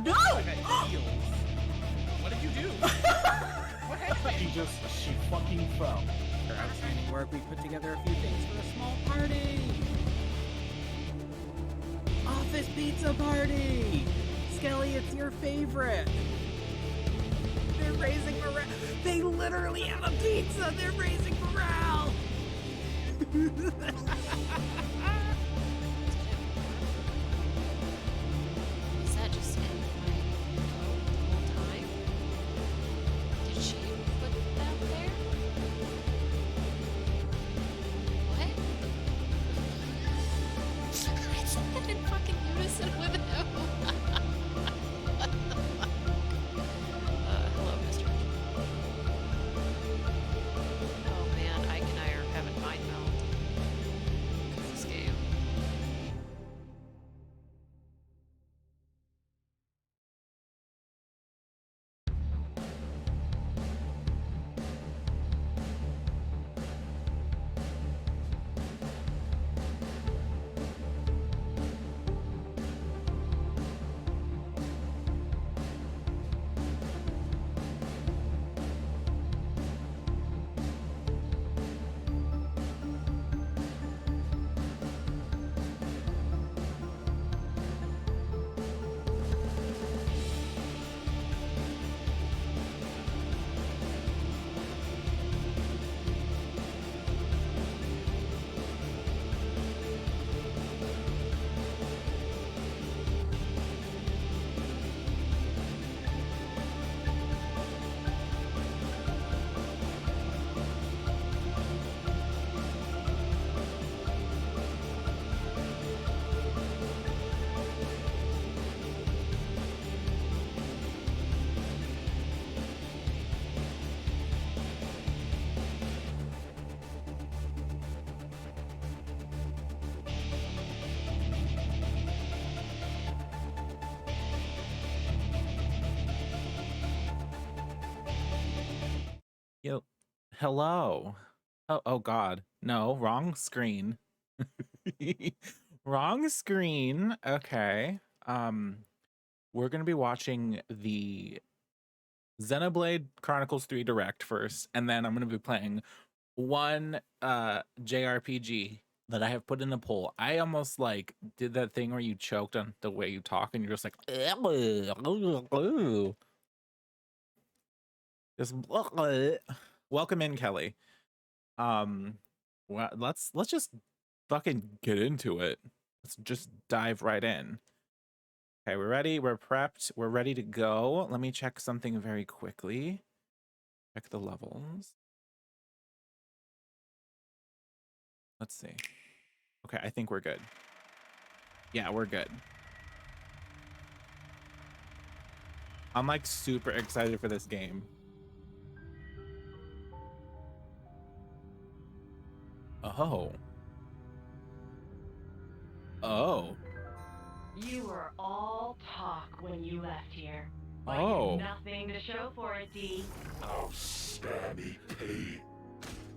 No! I got heels. What did you do? What happened? She fucking fell. For outstanding work, we put together a few things for a small party. Office pizza party! Skelly, it's your favorite. They're raising morale. They literally have a pizza. They're raising morale. Is that just it? The whole time? Did she put that there? What? I said that in fucking unison with him. Hello, Mr. Oh man, Ike and I are having mind meld. This game. Yo, hello. Oh God, no, wrong screen. Wrong screen. Okay. We're gonna be watching the Xenoblade Chronicles 3 Direct first, and then I'm gonna be playing one JRPG that I have put in a poll. I almost like did that thing where you choked on the way you talk, and you're just like, just welcome in, Kelly. Well, let's just fucking get into it. Let's just dive right in. Okay, we're ready. We're prepped. We're ready to go. Let me check something very quickly. Check the levels. Let's see. Okay, I think we're good. Yeah, we're good. I'm like super excited for this game. Oh. Oh. You were all talk when you left here. But Oh. nothing to show for it, D. Oh, stabby P.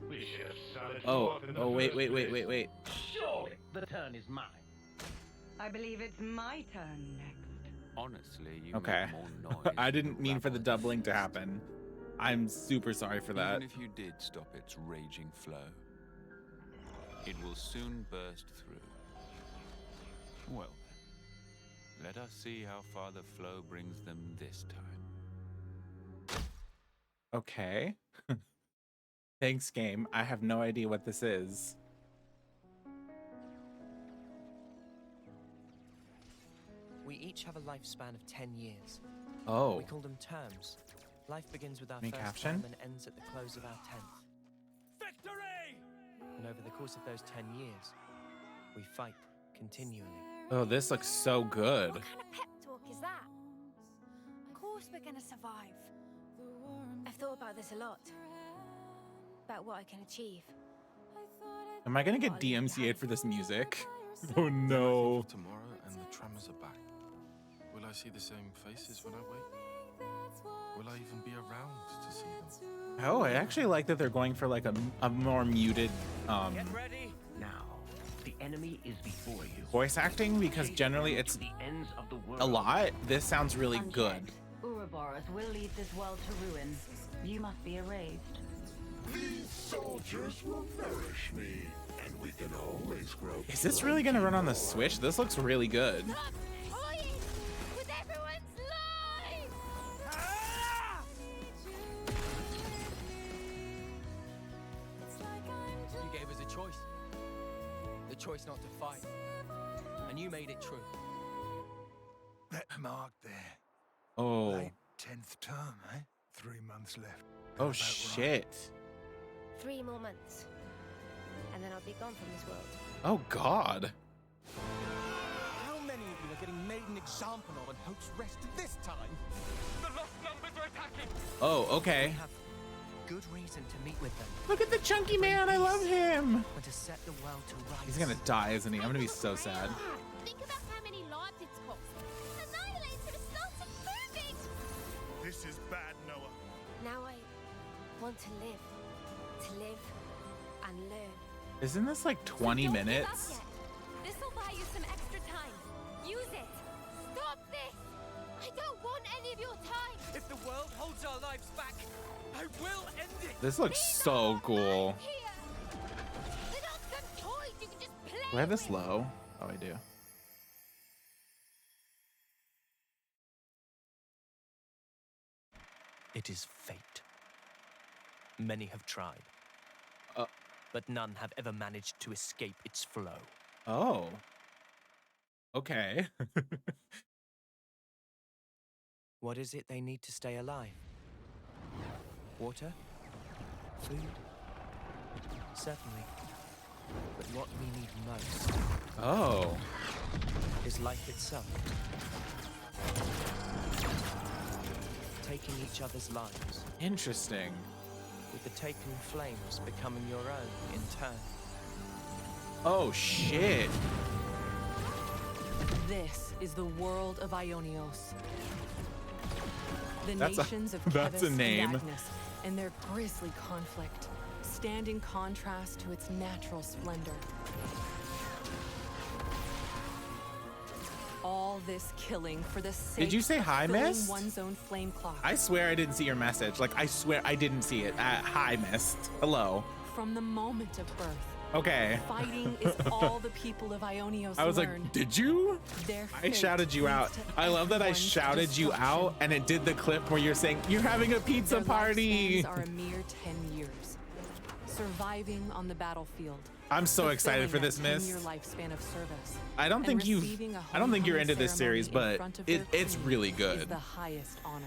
We should have started Oh. forth in the Oh, wait. first place. Surely the turn is mine. I believe it's my turn next. Honestly, you Okay. make more noise. I than didn't mean for the rabble in doubling to field. happen. I'm super sorry for that. Even if you did stop its raging flow, it will soon burst through. Well then, let us see how far the flow brings them this time. Okay. Thanks, game. I have no idea what this is. We each have a lifespan of 10 years. Oh. We call them terms. Life begins with our Any first caption? term and ends at the close of our 10th. Victory! And over the course of those 10 years, we fight continually. Oh, this looks so good. What kind of pep talk is that? Of course we're gonna survive. I've thought about this a lot. About what I can achieve. Am I gonna get DMCA'd for this music? Oh no. Tomorrow and the tremors are back. Will I see the same faces when I wake? Will I even be around to see them? Oh, I actually like that they're going for like a more muted Get ready now. The enemy is before you. voice acting, because generally it's The ends of the world. a lot. This sounds really good. Ouroboros will lead this world to ruin. You must be erased. These soldiers will nourish me, and we can always grow. Is this really gonna run on the Switch? This looks really good. Stop toying with everyone's lives! You gave us a choice. The choice not to fight. And you made it true. That mark there. Oh. Late 10th term, eh? 3 months left. Oh About shit. 3 more months, and then I'll be gone from this world. Oh god. How many of you are getting made an example of and hopes rest this time? The lost numbers are attacking! Oh, okay. We have good reason to meet with them. Look at the chunky man. I love him. And to set the world to rights. He's gonna die, isn't he? I'm gonna be so sad. Think about how many lives it's cost. Annihilator started moving! This is bad, Noah. Now I want to live and learn. Isn't this like 20 minutes? This will buy you some extra time. Use it. Stop this. I don't want any of your time. If the world holds our lives back, I will end it! This looks so cool. Here. They're not some toys you can just play Do I have this with. low? Oh, I do. It is fate. Many have tried. Uh. But none have ever managed to escape its flow. Oh. Okay. What is it they need to stay alive? Water? Food? Certainly. But what we need most Oh. is life itself. Taking each other's lives, Interesting. with the taken flames becoming your own in turn. Oh shit. This is the world of Ionios. The That's a- nations of that's a Kevis name. and Agnes and their grisly conflict stand in contrast to its natural splendor. All this killing for the sake Did you say of hi, filling Mist? one's own flame clock. I swear I didn't see your message. Like, I swear I didn't see it. Hi, Mist. Hello. From the moment of birth, Okay. fighting is all the people of Ionios I was learn. like, did you? Their I fate shouted you leads out. to I love that I everyone's shouted you out destruction. and it did the clip where you're saying, you're having a pizza Their party. lifespans are a mere 10 years, surviving on the battlefield. I'm so excited for this, fulfilling Miss. that 10-year lifespan of service. I don't and think you've, receiving a I don't think you're homecoming into this ceremony series, in but front of their it's queen really is good. the highest honor.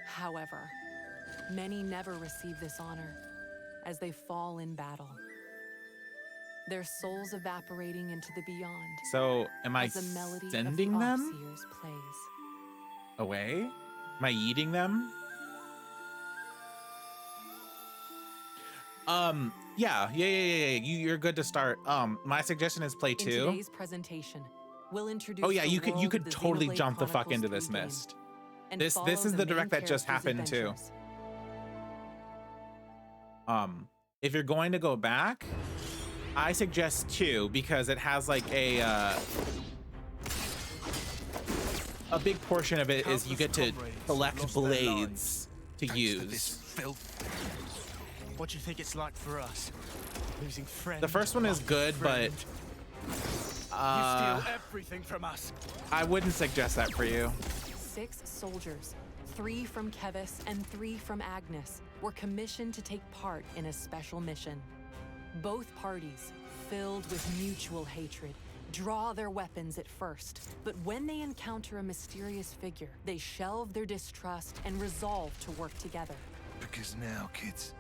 However, many never receive this honor as they fall in battle. Their souls evaporating into the beyond. So, am I as the melody sending of the them Obseers plays. away? Am I eating them? Yeah. You're good to start. My suggestion is play In 2. today's presentation, we'll introduce Oh yeah, the you could world of the totally Xenoblade jump the fuck Chronicles into this, 3 game Mist. and This follow is the main direct that just character's happened too. adventures. If you're going to go back, I suggest 2 because it has like a big portion of it is you get to collect blades to use. What do you think it's like for us? Losing friends. The first one is good, but You steal everything from us. I wouldn't suggest that for you. 6 soldiers, 3 from Kevis and 3 from Agnes, were commissioned to take part in a special mission. Both parties, filled with mutual hatred, draw their weapons at first, but when they encounter a mysterious figure, they shelve their distrust and resolve to work together. Because now, kids,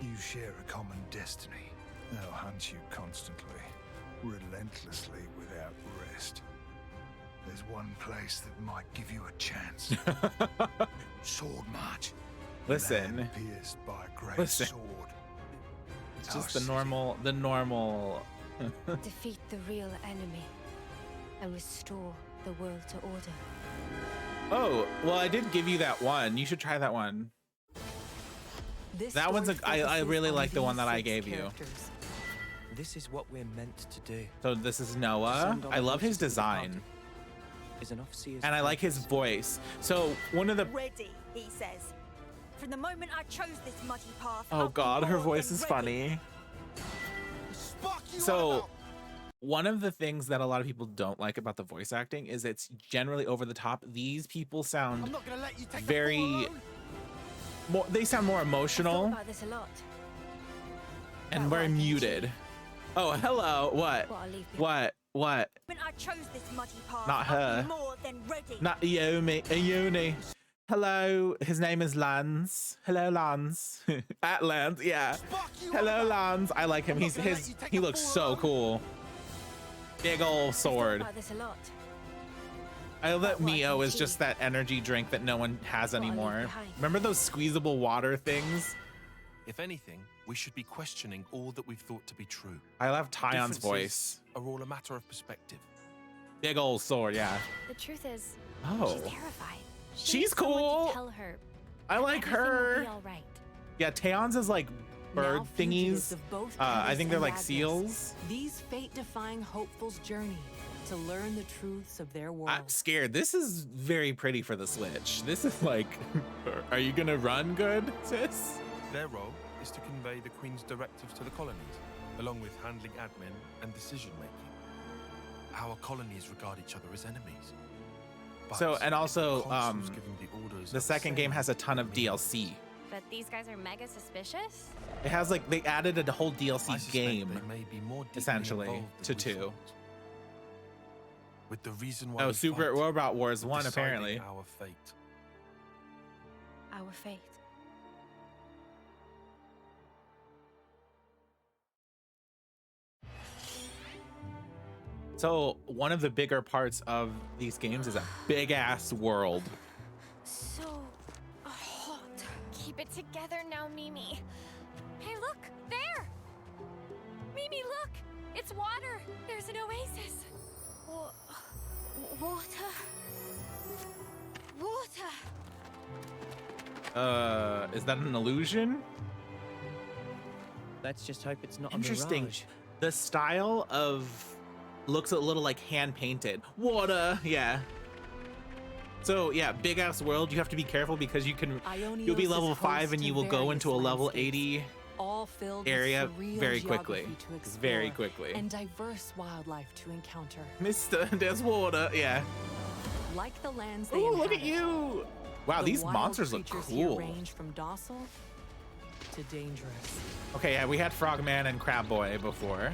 you share a common destiny. They'll hunt you constantly, relentlessly, without rest. There's one place that might give you a chance. Sword March. Listen. Land pierced by a great Listen. sword. It's Our just the city. normal. Defeat the real enemy and restore the world to order. Oh, well, I did give you that one. You should try that one. This That one's story I really focuses like on the one these that I 6 gave you. characters. This is what we're meant to do. So this is Noah. I love his design. Is an officer's And I like his voice. So one of the Ready, he says. From the moment I chose this muddy path. Oh I'll be god, her more voice than is ready. funny. So one of the things that a lot of people don't like about the voice acting is it's generally over the top. These people sound very more, they sound more I've thought emotional about this a lot. and very muted. Oh, hello. What? What I'll leave behind. What? When I chose this muddy path, Not I'll her. be more than ready. Not Ione. Hello, his name is Lance. Hello, Lance. At Lance, yeah. Hello, Lance. I like him. He looks so cool. Big ol' sword. I've thought about this a lot. I love that Mio is just that energy drink that no one has anymore. Remember those squeezable water things? If anything, we should be questioning all that we've thought to be true. I love Tyon's Differences voice. Are all a matter of perspective. Big ol' sword, yeah. The truth is, Oh. she's terrified. She She's needs someone to cool. Tell her I like everything will her. be all right. Yeah, Taeon's is like bird Now fugitives thingies. of both I Kevus think they're and like Agnes, seals. These fate-defying hopefuls journey to learn the truths of their world. I'm scared. This is very pretty for the Switch. This is like, are you gonna run good, sis? Their role is to convey the Queen's directives to the colonies, along with handling admin and decision-making. Our colonies regard each other as enemies. But So, and also, consuls giving the orders the are second game has a ton of DLC. But these guys are mega suspicious. It has like, they added a whole I DLC suspect game, they may be more deeply essentially, involved to than we 2. thought. With the reason why Oh, we Super fight, Robot Wars we're 1, deciding apparently. Our fate. Our fate. So, one of the bigger parts of these games is a big ass world. So hot. Keep it together now, Mimi. Hey, look! There! Mimi, look! It's water! There's an oasis! Water. Water. Is that an illusion? Let's just hope it's not Interesting. a mirage. The style of looks a little like hand painted. Water, yeah. So yeah, big ass world. You have to be careful because you'll be Ionios level is 5 host and to you will go various into a level landscapes, 80 all filled area with surreal very quickly. geography to explore Very quickly. and diverse wildlife to encounter. Mister, there's water, yeah. Like the lands they Ooh, look inhabit, at you! Wow, the these wild monsters look creatures here cool. range from docile to dangerous. Okay, yeah, we had Frogman and Crab Boy before.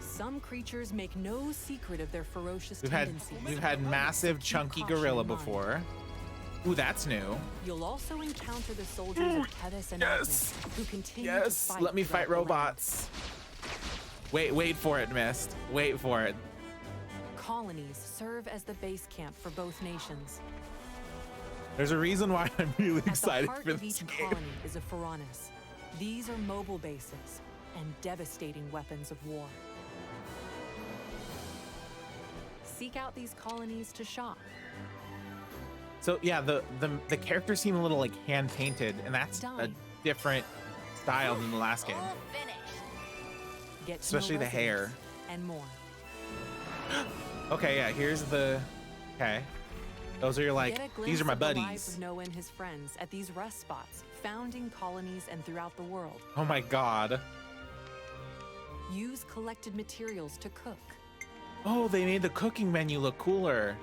Some creatures make no secret of their ferocious We've had tendencies. massive chunky caution gorilla in mind. before. Ooh, that's new. You'll also encounter the soldiers of Kevus and Yes. Agnes, who continue to Yes, fight let me throughout fight the land. robots. Wait for it, Mist. Wait for it. Colonies serve as the base camp for both nations. There's a reason why I'm really At the excited heart for of this each game. colony is a Pharaonis. These are mobile bases and devastating weapons of war. Seek out these colonies to shop. So yeah, the characters seem a little like hand painted, and that's a Done. different style than the last game. Get to Especially know the hair. residents and more. Okay, yeah, here's the. Okay, those are your like. Get a These are glimpse my of the lives buddies. of Noah and his friends at these rest spots, founding colonies and throughout the world. Oh my god. Use collected materials to cook. Oh, they made the cooking menu look cooler.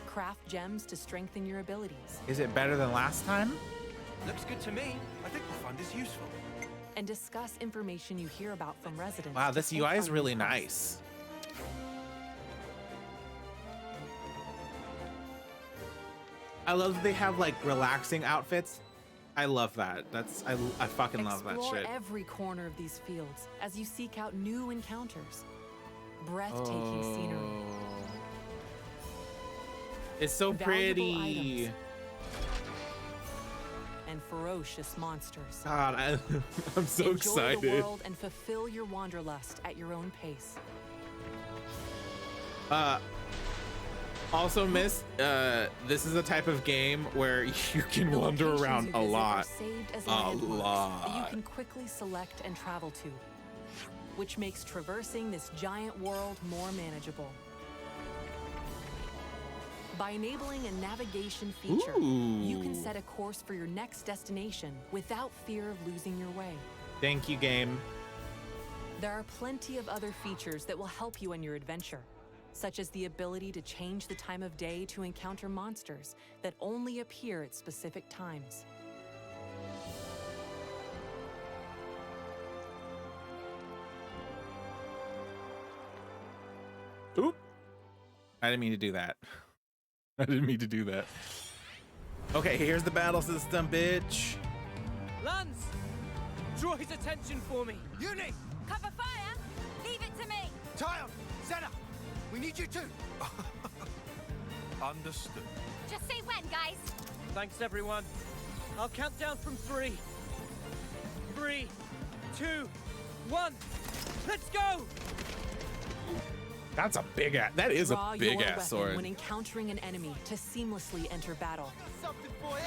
Craft gems to strengthen your abilities. Is it better than last time? Looks good to me. I think we'll find this useful. And discuss information you hear about from residents. Wow, to this take UI is on really new quests. nice. I love that they have like relaxing outfits. I love that. I fucking love that Explore shit. every corner of these fields as you seek out new encounters. Breathtaking scenery. It's so Valuable pretty. items. And ferocious monsters. God, I'm so Enjoy excited. the world and fulfill your wanderlust at your own pace. Also, Miss, this is a type of game where you can The wander locations around you a visit lot. are saved as A landmarks that you lot. can quickly select and travel to, which makes traversing this giant world more manageable. By enabling a navigation feature, you can Ooh. set a course for your next destination without fear of losing your way. Thank you, game. There are plenty of other features that will help you on your adventure, such as the ability to change the time of day to encounter monsters that only appear at specific times. Oop. I didn't mean to do that. I didn't mean to do that. Okay, here's the battle system, bitch. Lance! Draw his attention for me! Uni! Cover fire! Leave it to me! Tyon! Senna! We need you too! Understood. Just say when, guys. Thanks, everyone. I'll count down from 3. 3, 2, 1. Let's go! That's a big ass. That is Draw a big your ass weapon sword. when encountering an enemy to seamlessly enter battle.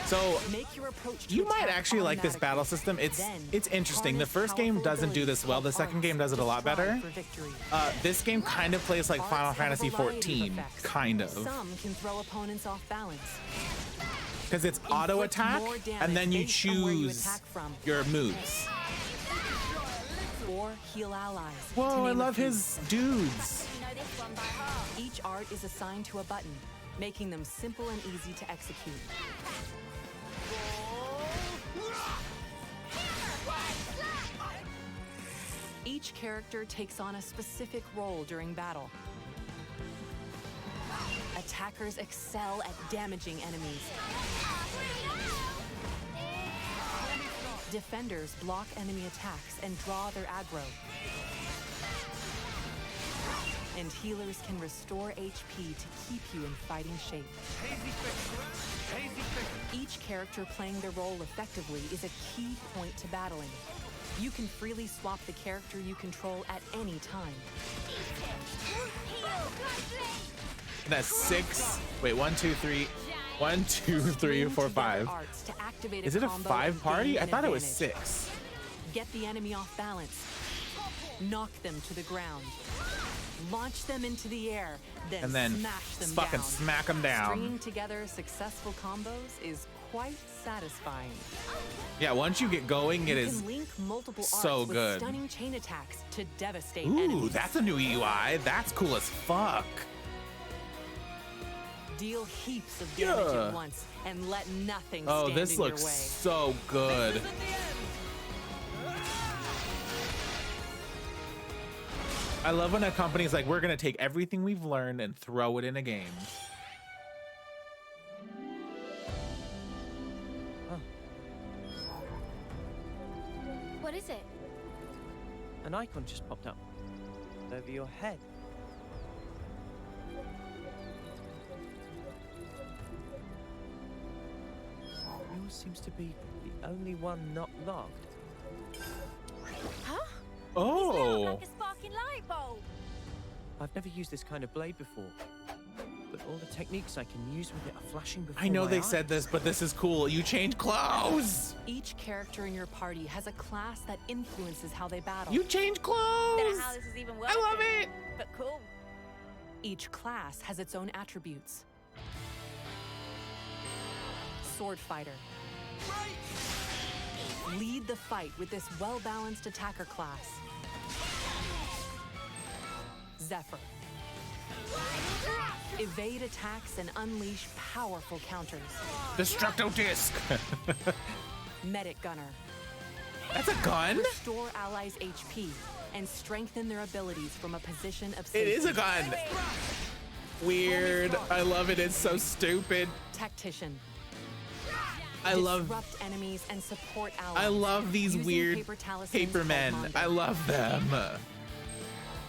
So Make your approach to you might attack actually like this automatically. battle system. It's Then, interesting. The harness first game powerful doesn't do abilities this well. The called second game arts does it a lot to strive better. for victory. This game kind of plays like Final Arts have a Fantasy variety of XIV, effects. kind of, Some can throw opponents off balance. because it's auto Inflict attack, more damage and then you based on where you choose attack from. your moves. Or heal allies. to Whoa, I name a love few. his dudes. You know this one by heart. Each art is assigned to a button, making them simple and easy to execute. Each character takes on a specific role during battle. Attackers excel at damaging enemies. Defenders block enemy attacks and draw their aggro. And healers can restore HP to keep you in fighting shape. Each character playing their role effectively is a key point to battling. You can freely swap the character you control at any time. That's 6. Wait, 1, 2, 3. 1, 2, 3, 4, 5. Arts to activate Is it a combo 5 and party? gain I an thought it was advantage. 6. Get the enemy off balance. Knock them to the ground. Launch them into the air, And then smash them fucking down. smack 'em down. Stringing together successful combos is quite satisfying. Yeah, once you get going, it You is can link multiple so arts with good. stunning chain attacks to devastate Ooh, enemies. that's a new UI. That's cool as fuck. Deal heaps of damage Yeah. at once and let nothing Oh, stand this in your looks way. so good. I love when a company's like, we're gonna take everything we've learned and throw it in a game. What is it? An icon just popped up over your head. Yours seems to be the only one not logged. Huh? Oh. Like a sparking light bulb. I've never used this kind of blade before, but all the techniques I can use with it are flashing before I know my they eyes. said this, but this is cool. You change clothes. Each character in your party has a class that influences how they battle. You change Don't clothes. know how this is even working. I love it. But cool. Each class has its own attributes. Sword fighter. Lead the fight with this well-balanced attacker class. Zephyr. Evade attacks and unleash powerful counters. Destructo disc. Medic gunner. That's a gun? Restore allies' HP and strengthen their abilities from a position of It safety. is a gun. Weird. I love it. It's so stupid. Tactician. I love. Disrupt enemies and support allies. I love these using weird paper talismans paper called men. Mondo. I love them.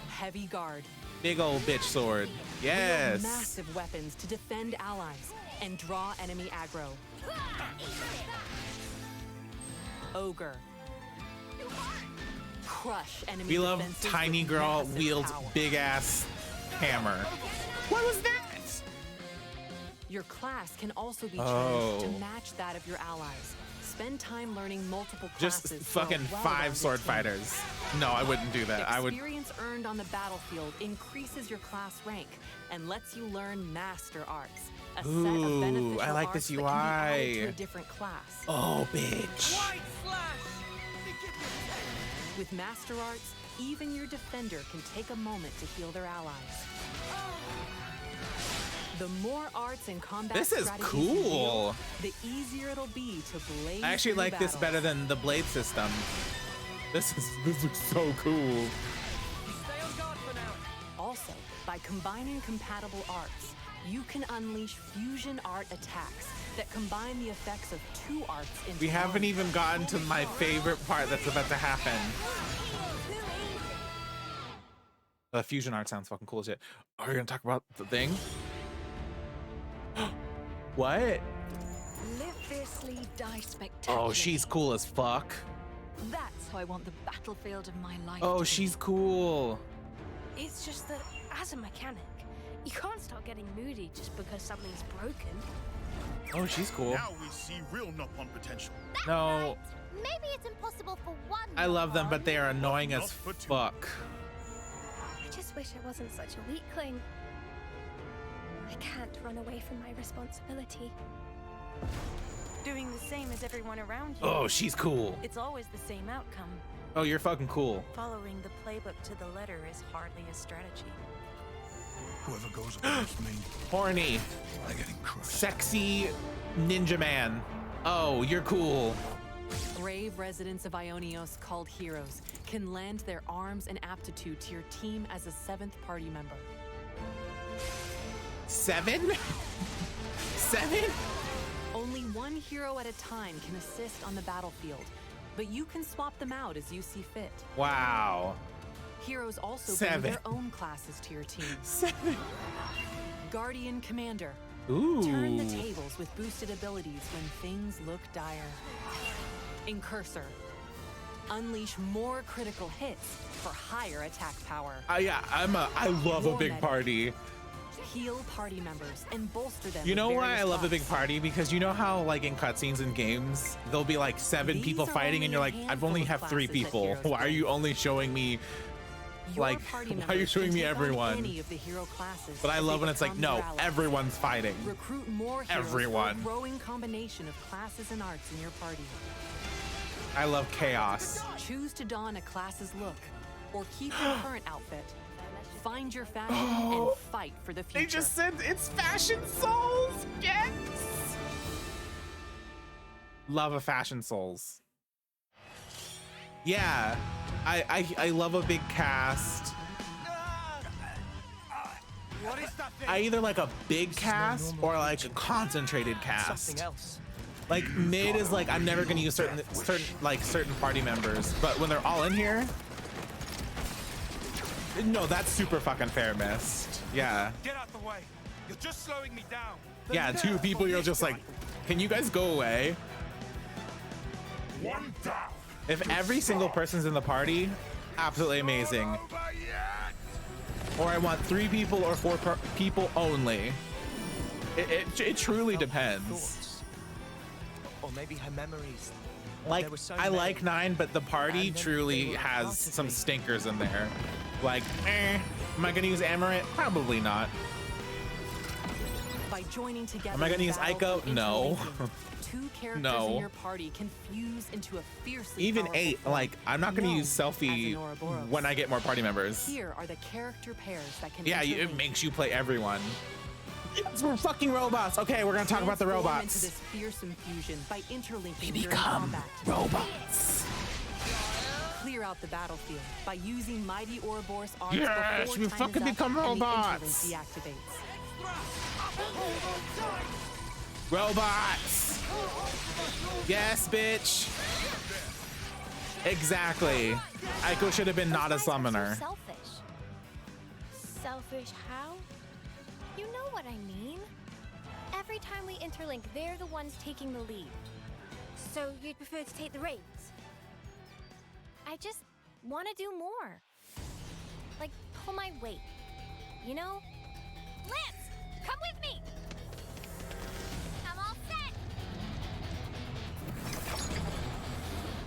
Heavy guard. Big old bitch sword. Wield Yes. massive weapons to defend allies and draw enemy aggro. Ogre. Crush enemy We love defenses tiny with girl massive wields power. big ass hammer. What was that? Your class can also be Oh. changed to match that of your allies. Spend time learning multiple Just classes. for a fucking 5 well-rounded sword team. fighters. No, I wouldn't do that. I would. Experience earned on the battlefield increases your class rank and lets you learn Master Arts, a set of Ooh, beneficial I like arts this that can be added to UI. a different class. Oh, bitch. With Master Arts, even your defender can take a moment to heal their allies. The more arts and combat This is strategies you wield, cool. the easier it'll be to blaze I actually through like this battles. better than the blade system. This looks so cool. Also, by combining compatible arts, you can unleash fusion art attacks that combine the effects of 2 arts into We haven't one. even gotten to my favorite part that's about to happen. The fusion art sounds fucking cool as shit. Are we gonna talk about the thing? What? Live fiercely, die spectacularly. Oh, she's cool as fuck. That's how I want the battlefield of my life. Oh, to be. she's cool. It's just that, as a mechanic, you can't start getting moody just because something's broken. Oh, she's cool. Now we see real Nopon potential. No, Maybe it's impossible for one. I love them, but they are annoying as fuck. I just wish I wasn't such a weakling. I can't run away from my responsibility. Doing the same as everyone around you. Oh, she's cool. It's always the same outcome. Oh, you're fucking cool. Following the playbook to the letter is hardly a strategy. Whoever goes against me, Horny. they're getting crushed. Sexy ninja man. Oh, you're cool. Brave residents of Ionios called heroes can lend their arms and aptitude to your team as a 7th party member. 7? 7? Only one hero at a time can assist on the battlefield, but you can swap them out as you see fit. Wow. Heroes also 7. bring their own classes to your team. 7. Guardian Commander. Ooh. Turn the tables with boosted abilities when things look dire. Incursor. Unleash more critical hits for higher attack power. Yeah, I love a War big medic. party. Heal party members and bolster them. You with know why various I love a big buffs. party? Because you know how, like, in cutscenes in games, there'll be like 7 These people are fighting, and only you're a like, I've handful only of have 3 classes that people. heroes Why are play. you only showing me, Your like, party why are you members showing can me take on everyone? any of the hero classes But I as love they when it's like, become no, your allies. everyone's fighting. Recruit more heroes Everyone. for a growing combination of classes and arts in your party. I love chaos. Choose to don a class's look, or keep your current outfit. Find your fashion and fight for the future. They just said it's Fashion Souls. Yes. Love a Fashion Souls. Yeah, I love a big cast. What is that thing? I either like a big cast or like a concentrated cast. Something else. Like mid is like I'm never gonna use certain party members, but when they're all in here, no, that's super fucking fair, Mist. Yeah, Get out the way. You're just slowing me down. yeah. 2 people, you're just like, can you guys go away? One down. If every single person's in the party, absolutely amazing. Or I want 3 people or 4 people only. It truly depends. Thoughts. Or maybe her memories. Like, There were so I many. like 9, but the party And then truly they were has part of some me. stinkers in there. Like, am I gonna use Amaranth? Probably not. By joining together. Am I gonna in use battle Ico? for No. interlinking, 2 characters No. in your party can fuse into a fiercely Even powerful 8, form, like, I'm not gonna known use Selfie as an Ouroboros. when I get more party members. Here are the character pairs that can Yeah, it interlink. makes you play everyone. Yes, we're fucking robots. Okay, we're gonna talk about the Transform robots. into this fearsome fusion by interlinking We during become combat. robots. Clear out the battlefield by using Mighty Ouroboros arts Yes, before we time fucking is up become and robots. the interlink deactivates. Robots. Yes, bitch. Exactly. Aiko should have been not a summoner. Selfish. Selfish how? You know what I mean. Every time we interlink, they're the ones taking the lead. So you'd prefer to take the reins? I just want to do more. Like, pull my weight. You know? Lance, come with me!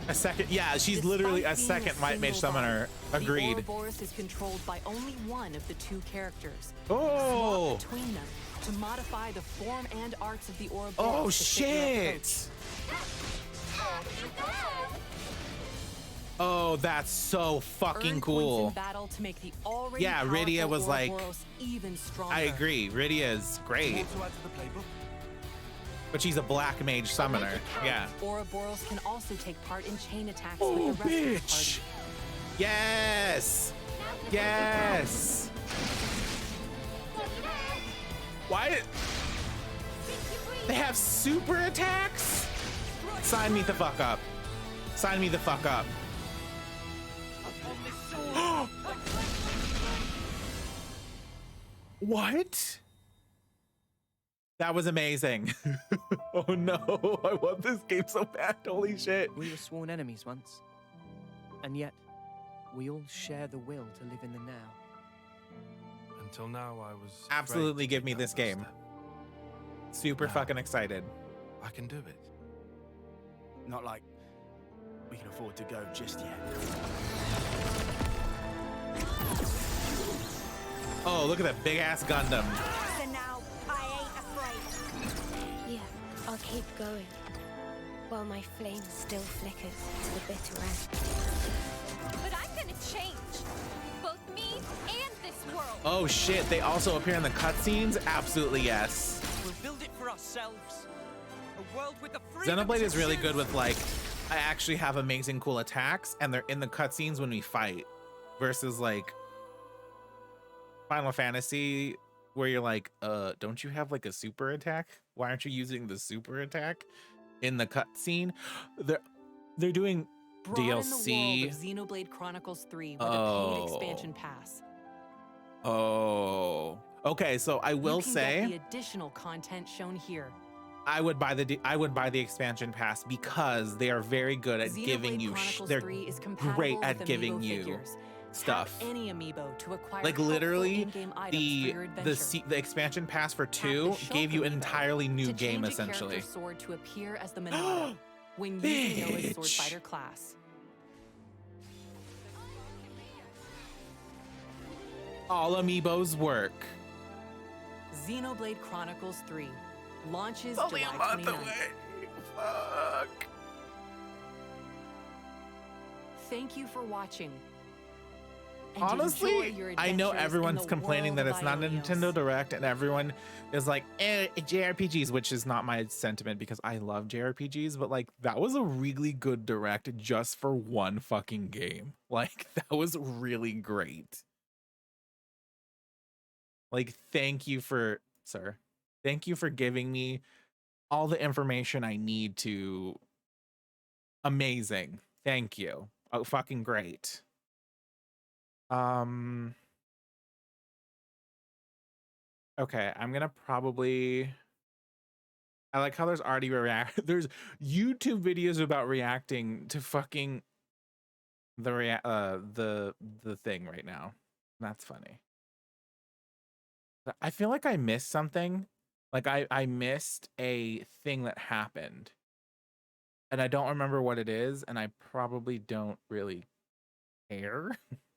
A second, yeah, she's Despite literally a being second Might Mage single Summoner. body, Agreed. The Ouroboros is controlled by only one of the two characters. Oh! Swap between them to modify the form and arts of the Ouroboros. Oh to fit your approach. shit! Oh, that's so fucking Earn cool. points in battle to make the already Yeah, Rydia powerful was like, Ouroboros even stronger. I agree. Rydia is great. Want to add to the playbook? But she's a black mage summoner. Yeah. Ouroboros can also take part in chain attacks Oh, with the rest of the bitch. party. Yes! Yes! Why did... They have super attacks? Sign me the fuck up. Sign me the fuck up. What? That was amazing. Oh no, I want this game so bad. Holy shit. We were sworn enemies once. And yet, we all share the will to live in the now. Until now, I was Absolutely afraid to give me take that this first game. step. Super Now, fucking excited. I can do it. Not like we can afford to go just yet. Oh, look at that big ass Gundam. So now, I ain't afraid. Yeah, I'll keep going. While my flame still flickers to the bitter end. But I'm gonna change. Both me and this world. Oh shit, they also appear in the cutscenes? Absolutely yes. We'll build it for ourselves. A world with the freedom Xenoblade to is really choose. good with like, I actually have amazing cool attacks and they're in the cutscenes when we fight. Versus like Final Fantasy where you're like, don't you have like a super attack? Why aren't you using the super attack in the cutscene? They're doing Broaden the world DLC. of Xenoblade Chronicles 3 with a paid expansion pass. Oh. Okay, so I will You can say get the additional content shown here. I would buy the expansion pass because they are very good at Xenoblade giving you Chronicles they're 3 is compatible great with at giving amiibo you figures. stuff. Tap any amiibo to acquire Like helpful literally in-game items for your adventure. the expansion pass for 2 Tap the gave you Shulk an amiibo entirely new to game change a essentially. character's sword to appear as the Monado when using Noah's sword Bitch. fighter class. All amiibos work. Xenoblade Chronicles 3 launches Only July a month 29th. away. Fuck. Thank you for watching. And enjoy Honestly, your I know adventures in everyone's the complaining that world it's of not a Ionios. Nintendo Direct, and everyone is like, JRPGs, which is not my sentiment because I love JRPGs, but like that was a really good Direct just for one fucking game. Like that was really great. Like, thank you for giving me all the information I need to. Amazing. Thank you. Oh, fucking great. Okay, I'm gonna probably. I like how there's already there's YouTube videos about reacting to fucking the thing right now. That's funny. I feel like I missed something. Like I missed a thing that happened. And I don't remember what it is, and I probably don't really care.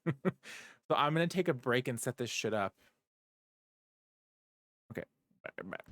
So I'm gonna take a break and set this shit up. Okay, back.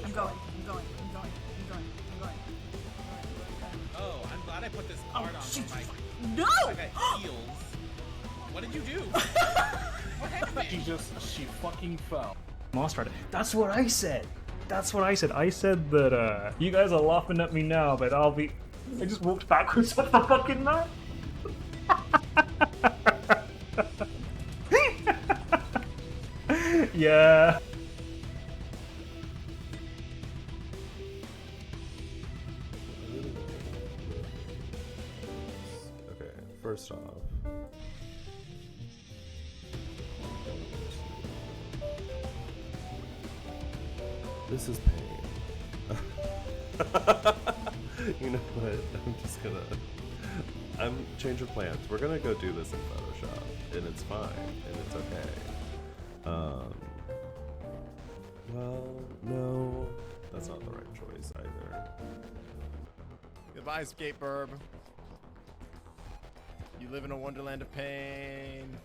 I'm going. Oh, I'm glad I put this card on for my. No! I got heals. What did you do? What happened? She fucking fell. Moss Rider. That's what I said. I said that you guys are laughing at me now, but I just walked backwards off the fucking map. Yeah. first off, this is pain. You know what? I'm just gonna. Change of plans. We're gonna go do this in Photoshop, and it's fine, and it's okay. Well, no, that's not the right choice either. Goodbye, Skate Burb. You live in a wonderland of pain.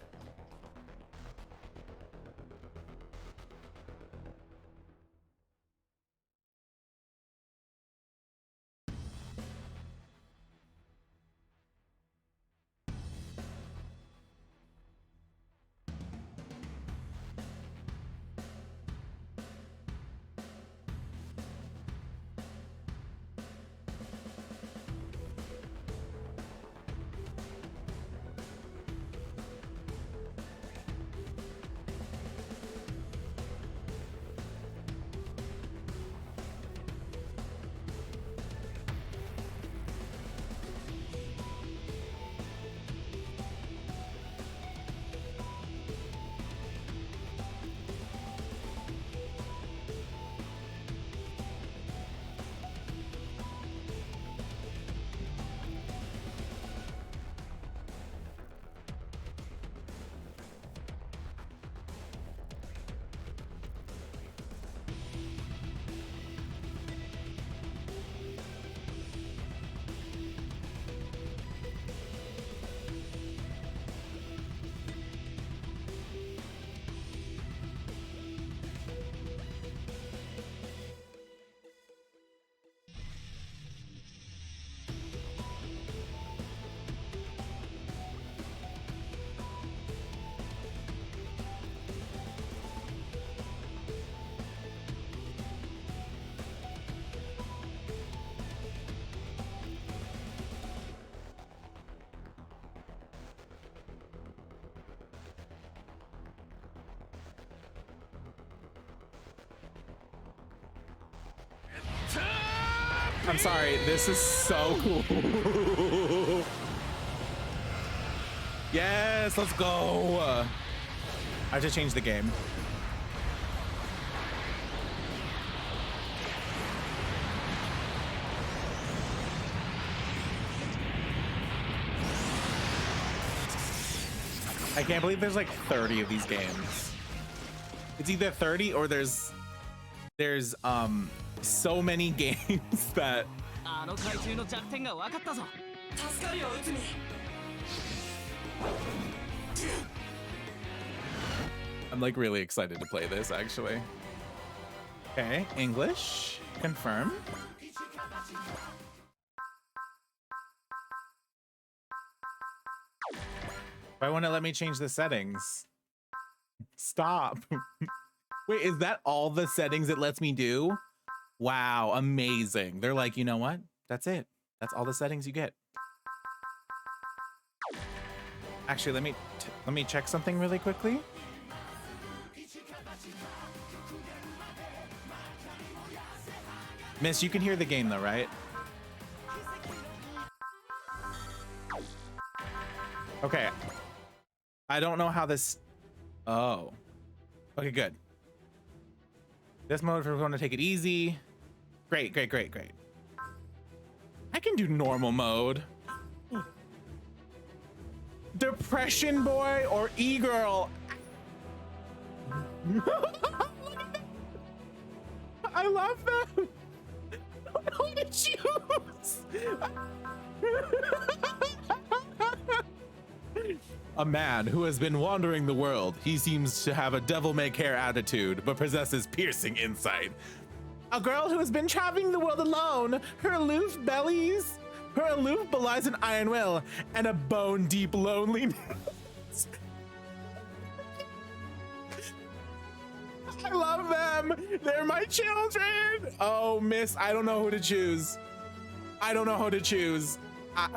I'm sorry, this is so cool. Yes, let's go. I have to change the game. I can't believe there's like 30 of these games. It's either 30 or there's so many games that I'm like really excited to play this actually. Okay, English, confirm. Why won't it let me change the settings? Stop. Wait, is that all the settings it lets me do? Wow, amazing. They're like, you know what? That's it. That's all the settings you get. Actually, let me check something really quickly. Miss, you can hear the game though, right? Okay. I don't know how this... Oh. Okay, good. This mode, we're going to take it easy. Great, great, great, great. I can do normal mode. Depression boy or e-girl. I love them. I don't know what to choose. A man who has been wandering the world. He seems to have a devil-may-care attitude, but possesses piercing insight. A girl who has been traveling the world alone. Her aloof belies an iron will and a bone-deep loneliness. I love them. They're my children. Oh, miss, I don't know who to choose. I don't know who to choose. I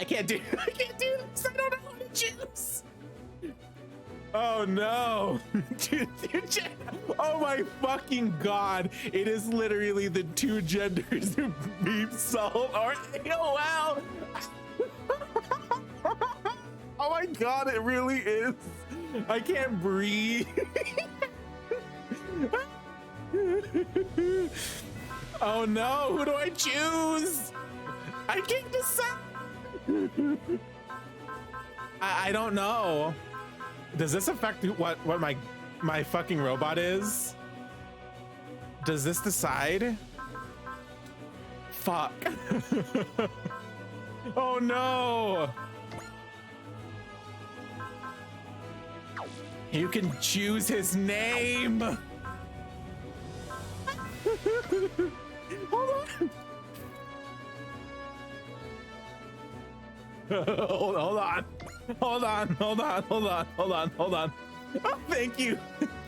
can't do this. I don't know how to choose. Oh no! Oh my fucking god! It is literally the two genders who beef salt or AOL! Oh my god, it really is! I can't breathe! Oh no, who do I choose? I can't decide! I don't know. Does this affect what my fucking robot is? Does this decide? Fuck. Oh no. You can choose his name. Hold on. Hold on. Hold on, hold on, hold on, hold on, hold on. Oh, thank you.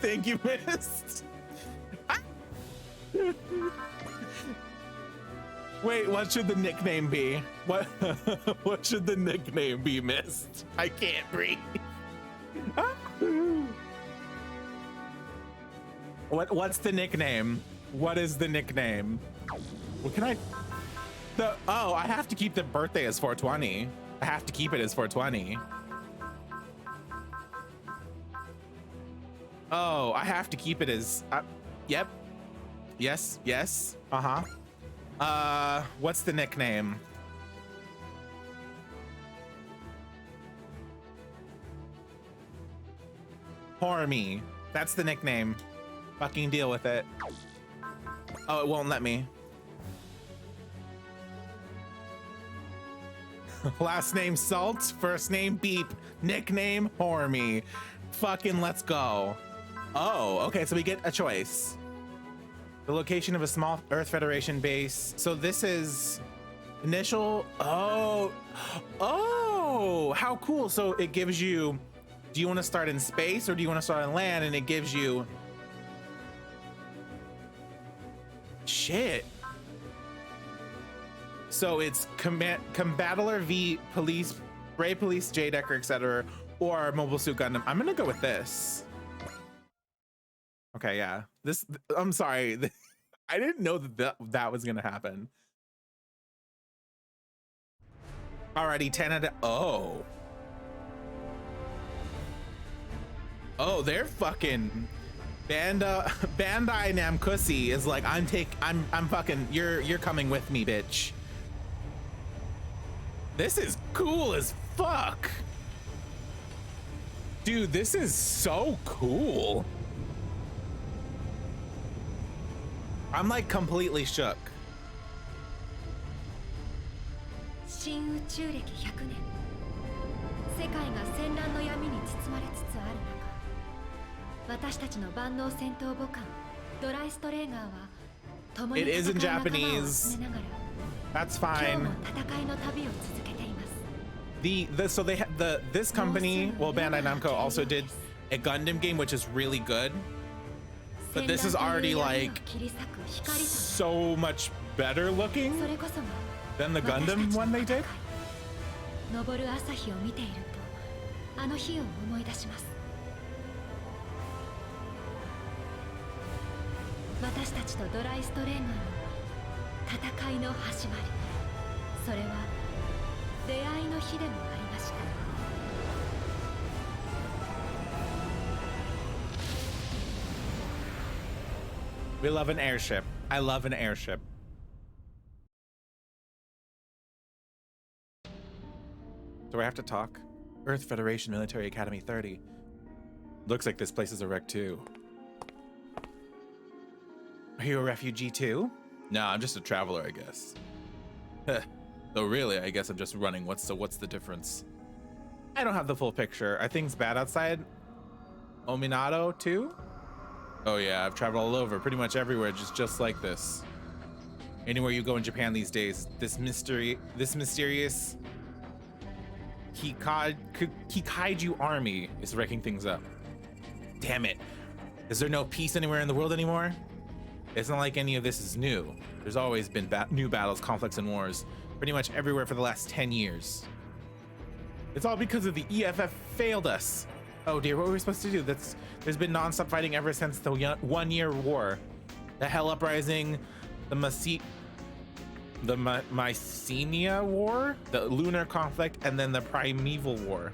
Thank you, Mist. Wait, what should the nickname be? What should the nickname be, Mist? I can't breathe. What's the nickname? What is the nickname? What can I? Oh, I have to keep the birthday as 420. I have to keep it as 420. Oh, I have to keep it as, yep. Yes, yes, uh-huh. What's the nickname? Hormy, that's the nickname. Fucking deal with it. Oh, it won't let me. Last name Salt, first name Beep, nickname Hormy. Fucking let's go. Oh, okay, so we get a choice. The location of a small Earth Federation base. So this is initial. Oh, how cool. So it gives you, do you want to start in space or do you want to start on land? And it gives you, shit. So it's Combattler V Police, Brave Police, J-Decker, etc., or Mobile Suit Gundam. I'm gonna go with this. Okay, yeah. This, I'm sorry. I didn't know that was gonna happen. Alrighty, 10 out of, oh. Oh, they're fucking, Bandai Namkusi is like, I'm fucking, you're coming with me, bitch. This is cool as fuck. Dude, this is so cool. I'm like completely shook. 新宇宙歴100年。世界が戦乱の闇に包まれつつある中、私たちの万能戦闘母艦ドライストレーガーは共に It is 戦 in う仲間を Japanese. 集めながら、 That's 今日 fine. も戦いの旅を続けています。 So they had this company, well, Bandai Namco also did a Gundam game, which is really good. But this is already like so much better looking than the Gundam one they did. 昇る朝日を見ていると、あの日を思い出します。私たちとドライストレーガーの戦いの始まり、それは出会いの日でもありました。 We love an airship. I love an airship. Do I have to talk? Earth Federation Military Academy 30. Looks like this place is a wreck too. Are you a refugee too? No, I'm just a traveler, I guess. Though really, I guess I'm just running. What's the difference? I don't have the full picture. Are things bad outside? Ominato too? Oh yeah, I've traveled all over, pretty much everywhere, just like this. Anywhere you go in Japan these days, this mysterious Kikaiju army is wrecking things up. Damn it. Is there no peace anywhere in the world anymore? It's not like any of this is new. There's always been new battles, conflicts, and wars, pretty much everywhere for the last 10 years. It's all because of the EFF failed us. Oh dear, what were we supposed to do? There's been non-stop fighting ever since the 1 year war. The Hell Uprising, the Mycenae War, the Lunar Conflict, and then the Primeval War.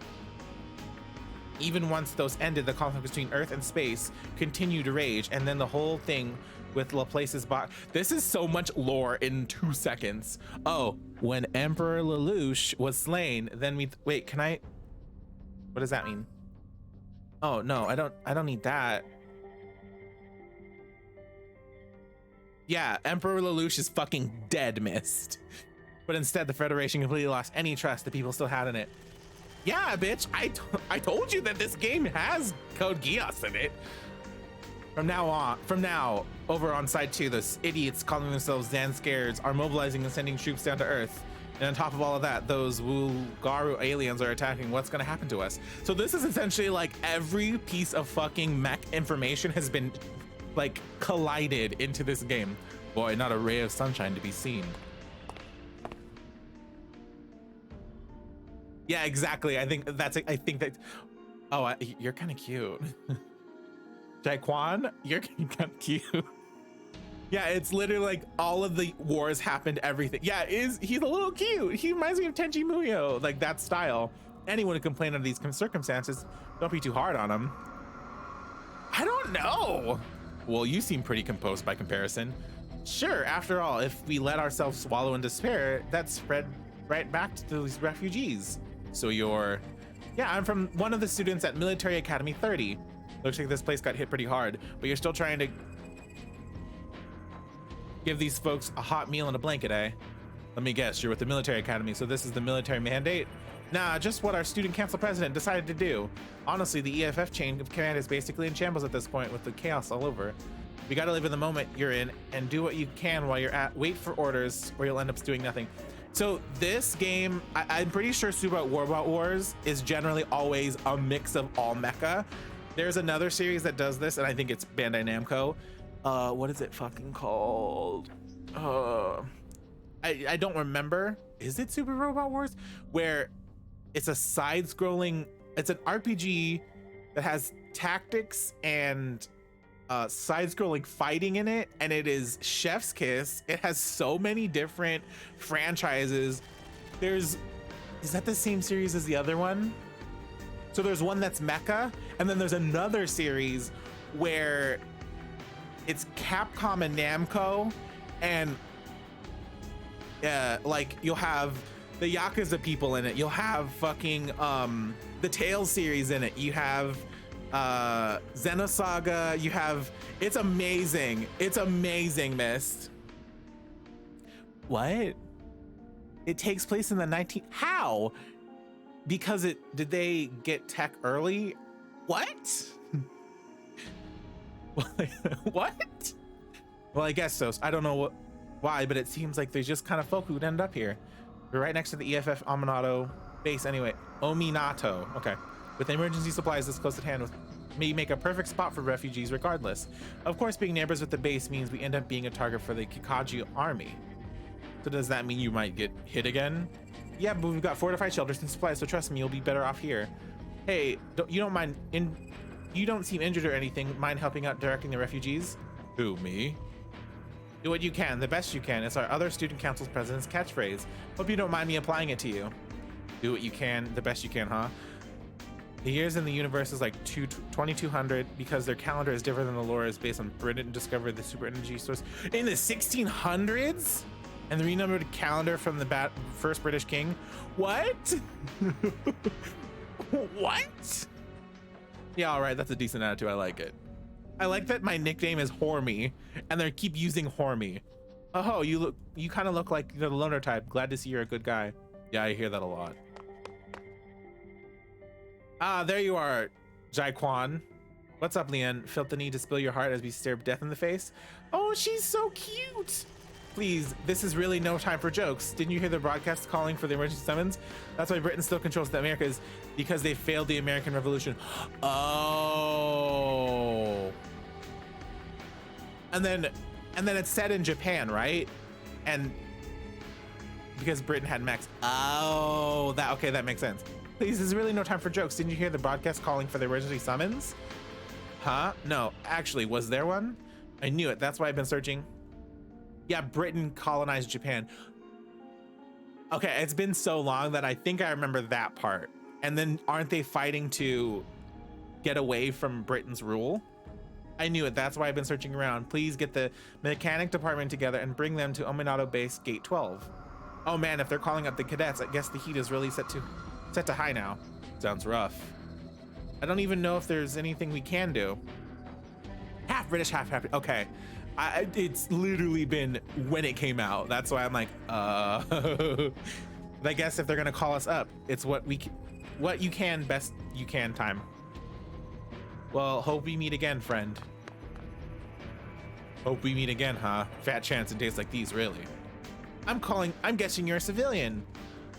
Even once those ended, the conflict between Earth and space continued to rage, and then the whole thing with Laplace's bot. This is so much lore in 2 seconds. Oh, when Emperor Lelouch was slain, then wait, can I? What does that mean? Oh no, I don't need that. Yeah, Emperor Lelouch is fucking dead, Mist. But instead, the Federation completely lost any trust the people still had in it. Yeah, bitch, I told you that this game has Code Geass in it. From now, over on side 2, those idiots calling themselves Zanscares are mobilizing and sending troops down to Earth. And on top of all of that, those Wulgaru aliens are attacking. What's gonna happen to us? So this is essentially like every piece of fucking mech information has been like collided into this game. Boy, not a ray of sunshine to be seen. Yeah, exactly. I think that. Oh, you're kind of cute. Jaquan, you're kind of cute. Yeah, it's literally like all of the wars happened, everything. Yeah, he's a little cute. He reminds me of Tenchi Muyo, like that style. Anyone who complain under these circumstances, don't be too hard on him. I don't know. Well, you seem pretty composed by comparison. Sure, after all, if we let ourselves swallow in despair, that spread right back to these refugees. So you're... Yeah, I'm from one of the students at Military Academy 30. Looks like this place got hit pretty hard, but you're still trying to give these folks a hot meal and a blanket, eh? Let me guess, you're with the Military Academy, so this is the military mandate? Nah, just what our student council president decided to do. Honestly, the EFF chain of command is basically in shambles at this point with the chaos all over. We gotta live in the moment you're in and do what you can while you're at. Wait for orders or you'll end up doing nothing. So this game, I'm pretty sure Subat Warbot Wars is generally always a mix of all mecha. There's another series that does this, and I think it's Bandai Namco. What is it fucking called? I don't remember. Is it Super Robot Wars? Where it's a side-scrolling, it's an RPG that has tactics and side-scrolling fighting in it, and it is chef's kiss. It has so many different franchises. Is that the same series as the other one? So there's one that's mecha, and then there's another series where it's Capcom and Namco, and like you'll have the Yakuza people in it. You'll have fucking the Tales series in it. You have Xenosaga. You have, it's amazing. It's amazing, Mist. What? It takes place in the how? Because did they get tech early? What? What? Well, I guess so. I don't know why, but it seems like there's just kind of folk who'd end up here. We're right next to the EFF Ominato base anyway. Ominato. Okay. With emergency supplies this close at hand, may make a perfect spot for refugees regardless. Of course, being neighbors with the base means we end up being a target for the Kikaji army. So does that mean you might get hit again? Yeah, but we've got fortified shelters and supplies, so trust me, you'll be better off here. Hey, you don't seem injured or anything. Mind helping out directing the refugees? Who, me? Do what you can, the best you can. It's our other student council's president's catchphrase. Hope you don't mind me applying it to you. Do what you can, the best you can, huh? The years in the universe is like 2200 because their calendar is different than the lore is based on Britain discovered the super energy source in the 1600s? And the renumbered calendar from the first British king? What? What? Yeah, all right, that's a decent attitude. I like it. I like that my nickname is Hormy, and they keep using Hormy. Oh, you kind of look like the loner type. Glad to see you're a good guy. Yeah, I hear that a lot. Ah, there you are, Jaquan. What's up, Leanne? Felt the need to spill your heart as we stare death in the face? Oh, she's so cute. Please, this is really no time for jokes. Didn't you hear the broadcast calling for the emergency summons? That's why Britain still controls the Americas, because they failed the American Revolution. Oh. And then it's set in Japan, right? And because Britain had mechs. Oh, that makes sense. Please, there's really no time for jokes. Didn't you hear the broadcast calling for the emergency summons? Huh? No, actually, was there one? I knew it. That's why I've been searching. Yeah, Britain colonized Japan. Okay, it's been so long that I think I remember that part. And then aren't they fighting to get away from Britain's rule? I knew it. That's why I've been searching around. Please get the mechanic department together and bring them to Ominato Base Gate 12. Oh man, if they're calling up the cadets, I guess the heat is really set to high now. Sounds rough. I don't even know if there's anything we can do. Half British, half happy. Okay. It's literally been when it came out. That's why I'm like, I guess if they're gonna call us up, it's what you can best you can time. Well, hope we meet again, friend. Hope we meet again, huh? Fat chance in days like these, really. I'm guessing you're a civilian.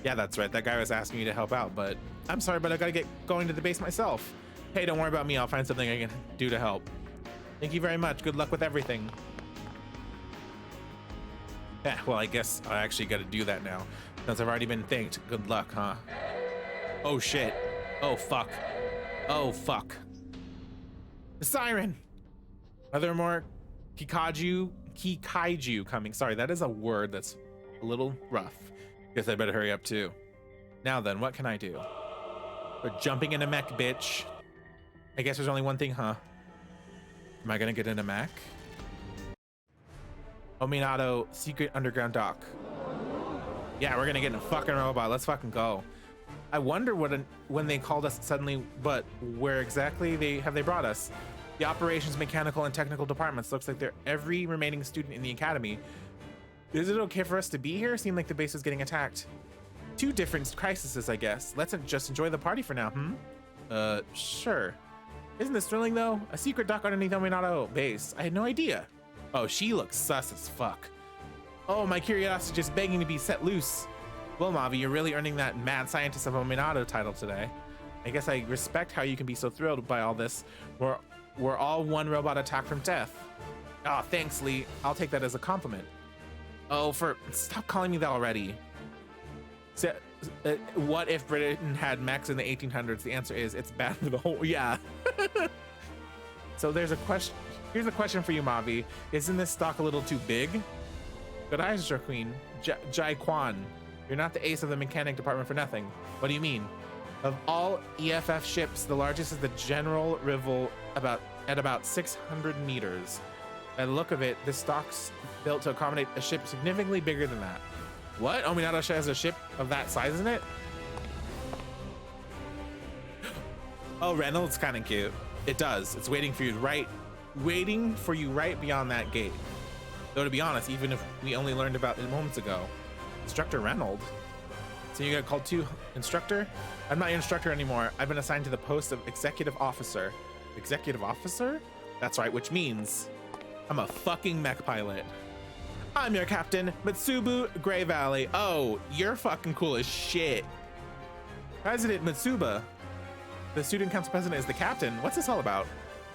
Yeah, that's right. That guy was asking me to help out, but I'm sorry, but I gotta get going to the base myself. Hey, don't worry about me. I'll find something I can do to help. Thank you very much. Good luck with everything. Yeah, well, I guess I actually got to do that now, since I've already been thanked. Good luck, huh? Oh, shit. Oh, fuck. Oh, fuck. The siren! Are there more Kikaiju coming? Sorry, that is a word that's a little rough. Guess I better hurry up, too. Now then, what can I do? We're jumping in a mech, bitch. I guess there's only one thing, huh? Am I gonna get in a mech? Ominato secret underground dock. Yeah, we're gonna get in a fucking robot. Let's fucking go. I wonder when they called us suddenly, but where exactly have they brought us? The operations, mechanical, and technical departments. Looks like they're every remaining student in the academy. Is it okay for us to be here? Seemed like the base was getting attacked. Two different crises, I guess. Let's just enjoy the party for now, sure. Isn't this thrilling though? A secret dock underneath Ominato base. I had no idea. Oh, she looks sus as fuck. Oh, my curiosity just begging to be set loose. Well, Mavi, you're really earning that Mad Scientist of Ominato title today. I guess I respect how you can be so thrilled by all this. We're all one robot attack from death. Oh, thanks, Lee. I'll take that as a compliment. Oh, stop calling me that already. So, what if Britain had mechs in the 1800s? The answer is it's bad for the whole. Yeah. So there's a question. Here's a question for you, Mavi. Isn't this stock a little too big? Good eyes, Queen. Jai Kwan. You're not the ace of the mechanic department for nothing. What do you mean? Of all EFF ships, the largest is the General Rival at about 600 meters. By the look of it, this stock's built to accommodate a ship significantly bigger than that. What? Ominato has a ship of that size, isn't it? Oh, Reynolds kind of cute. It does. It's waiting for you right beyond that gate. Though to be honest, even if we only learned about it moments ago, Instructor Reynolds. So you got called to instructor? I'm not your instructor anymore. I've been assigned to the post of executive officer. Executive officer? That's right, which means I'm a fucking mech pilot. I'm your captain, Mitsubu Gray Valley. Oh, you're fucking cool as shit. President Mitsuba. The student council president is the captain. What's this all about?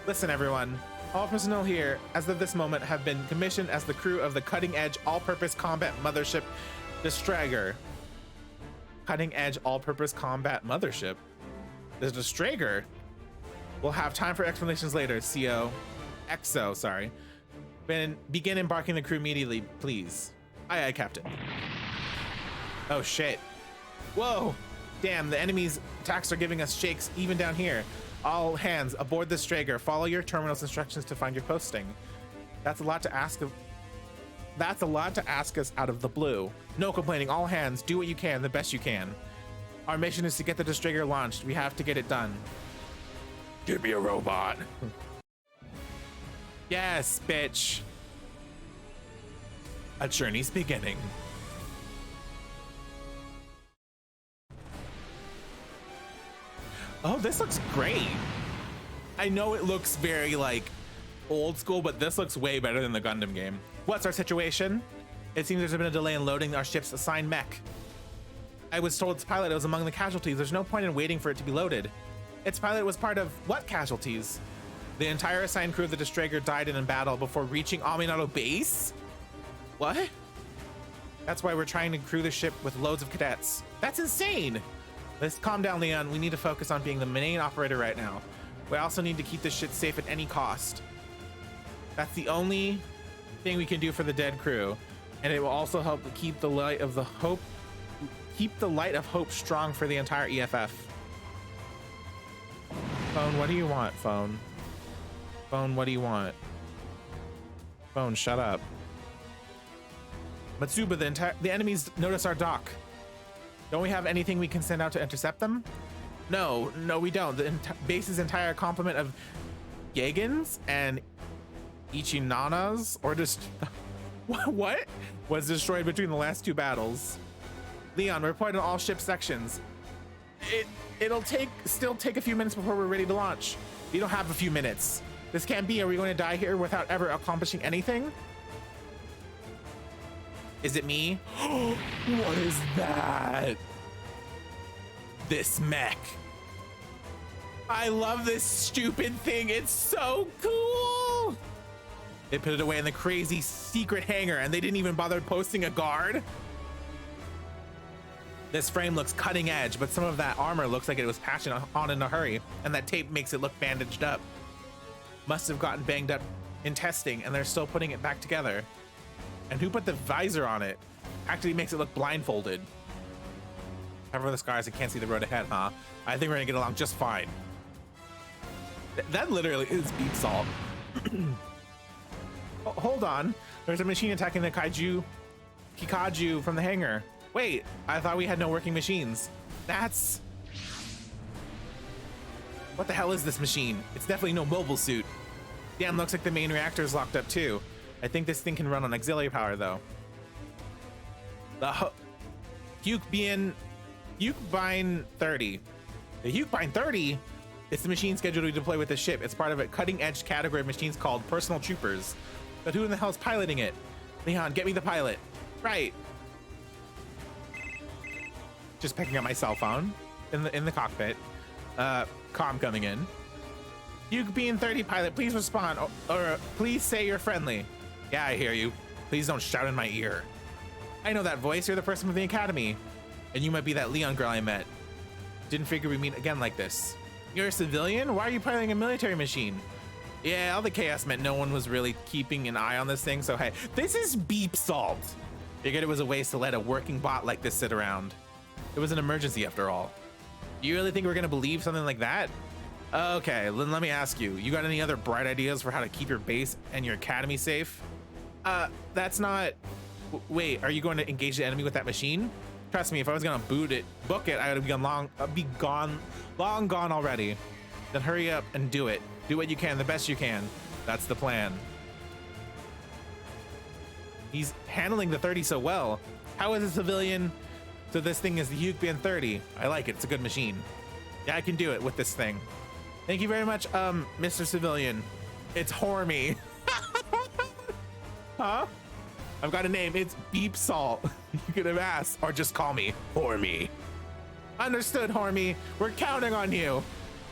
Listen, everyone. All personnel here, as of this moment, have been commissioned as the crew of the cutting-edge all-purpose combat mothership, the Strager. Cutting-edge all-purpose combat mothership? The Strager? We'll have time for explanations later, EXO, sorry. Begin embarking the crew immediately, please. Aye, aye, Captain. Oh, shit. Whoa! Damn, the enemy's attacks are giving us shakes even down here. All hands aboard the Strager. Follow your terminal's instructions to find your posting. That's a lot to ask us out of the blue. No complaining. All hands, do what you can, the best you can. Our mission is to get the Strager launched. We have to get it done. Give me a robot. Yes, bitch. A journey's beginning. Oh, this looks great. I know it looks very like old school, but this looks way better than the Gundam game. What's our situation? It seems there's been a delay in loading our ship's assigned mech. I was told its pilot was among the casualties. There's no point in waiting for it to be loaded. Its pilot was part of what casualties? The entire assigned crew of the Strager died in a battle before reaching Ominato base? What? That's why we're trying to crew the ship with loads of cadets. That's insane. Let's calm down, Leon. We need to focus on being the main operator right now. We also need to keep this shit safe at any cost. That's the only thing we can do for the dead crew. And it will also help keep the light of hope strong for the entire EFF. Phone, what do you want, Phone? Phone, what do you want? Phone, shut up. Matsuba, the enemies notice our dock. Don't we have anything we can send out to intercept them? No, we don't. The base's entire complement of Yagans and Ichinanas, or just what was destroyed between the last two battles. Leon, report on all ship sections. It'll still take a few minutes before we're ready to launch. We don't have a few minutes. This can't be. Are we going to die here without ever accomplishing anything? Is it me? What is that? This mech. I love this stupid thing. It's so cool. They put it away in the crazy secret hangar and they didn't even bother posting a guard. This frame looks cutting edge, but some of that armor looks like it was patched on in a hurry, and that tape makes it look bandaged up. Must have gotten banged up in testing, and they're still putting it back together. And who put the visor on it? Actually makes it look blindfolded. Cover the scars and can't see the road ahead, huh? I think we're gonna get along just fine. That literally is beef salt. Hold on. There's a machine attacking the Kikaju from the hangar. Wait, I thought we had no working machines. What the hell is this machine? It's definitely no mobile suit. Damn, looks like the main reactor is locked up too. I think this thing can run on auxiliary power though. The Hukebine 30. The Hukebine 30 is the machine scheduled to deploy with the ship. It's part of a cutting-edge category of machines called personal troopers. But who in the hell is piloting it? Leon, get me the pilot. Right. Just picking up my cell phone in the cockpit. Comm coming in. Hukebine 30 pilot, please respond, or please say you're friendly. Yeah, I hear you. Please don't shout in my ear. I know that voice. You're the person from the academy. And you might be that Leon girl I met. Didn't figure we'd meet again like this. You're a civilian? Why are you piloting a military machine? Yeah, all the chaos meant no one was really keeping an eye on this thing, so hey, this is beep salt. Figured it was a waste to let a working bot like this sit around. It was an emergency after all. You really think we're gonna believe something like that? Okay, then let me ask you, you got any other bright ideas for how to keep your base and your academy safe? That's not... Wait, are you going to engage the enemy with that machine? Trust me, if I was gonna book it, I would have be long gone already. Then hurry up and do it. Do what you can, the best you can. That's the plan. He's handling the 30 so well. How is a civilian? So this thing is the Hukebine 30. I like it, it's a good machine. Yeah, I can do it with this thing. Thank you very much, Mr. Civilian. It's Hormy. Huh? I've got a name, it's Beep Salt. You could have asked, or just call me Hormy. Understood, Hormy. We're counting on you.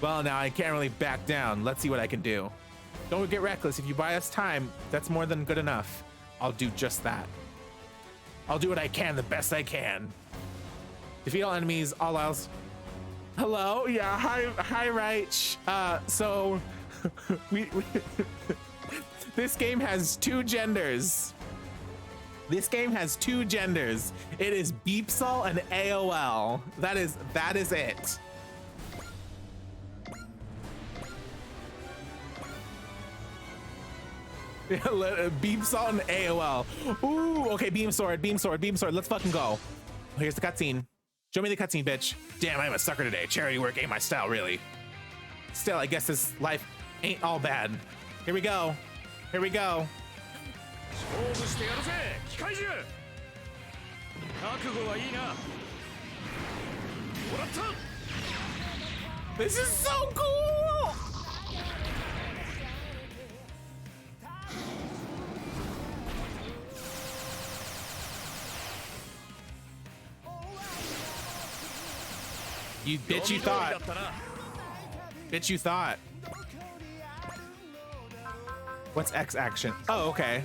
Well, now I can't really back down. Let's see what I can do. Don't get reckless. If you buy us time, that's more than good enough. I'll do just that. I'll do what I can, the best I can. Defeat all enemies, all else. Hello? Yeah, hi, Reich. So, this game has two genders. This game has two genders. It is Beepsol and AOL. That is it. Beepsol and AOL. Ooh, okay, beam sword. Let's fucking go. Here's the cutscene. Show me the cutscene, bitch. Damn, I'm a sucker today. Charity work ain't my style, really. Still, I guess this life ain't all bad. Here we go. This is so cool! You bitch, you thought. What's X action? Oh, okay.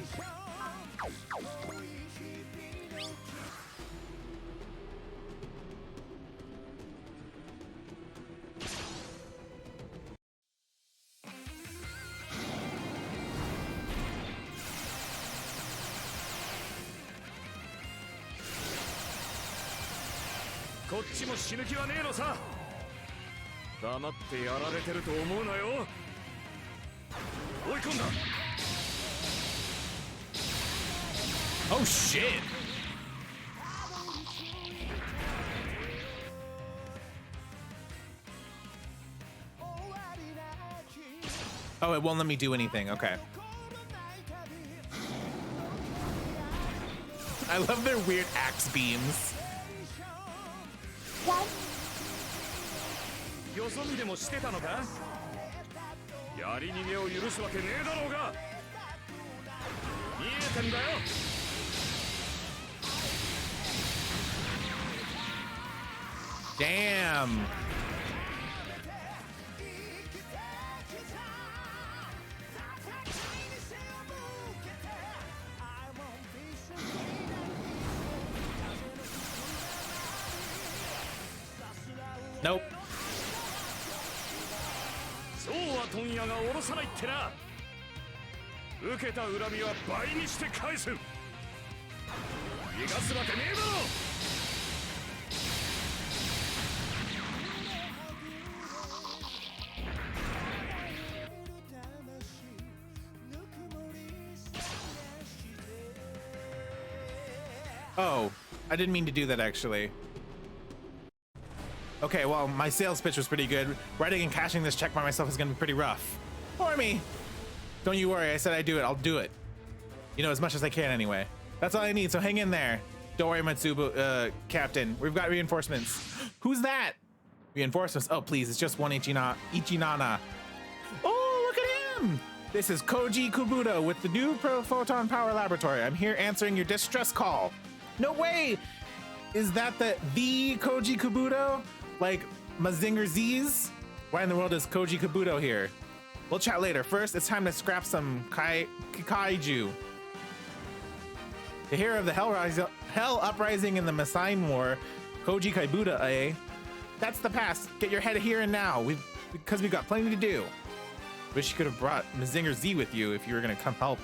こっちも死ぬ気はねえのさ。黙ってやられてると思うなよ。追い込んだ。 Oh shit! Oh, it won't let me do anything. Okay. I love their weird axe beams. よそ見でもしてたのか。やり逃げを許すわけねえだろうが。見えてんだよ。 Damn. Nope. そうは問屋が下ろさないってな。受けた恨みは倍にして返す。逃がすわけねえだろ。 Oh, I didn't mean to do that actually. Okay, well, my sales pitch was pretty good. Writing and cashing this check by myself is gonna be pretty rough. For me. Don't you worry, I said I'd do it, I'll do it. You know, as much as I can anyway. That's all I need, so hang in there. Don't worry, Matsubu, Captain. We've got reinforcements. Who's that? Reinforcements? Oh, please, it's just one Ichinana. Oh, look at him! This is Koji Kubuto with the new Photon Power Laboratory. I'm here answering your distress call. No way! Is that the Koji Kubuto? Like Mazinger Z's? Why in the world is Koji Kabuto here? We'll chat later. First, it's time to scrap some kaiju. The hero of the Hell Uprising in the Masain War, Koji Kaibuta, eh? That's the past. Get your head here and now. Because we've got plenty to do. Wish you could have brought Mazinger Z with you if you were gonna come help.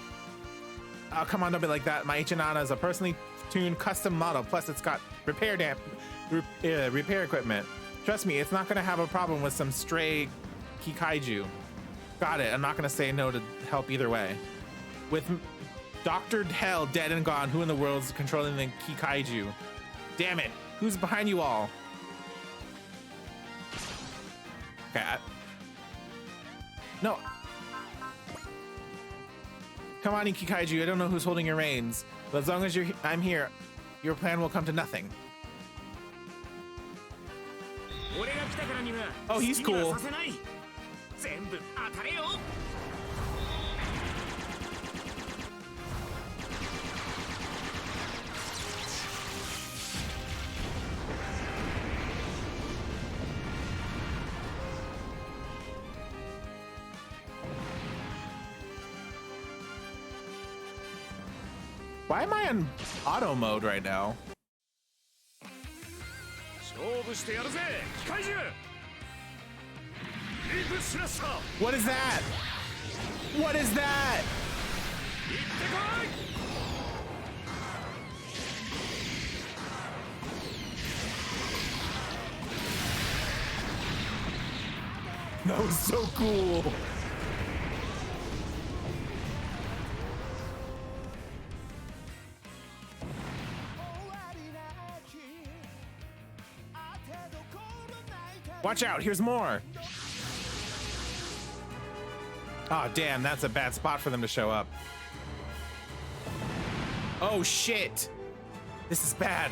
Oh, come on, don't be like that. My Ichinana is a personally tuned custom model. Plus, it's got repair equipment. Trust me, it's not gonna have a problem with some stray Kikaiju. Got it. I'm not gonna say no to help either way. With Dr. Hell dead and gone, who in the world is controlling the Kikaiju? Damn it! Who's behind you all? Okay. No. Come on, Kikaiju. I don't know who's holding your reins, but as long as I'm here, your plan will come to nothing. Oh, he's cool. Why am I in auto mode right now? What is that? What is that? That was so cool. Watch out, here's more. Oh, damn, that's a bad spot for them to show up. Oh, shit. This is bad.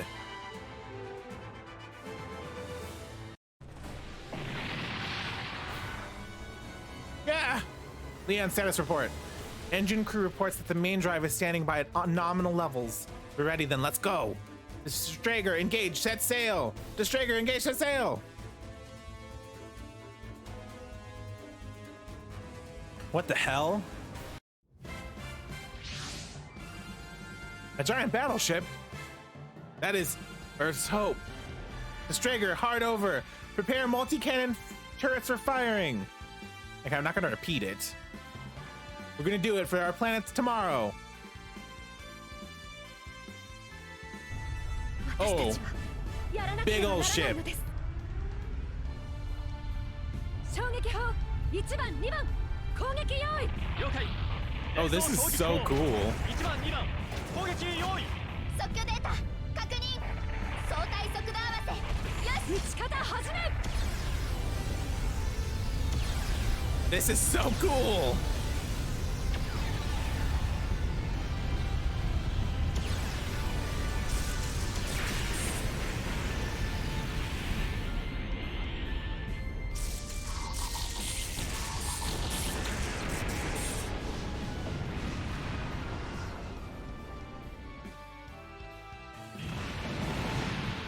Yeah. Leon, status report. Engine crew reports that the main drive is standing by at nominal levels. We're ready then, let's go. Distrager, engage, set sail. Distrager, engage, set sail. What the hell? A giant battleship? That is Earth's hope. Distrager, hard over. Prepare multi-cannon turrets for firing. Okay, I'm not gonna repeat it. We're gonna do it for our planets tomorrow. Oh. Big old ship. 衝撃砲1番2番攻撃用意了解 Oh, this is so cool. 1番2番攻撃用意即興データ確認相対速度合わせよし撃ち方始め This is so cool.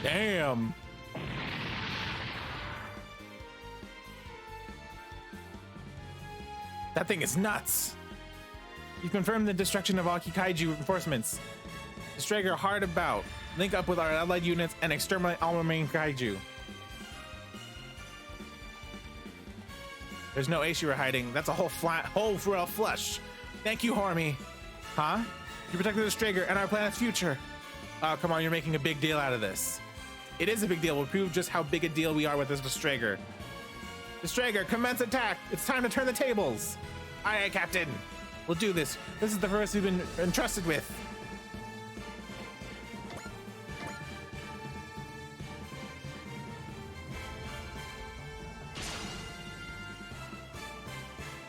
Damn. That thing is nuts. You confirmed the destruction of all Kaiju reinforcements. Strager hard about. Link up with our allied units and exterminate all remaining Kaiju. There's no ace you were hiding. That's a whole hole for a flush. Thank you, Hormy. Huh? You protected the Strager and our planet's future. Oh, come on, you're making a big deal out of this. It is a big deal. We'll prove just how big a deal we are with this Strager. Strager, commence attack. It's time to turn the tables. Aye, aye, Captain. We'll do this. This is the first we've been entrusted with.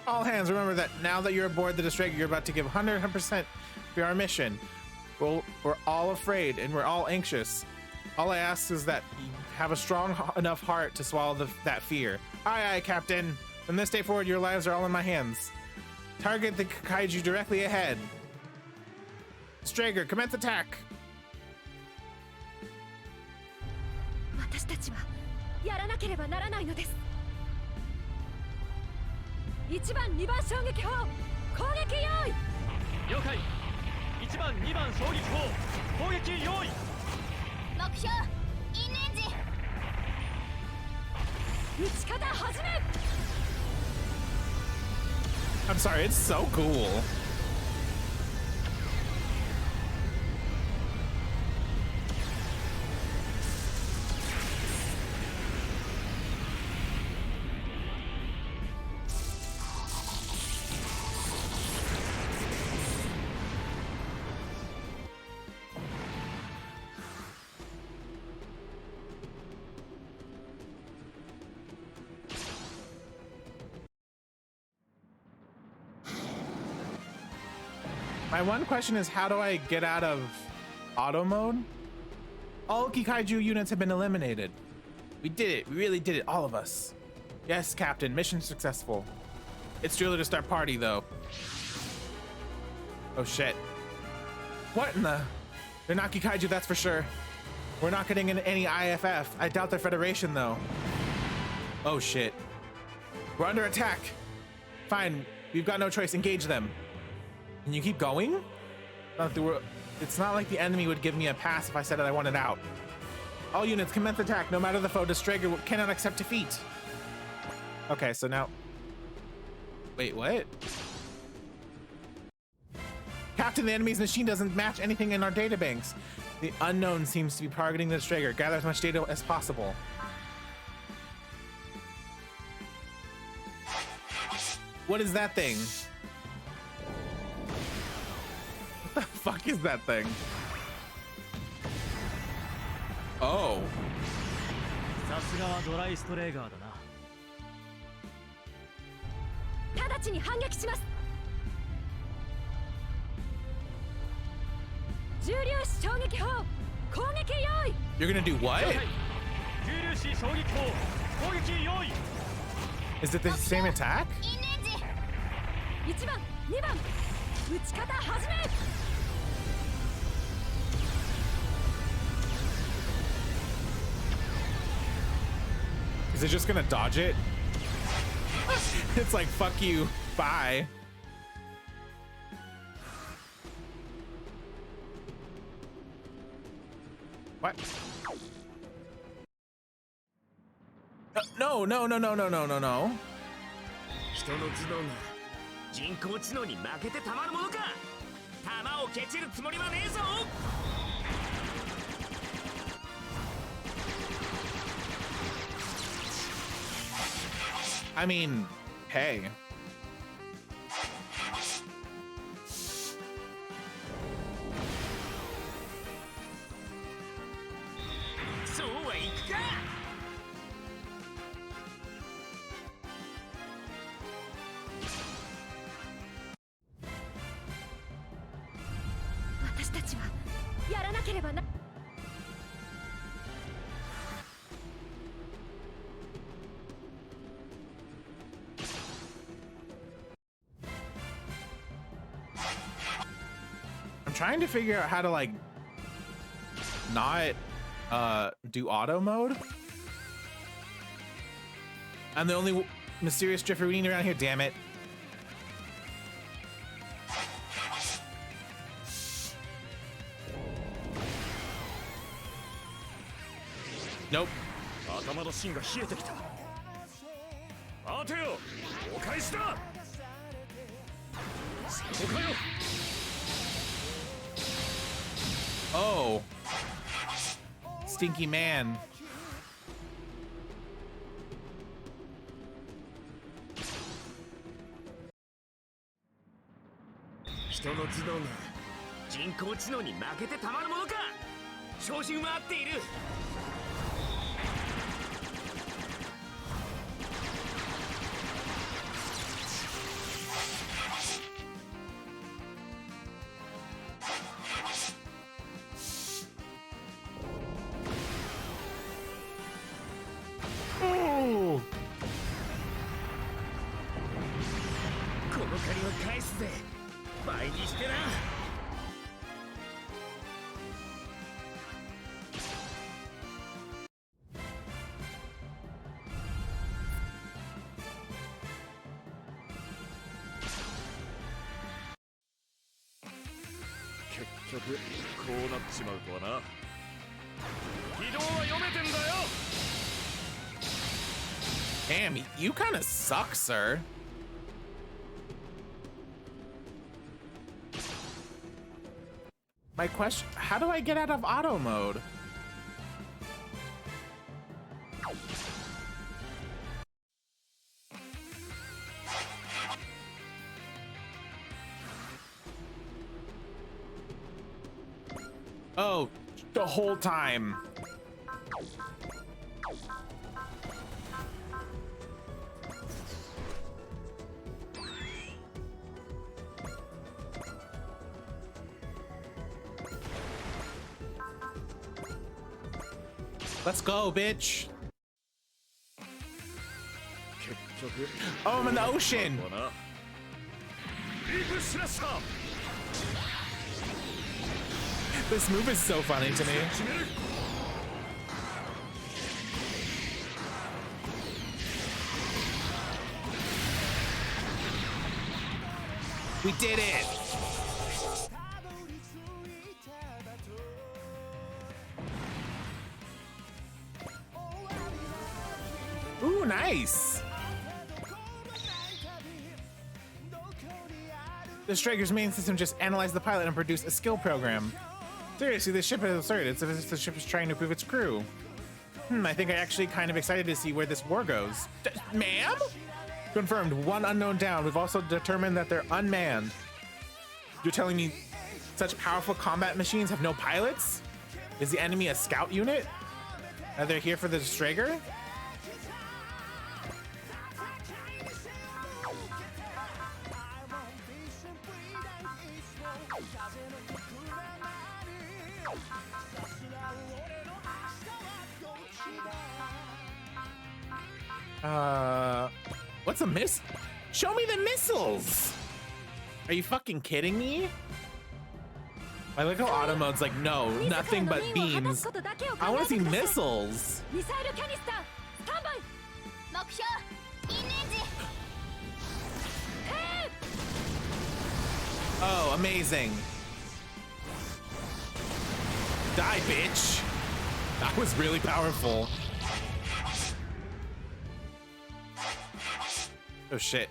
All hands, remember that now that you're aboard the Strager, you're about to give 100% for our mission. We're all afraid and we're all anxious. All I ask is that you have a strong enough heart to swallow that fear. Aye, aye, Captain. From this day forward, your lives are all in my hands. Target the Kaiju directly ahead. Strager, commence attack. 私たちはやらなければならないのです。1番2番衝撃砲攻撃用意了解1番2番衝撃砲攻撃用意目標インレンジ撃ち方始め I'm sorry, it's so cool. My one question is, how do I get out of auto mode? All Kaiju units have been eliminated. We did it. We really did it. All of us. Yes, Captain. Mission successful. It's too early to start party, though. Oh, shit. What in the... They're not Kaiju, that's for sure. We're not getting into any IFF. I doubt they're Federation, though. Oh, shit. We're under attack. Fine. We've got no choice. Engage them. Can you keep going? It's not like the enemy would give me a pass if I said that I wanted out. All units commence attack, no matter the foe. The Strager cannot accept defeat. Okay, so now... Wait, what? Captain, the enemy's machine doesn't match anything in our databanks. The unknown seems to be targeting the Strager. Gather as much data as possible. What is that thing? What the fuck is that thing? Oh. さすがはドライストレーガーだな。直ちに反撃します。重粒子衝撃砲攻撃用意 You're gonna do what? 重粒子衝撃砲攻撃用意 Is it the same attack? インレンジ1番2番撃ち方始め Is it just gonna dodge it? It's like, fuck you, bye. What? No, no, no, no, no, no, no, no. 人の頭脳が人工知能に負けてたまるものか。弾を蹴散るつもりはねえぞ。I mean, hey. I'm trying to figure out how to like not do auto mode. I'm the only mysterious drifterine around here, damn it. Nope. Oh. Stinky man. Damn, you kind of suck, sir. My question, how do I get out of auto mode? Oh, the whole time. Let's go, bitch. Oh, I'm in the ocean. This move is so funny to me. We did it. Ooh, nice. The Striker's main system just analyzed the pilot and produced a skill program. Seriously, this ship is absurd. It's as if the ship is trying to prove its crew. I think I'm actually kind of excited to see where this war goes. Ma'am? Confirmed, one unknown down. We've also determined that they're unmanned. You're telling me such powerful combat machines have no pilots? Is the enemy a scout unit? Are they here for the Striker? What's a miss? Show me the missiles! Are you fucking kidding me? I like how auto mode's like, no, nothing but beams. I want to see missiles. Oh, amazing. Die, bitch. That was really powerful. Oh shit.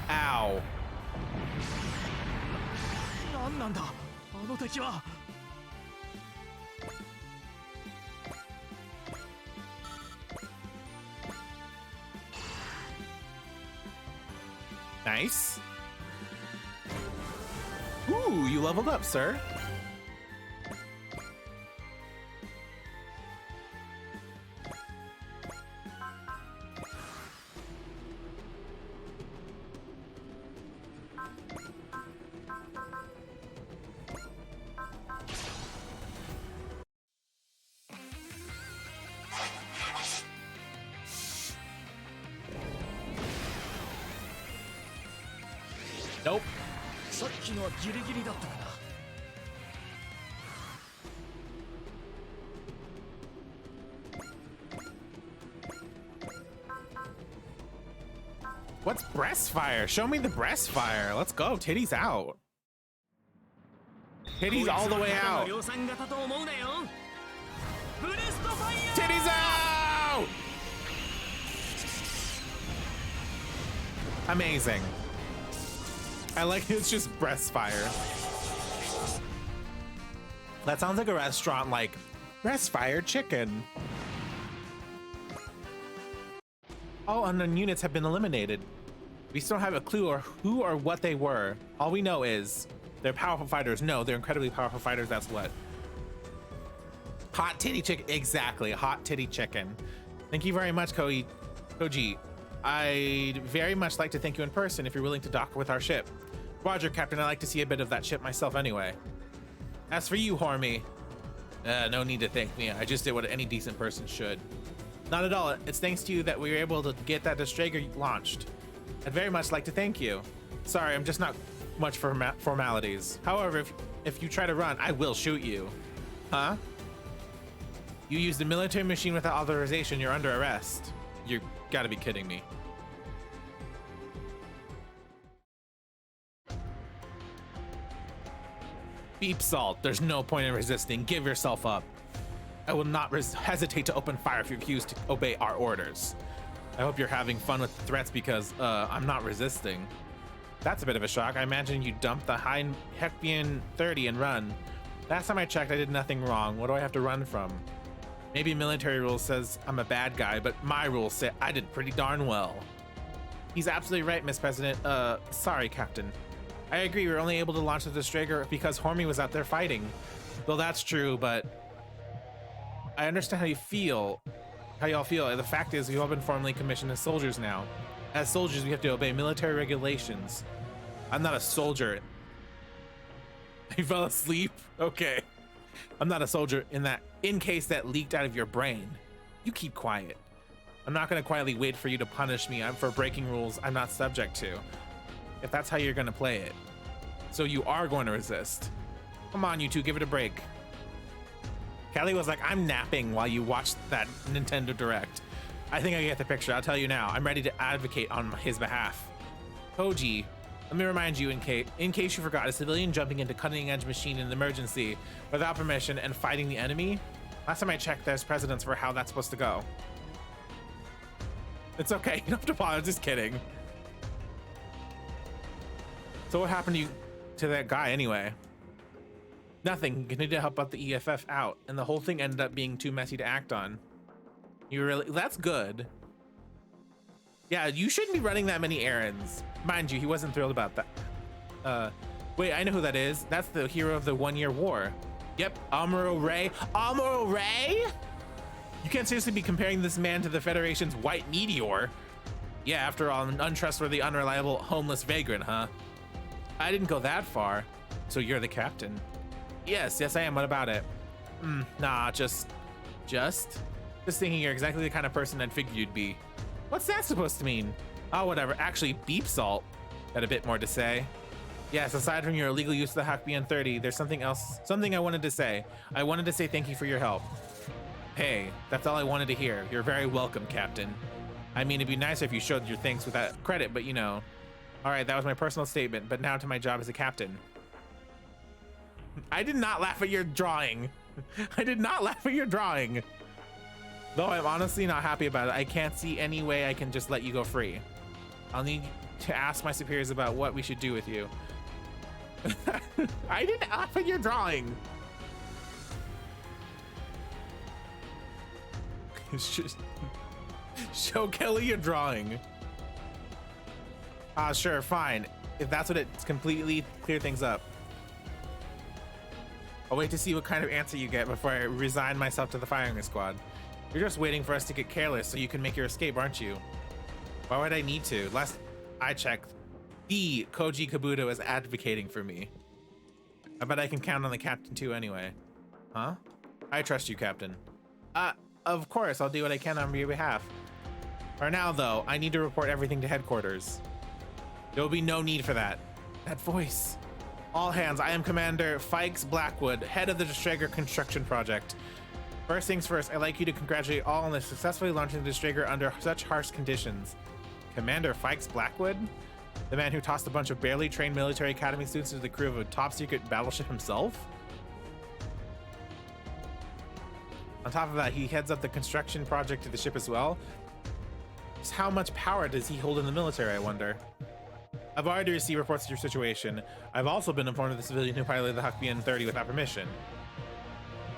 Ow. Nice. Ooh, you leveled up, sir. Nope. さっきのはギリギリだったかな。 What's breast fire? Show me the breast fire. Let's go. Titties out. Titties all the way out. Titties out! Amazing. I like it's just breast fire. That sounds like a restaurant, like breast fire chicken. All unknown units have been eliminated. We still don't have a clue or who or what they were. All we know is they're powerful fighters. No, they're incredibly powerful fighters. That's what. Hot titty chicken. Exactly. Hot titty chicken. Thank you very much, Koji. I'd very much like to thank you in person if you're willing to dock with our ship. Roger, Captain. I'd like to see a bit of that ship myself anyway. As for you, Hormy, no need to thank me. I just did what any decent person should. Not at all. It's thanks to you that we were able to get that destroyer launched. I'd very much like to thank you. Sorry, I'm just not much for formalities. However, if you try to run, I will shoot you. Huh? You used a military machine without authorization. You're under arrest. You gotta be kidding me. Beep Salt, there's no point in resisting. Give yourself up. I will not hesitate to open fire if you refuse to obey our orders. I hope you're having fun with the threats because I'm not resisting. That's a bit of a shock. I imagine you dumped the high Hecbian 30 and run. Last time I checked, I did nothing wrong. What do I have to run from? Maybe military rule says I'm a bad guy, but my rules say I did pretty darn well. He's absolutely right, Miss President. Sorry, Captain. I agree, we were only able to launch the destroyer because Hormy was out there fighting. Though that's true, but I understand how you feel. How y'all feel. The fact is, we've all been formally commissioned as soldiers now. As soldiers, we have to obey military regulations. I'm not a soldier. You fell asleep? Okay. I'm not a soldier in case that leaked out of your brain. You keep quiet. I'm not gonna quietly wait for you to punish me. I'm for breaking rules I'm not subject to. If that's how you're gonna play it. So you are going to resist. Come on, you two, give it a break. Kelly was like, I'm napping while you watched that Nintendo Direct. I think I get the picture. I'll tell you now. I'm ready to advocate on his behalf. Koji, let me remind you in case you forgot, a civilian jumping into cutting-edge machine in an emergency without permission and fighting the enemy. Last time I checked, there's precedence for how that's supposed to go. It's okay. You don't have to bother. Just kidding. So what happened to that guy anyway? Nothing. Continued to help out the EFF out, and the whole thing ended up being too messy to act on. That's good. Yeah, you shouldn't be running that many errands. Mind you, he wasn't thrilled about that. Wait, I know who that is. That's the hero of the 1 Year War. Yep, Amuro Ray. Amuro Ray? You can't seriously be comparing this man to the Federation's White Meteor. Yeah, after all, an untrustworthy, unreliable, homeless vagrant, huh? I didn't go that far. So you're the captain. Yes, I am. What about it? Nah, just thinking you're exactly the kind of person I'd figured you'd be. What's that supposed to mean? Oh, whatever. Actually, Beep Salt had a bit more to say. Yes, aside from your illegal use of the Hakbian 30, there's something else. Something I wanted to say. I wanted to say thank you for your help. Hey, that's all I wanted to hear. You're very welcome, Captain. I mean, it'd be nicer if you showed your thanks without credit, but you know. All right, that was my personal statement, but now to my job as a captain. I did not laugh at your drawing. I did not laugh at your drawing. Though I'm honestly not happy about it. I can't see any way I can just let you go free. I'll need to ask my superiors about what we should do with you. I didn't laugh at your drawing. It's just show Kelly your drawing. Sure, fine. If that's what it's completely clear things up. I'll wait to see what kind of answer you get before I resign myself to the firing squad. You're just waiting for us to get careless so you can make your escape, aren't you? Why would I need to? Last I checked, the Koji Kabuto is advocating for me. I bet I can count on the captain too anyway. Huh? I trust you, Captain. Of course, I'll do what I can on your behalf. For now, though, I need to report everything to headquarters. There will be no need for that. That voice. All hands, I am Commander Fikes Blackwood, head of the Destrager construction project. First things first, I'd like you to congratulate all on the successfully launching the Destrager under such harsh conditions. Commander Fikes Blackwood? The man who tossed a bunch of barely trained military academy students into the crew of a top secret battleship himself? On top of that, he heads up the construction project of the ship as well. Just how much power does he hold in the military, I wonder? I've already received reports of your situation. I've also been informed of the civilian who piloted the Huckbian 30 without permission.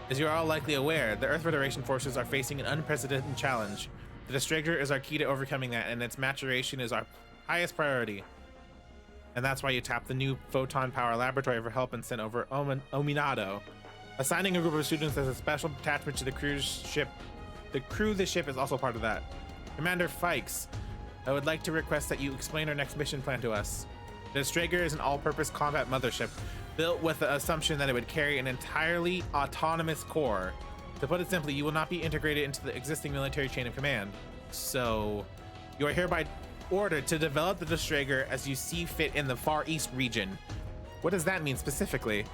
As you are all likely aware, the Earth Federation forces are facing an unprecedented challenge. The Destrager is our key to overcoming that, and its maturation is our highest priority. And that's why you tapped the new Photon Power Laboratory for help and sent over Ominado. Assigning a group of students as a special attachment to the cruise ship. The crew of the ship is also part of that. Commander Fikes, I would like to request that you explain our next mission plan to us. The Destrager is an all-purpose combat mothership built with the assumption that it would carry an entirely autonomous core. To put it simply, you will not be integrated into the existing military chain of command. So, you are hereby ordered to develop the Destrager as you see fit in the Far East region. What does that mean specifically?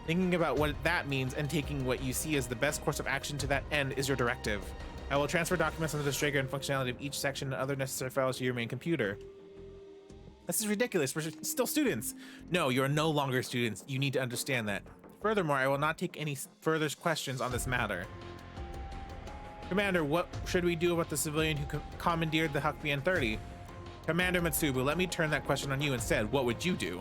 Thinking about what that means and taking what you see as the best course of action to that end is your directive. I will transfer documents on the Destrager and functionality of each section and other necessary files to your main computer. This is ridiculous. We're still students. No, you are no longer students. You need to understand that. Furthermore, I will not take any further questions on this matter. Commander, what should we do about the civilian who commandeered the Huckbian 30? Commander Matsubu, let me turn that question on you instead. What would you do?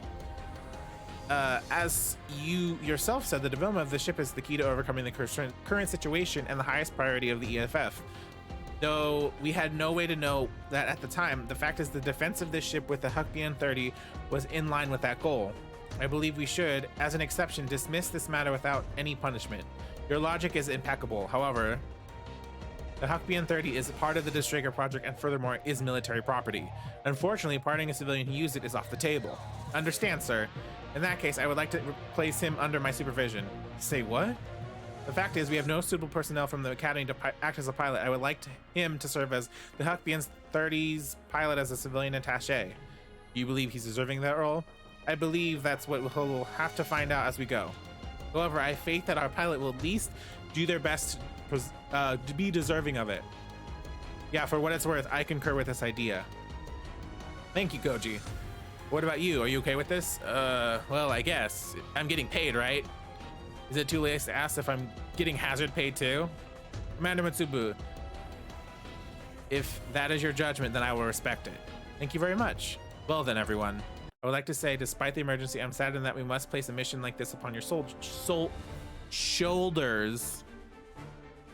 As you yourself said, the development of the ship is the key to overcoming the current situation and the highest priority of the EFF. Though we had no way to know that at the time, the fact is the defense of this ship with the Huckbian 30 was in line with that goal. I believe we should, as an exception, dismiss this matter without any punishment. Your logic is impeccable. However, the Huckbian 30 is a part of the Destrager project and furthermore is military property. Unfortunately, pardoning a civilian who used it is off the table. Understand, sir. In that case, I would like to place him under my supervision. Say what? The fact is, we have no suitable personnel from the Academy to act as a pilot. I would like him to serve as the Huckbian 30's pilot as a civilian attaché. Do you believe he's deserving of that role? I believe that's what we'll have to find out as we go. However, I have faith that our pilot will at least do their best to be deserving of it. Yeah, for what it's worth, I concur with this idea. Thank you, Koji. What about you? Are you okay with this? Well, I guess. I'm getting paid, right? Is it too late to ask if I'm getting hazard paid too? Commander Matsubu, if that is your judgment, then I will respect it. Thank you very much. Well then, everyone. I would like to say, despite the emergency, I'm saddened that we must place a mission like this upon your shoulders.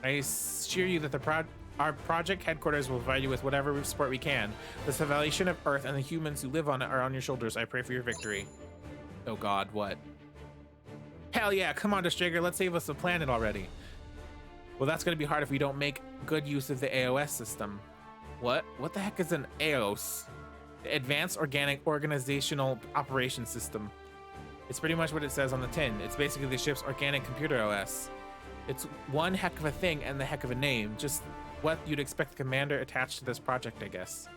I assure you that our project headquarters will provide you with whatever support we can. The salvation of Earth and the humans who live on it are on your shoulders. I pray for your victory. Oh God, what? Hell yeah, come on, Destrager, let's save us the planet already. Well, that's gonna be hard if we don't make good use of the AOS system. What? What the heck is an AOS? The Advanced Organic Organizational Operations System. It's pretty much what it says on the tin. It's basically the ship's organic computer OS. It's one heck of a thing and the heck of a name. Just what you'd expect the commander attached to this project, I guess.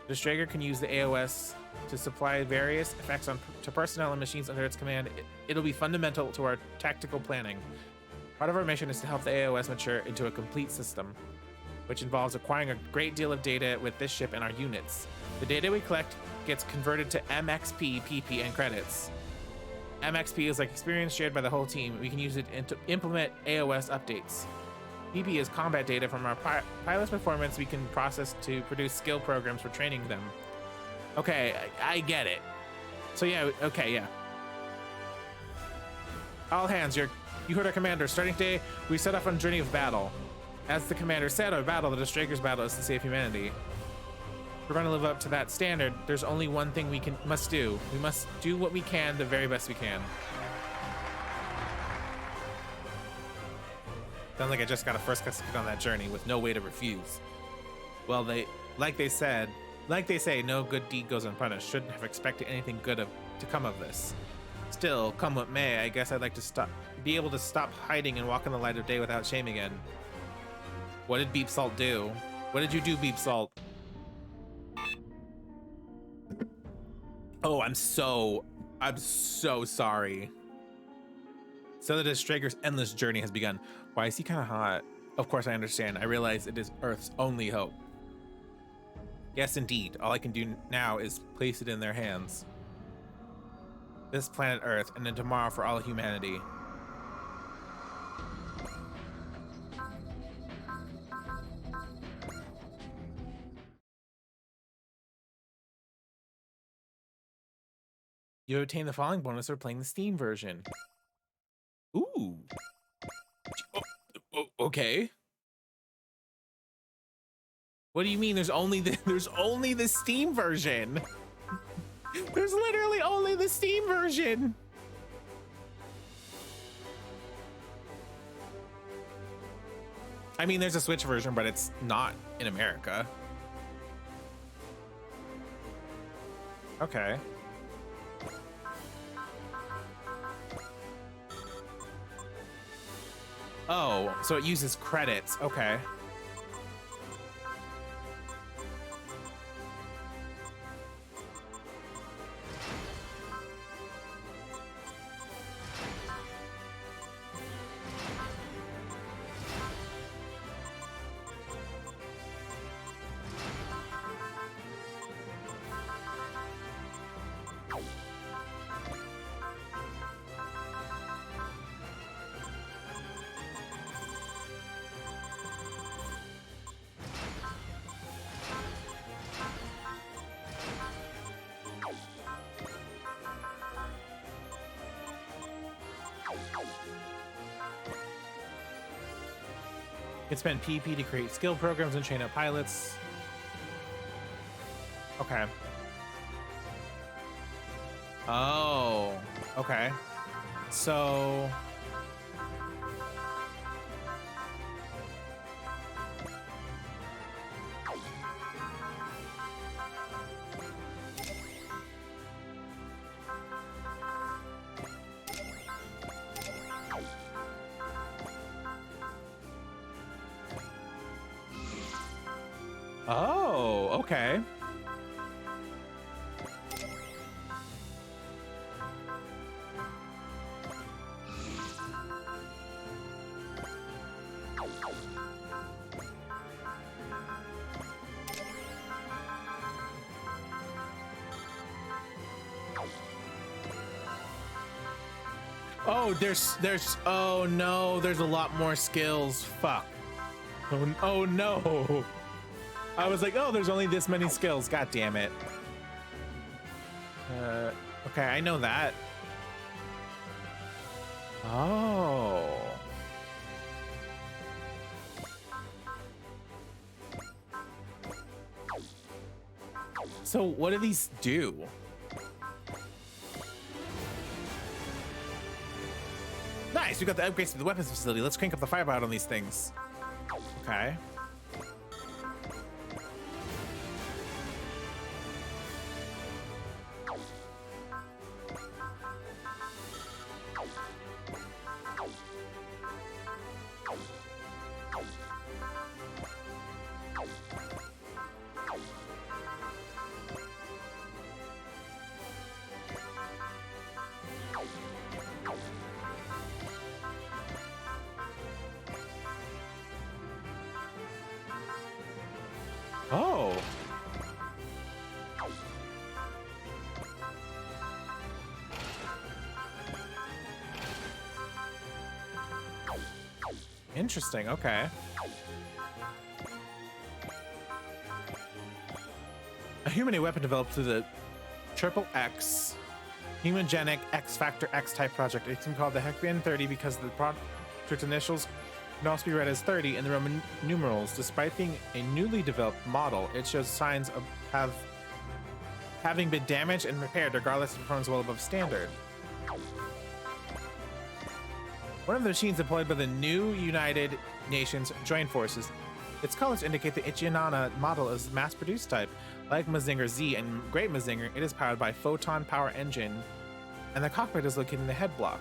The Destrager can use the AOS to supply various effects to personnel and machines under its command. It'll be fundamental to our tactical planning. Part of our mission is to help the AOS mature into a complete system, which involves acquiring a great deal of data with this ship and our units. The data we collect gets converted to MXP, PP, and credits. MXP is like experience shared by the whole team. We can use it to implement AOS updates. PP is combat data from our pilot's performance we can process to produce skill programs for training them. Okay, I get it. So yeah, okay, yeah. All hands, you heard our commander. Starting today, we set off on a journey of battle. As the commander said, our battle, the Destrager's battle, is to save humanity. we're going to live up to that standard, there's only one thing we must do. We must do what we can, the very best we can. Sounds like I just got a first class ticket on that journey with no way to refuse. Well, like they say, no good deed goes unpunished. Shouldn't have expected anything good to come of this. Still, come what may, I guess I'd like to be able to stop hiding and walk in the light of day without shame again. What did Beep Salt do? What did you do, Beep Salt? Oh, I'm so sorry. So that Strager's endless journey has begun. Why is he kind of hot? Of course I understand. I realize it is Earth's only hope. Yes, indeed. All I can do now is place it in their hands. This planet Earth, and then tomorrow for all humanity. You obtain the following bonus for playing the Steam version. Ooh. Okay. What do you mean there's only the Steam version? There's literally only the Steam version. I mean, there's a Switch version, but it's not in America. Okay. Oh, so it uses credits. Okay. You can spend PP to create skill programs and train up pilots. Okay. Oh, okay. So... Oh, okay. Oh, oh no, there's a lot more skills. Fuck. Oh no. I was like, oh, there's only this many skills. God damn it. Okay, I know that. Oh. So what do these do? Nice, we got the upgrades to the weapons facility. Let's crank up the firepower on these things. Okay. Oh. Interesting, okay. A human weapon developed through the XXX Humogenic X-Factor X-Type project. It's been called the Hecbian 30 because the project's initials can also be read as 30 in the Roman numerals. Despite being a newly developed model, it shows signs of having been damaged and repaired regardless if it performs well above standard. One of the machines deployed by the new United Nations Joint Forces. Its colors indicate the Ichinana model is mass-produced type. Like Mazinger Z and Great Mazinger, it is powered by Photon Power Engine, and the cockpit is located in the head block.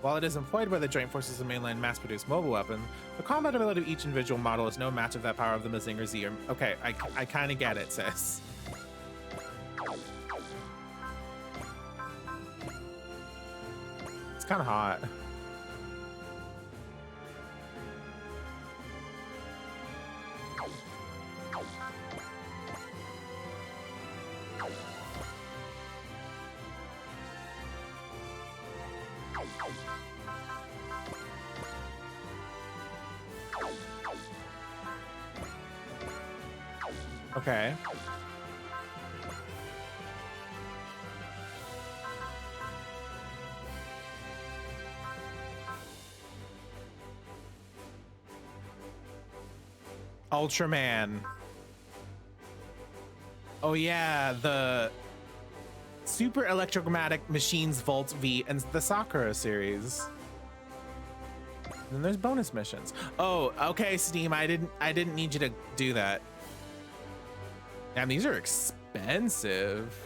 While it is employed by the Joint Forces of mainland mass-produced mobile weapon, the combat ability of each individual model is no match of that power of the Mazinger Z. Okay, I kind of get it, sis. It's kind of hot. Okay. Ultraman. Oh yeah, the Super Electromagnetic Machines Volt V and the Sakura series. And then there's bonus missions. Oh, okay, Steam. I didn't need you to do that. Damn, these are expensive.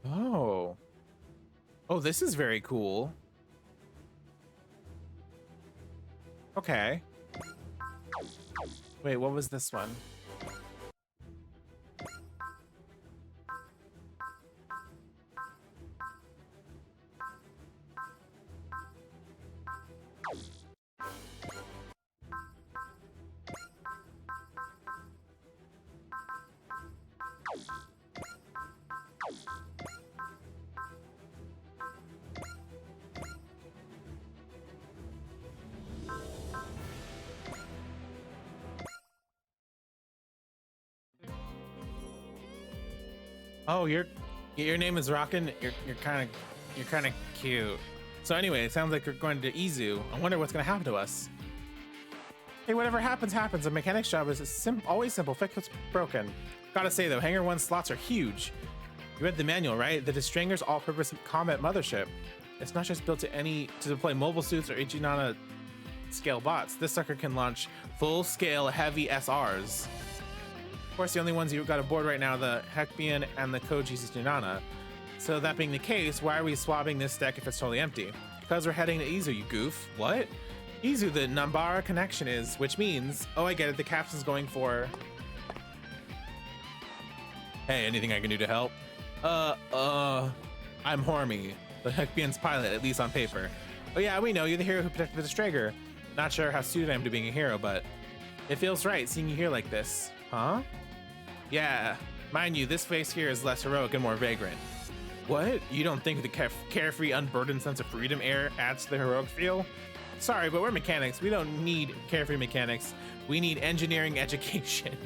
Oh. Oh, this is very cool. Okay. Wait, what was this one? Oh, your name is Rockin'. You're kind of cute. So anyway, it sounds like you're going to Izu. I wonder what's gonna happen to us. Hey, whatever happens, happens. A mechanic's job is always simple. Fix what's broken. Gotta say though, Hangar 1 slots are huge. You read the manual, right? The Distranger's all-purpose combat mothership. It's not just built to deploy mobile suits or Ichinana scale bots. This sucker can launch full-scale heavy SRs. Of course, the only ones you've got aboard right now are the Hekbian and the Koji's Ichinana. So that being the case, why are we swapping this deck if it's totally empty? Because we're heading to Izu, you goof. What? Izu, the Nambara connection is, which means, oh, I get it, the captain's going for... Hey, anything I can do to help? I'm Hormy, the Hekbian's pilot, at least on paper. Oh yeah, we know, you're the hero who protected the Strager. Not sure how suited I am to being a hero, but it feels right seeing you here like this. Huh? Yeah, mind you, this face here is less heroic and more vagrant. What? You don't think the carefree, unburdened sense of freedom air adds to the heroic feel? Sorry, but we're mechanics. We don't need carefree mechanics. We need engineering education.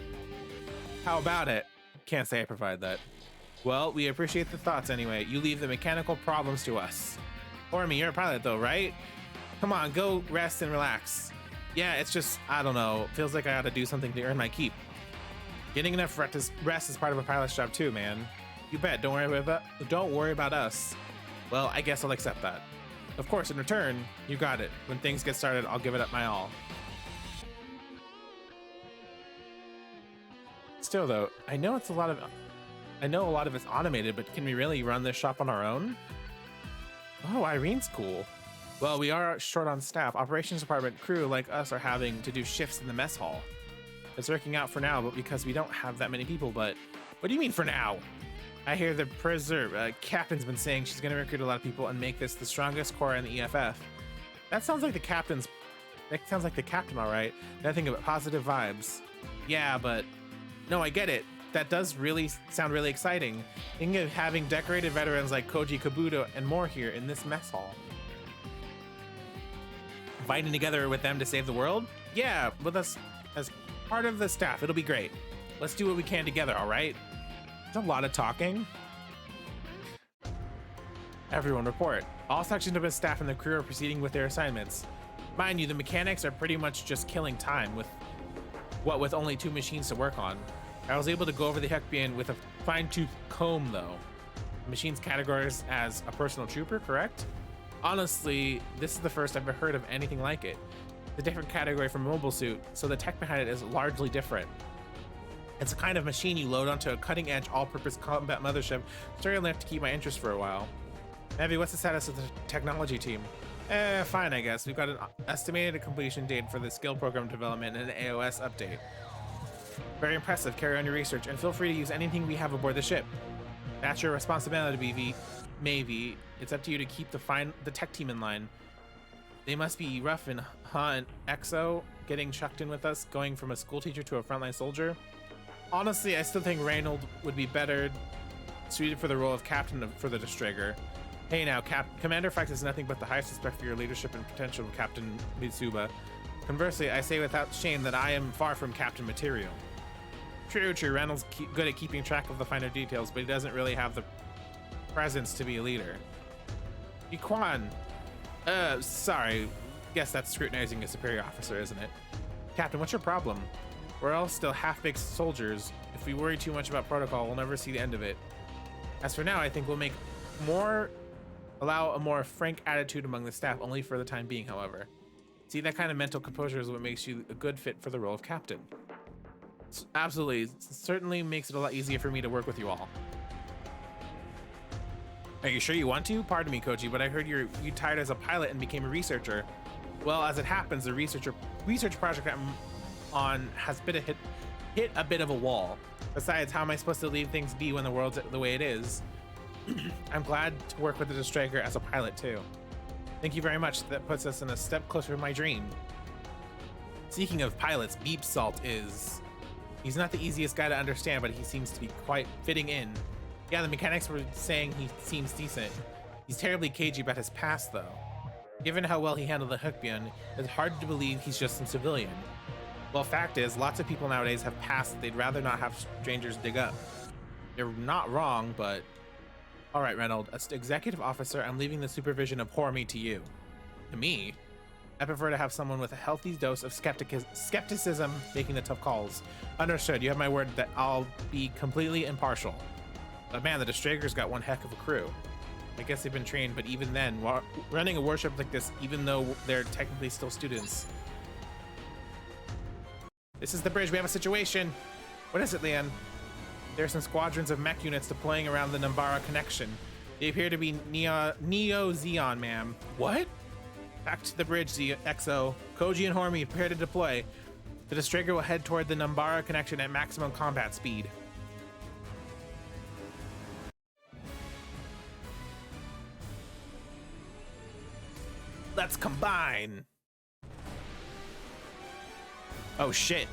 How about it? Can't say I provide that. Well, we appreciate the thoughts anyway. You leave the mechanical problems to us. Ormy, you're a pilot though, right? Come on, go rest and relax. Yeah, it's just, I don't know. Feels like I ought to do something to earn my keep. Getting enough rest is part of a pilot's job too, man. You bet. Don't worry about us. Well, I guess I'll accept that. Of course, in return, you got it. When things get started, I'll give it up my all. Still though, I know a lot of it's automated, but can we really run this shop on our own? Oh, Irene's cool. Well, we are short on staff. Operations department crew like us are having to do shifts in the mess hall. It's working out for now, but because we don't have that many people. But what do you mean for now? I hear the captain's been saying she's going to recruit a lot of people and make this the strongest corps in the EFF. That sounds like the captain, all right. Nothing but positive vibes. Yeah, but no, I get it. That does really sound really exciting. Think of having decorated veterans like Koji Kabuto and more here in this mess hall. Fighting together with them to save the world? Yeah, with us as part of the staff. It'll be great. Let's do what we can together, all right? There's a lot of talking. Everyone report. All sections of the staff and the crew are proceeding with their assignments. Mind you, the mechanics are pretty much just killing time with only 2 machines to work on. I was able to go over the Heckbian with a fine-tooth comb, though. The machine's categorized as a personal trooper, correct? Honestly, this is the first I've ever heard of anything like it. It's a different category from mobile suit, so the tech behind it is largely different. It's a kind of machine you load onto a cutting-edge, all-purpose combat mothership, strong enough to keep my interest for a while. Evie, what's the status of the technology team? Fine, I guess. We've got an estimated completion date for the skill program development and an AOS update. Very impressive. Carry on your research, and feel free to use anything we have aboard the ship. That's your responsibility, BV. Maybe. It's up to you to keep the tech team in line. They must be rough and EXO getting chucked in with us, going from a school teacher to a frontline soldier. Honestly, I still think Reynold would be better suited for the role of captain for the Destrager. Hey now, Commander Fax is nothing but the highest respect for your leadership and potential, Captain Mitsuba. Conversely, I say without shame that I am far from captain material. True, Reynolds good at keeping track of the finer details, but he doesn't really have the presence to be a leader. Iquan. Sorry. Guess that's scrutinizing a superior officer, isn't it? Captain, what's your problem? We're all still half-baked soldiers. If we worry too much about protocol, we'll never see the end of it. As for now, I think we'll allow a more frank attitude among the staff, only for the time being, however. See, that kind of mental composure is what makes you a good fit for the role of captain. Absolutely. It certainly makes it a lot easier for me to work with you all. Are you sure you want to? Pardon me, Koji, but I heard you retired as a pilot and became a researcher. Well, as it happens, the research project I'm on has hit a bit of a wall. Besides, how am I supposed to leave things be when the world's the way it is? I'm glad to work with the Destrager as a pilot too. Thank you very much. That puts us in a step closer to my dream. Speaking of pilots, Beep Salt is... He's not the easiest guy to understand, but he seems to be quite fitting in. Yeah, the mechanics were saying he seems decent. He's terribly cagey about his past, though. Given how well he handled the Hookbion, it's hard to believe he's just some civilian. Well, fact is, lots of people nowadays have pasts that they'd rather not have strangers dig up. They're not wrong, but... Alright, Reynold, as executive officer, I'm leaving the supervision of Hormy to you. To me? I prefer to have someone with a healthy dose of skepticism making the tough calls. Understood. You have my word that I'll be completely impartial. But man, the Destrager's got one heck of a crew. I guess they've been trained, but even then, running a warship like this, even though they're technically still students. This is the bridge. We have a situation. What is it, Leon? There are some squadrons of mech units deploying around the Numbara connection. They appear to be Neo Xeon, ma'am. What? Back to the bridge, XO. Koji and Hormy prepare to deploy. The Destrager will head toward the Numbara connection at maximum combat speed. Let's combine. Oh shit.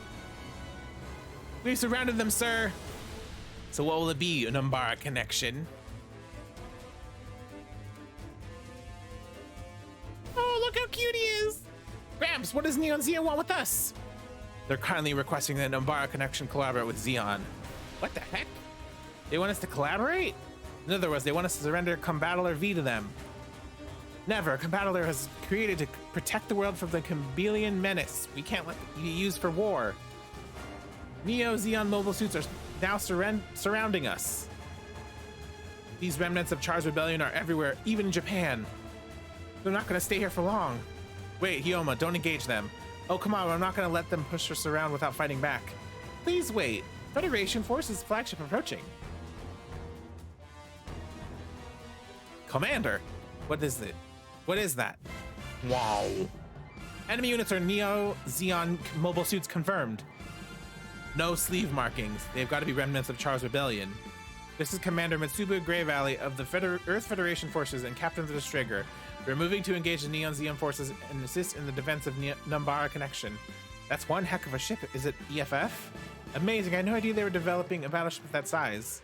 We've surrounded them, sir. So what will it be, a Numbara connection? Oh, look how cute he is! Gramps, what does Neon Xeon want with us? They're kindly requesting that Numbara connection collaborate with Xeon. What the heck? They want us to collaborate? In other words, they want us to surrender Combattler V to them. Never. Combattler has created to protect the world from the Combelian menace. We can't let it be used for war. Neo Xeon mobile suits are now surrounding us. These remnants of Char's rebellion are everywhere, even in Japan. They're not going to stay here for long. Wait, Hyoma, don't engage them. Oh, come on, I'm not going to let them push us around without fighting back. Please wait. Federation Forces flagship approaching. Commander, what is it? What is that? Wow. Enemy units are Neo Xeon mobile suits confirmed. No sleeve markings. They've got to be remnants of Char's rebellion. This is Commander Mitsubu Grey Valley of the Earth Federation forces and Captain of the Striger. We're moving to engage the Neon Xeon forces and assist in the defense of Numbara Connection. That's one heck of a ship. Is it EFF? Amazing. I had no idea they were developing a battleship of that size.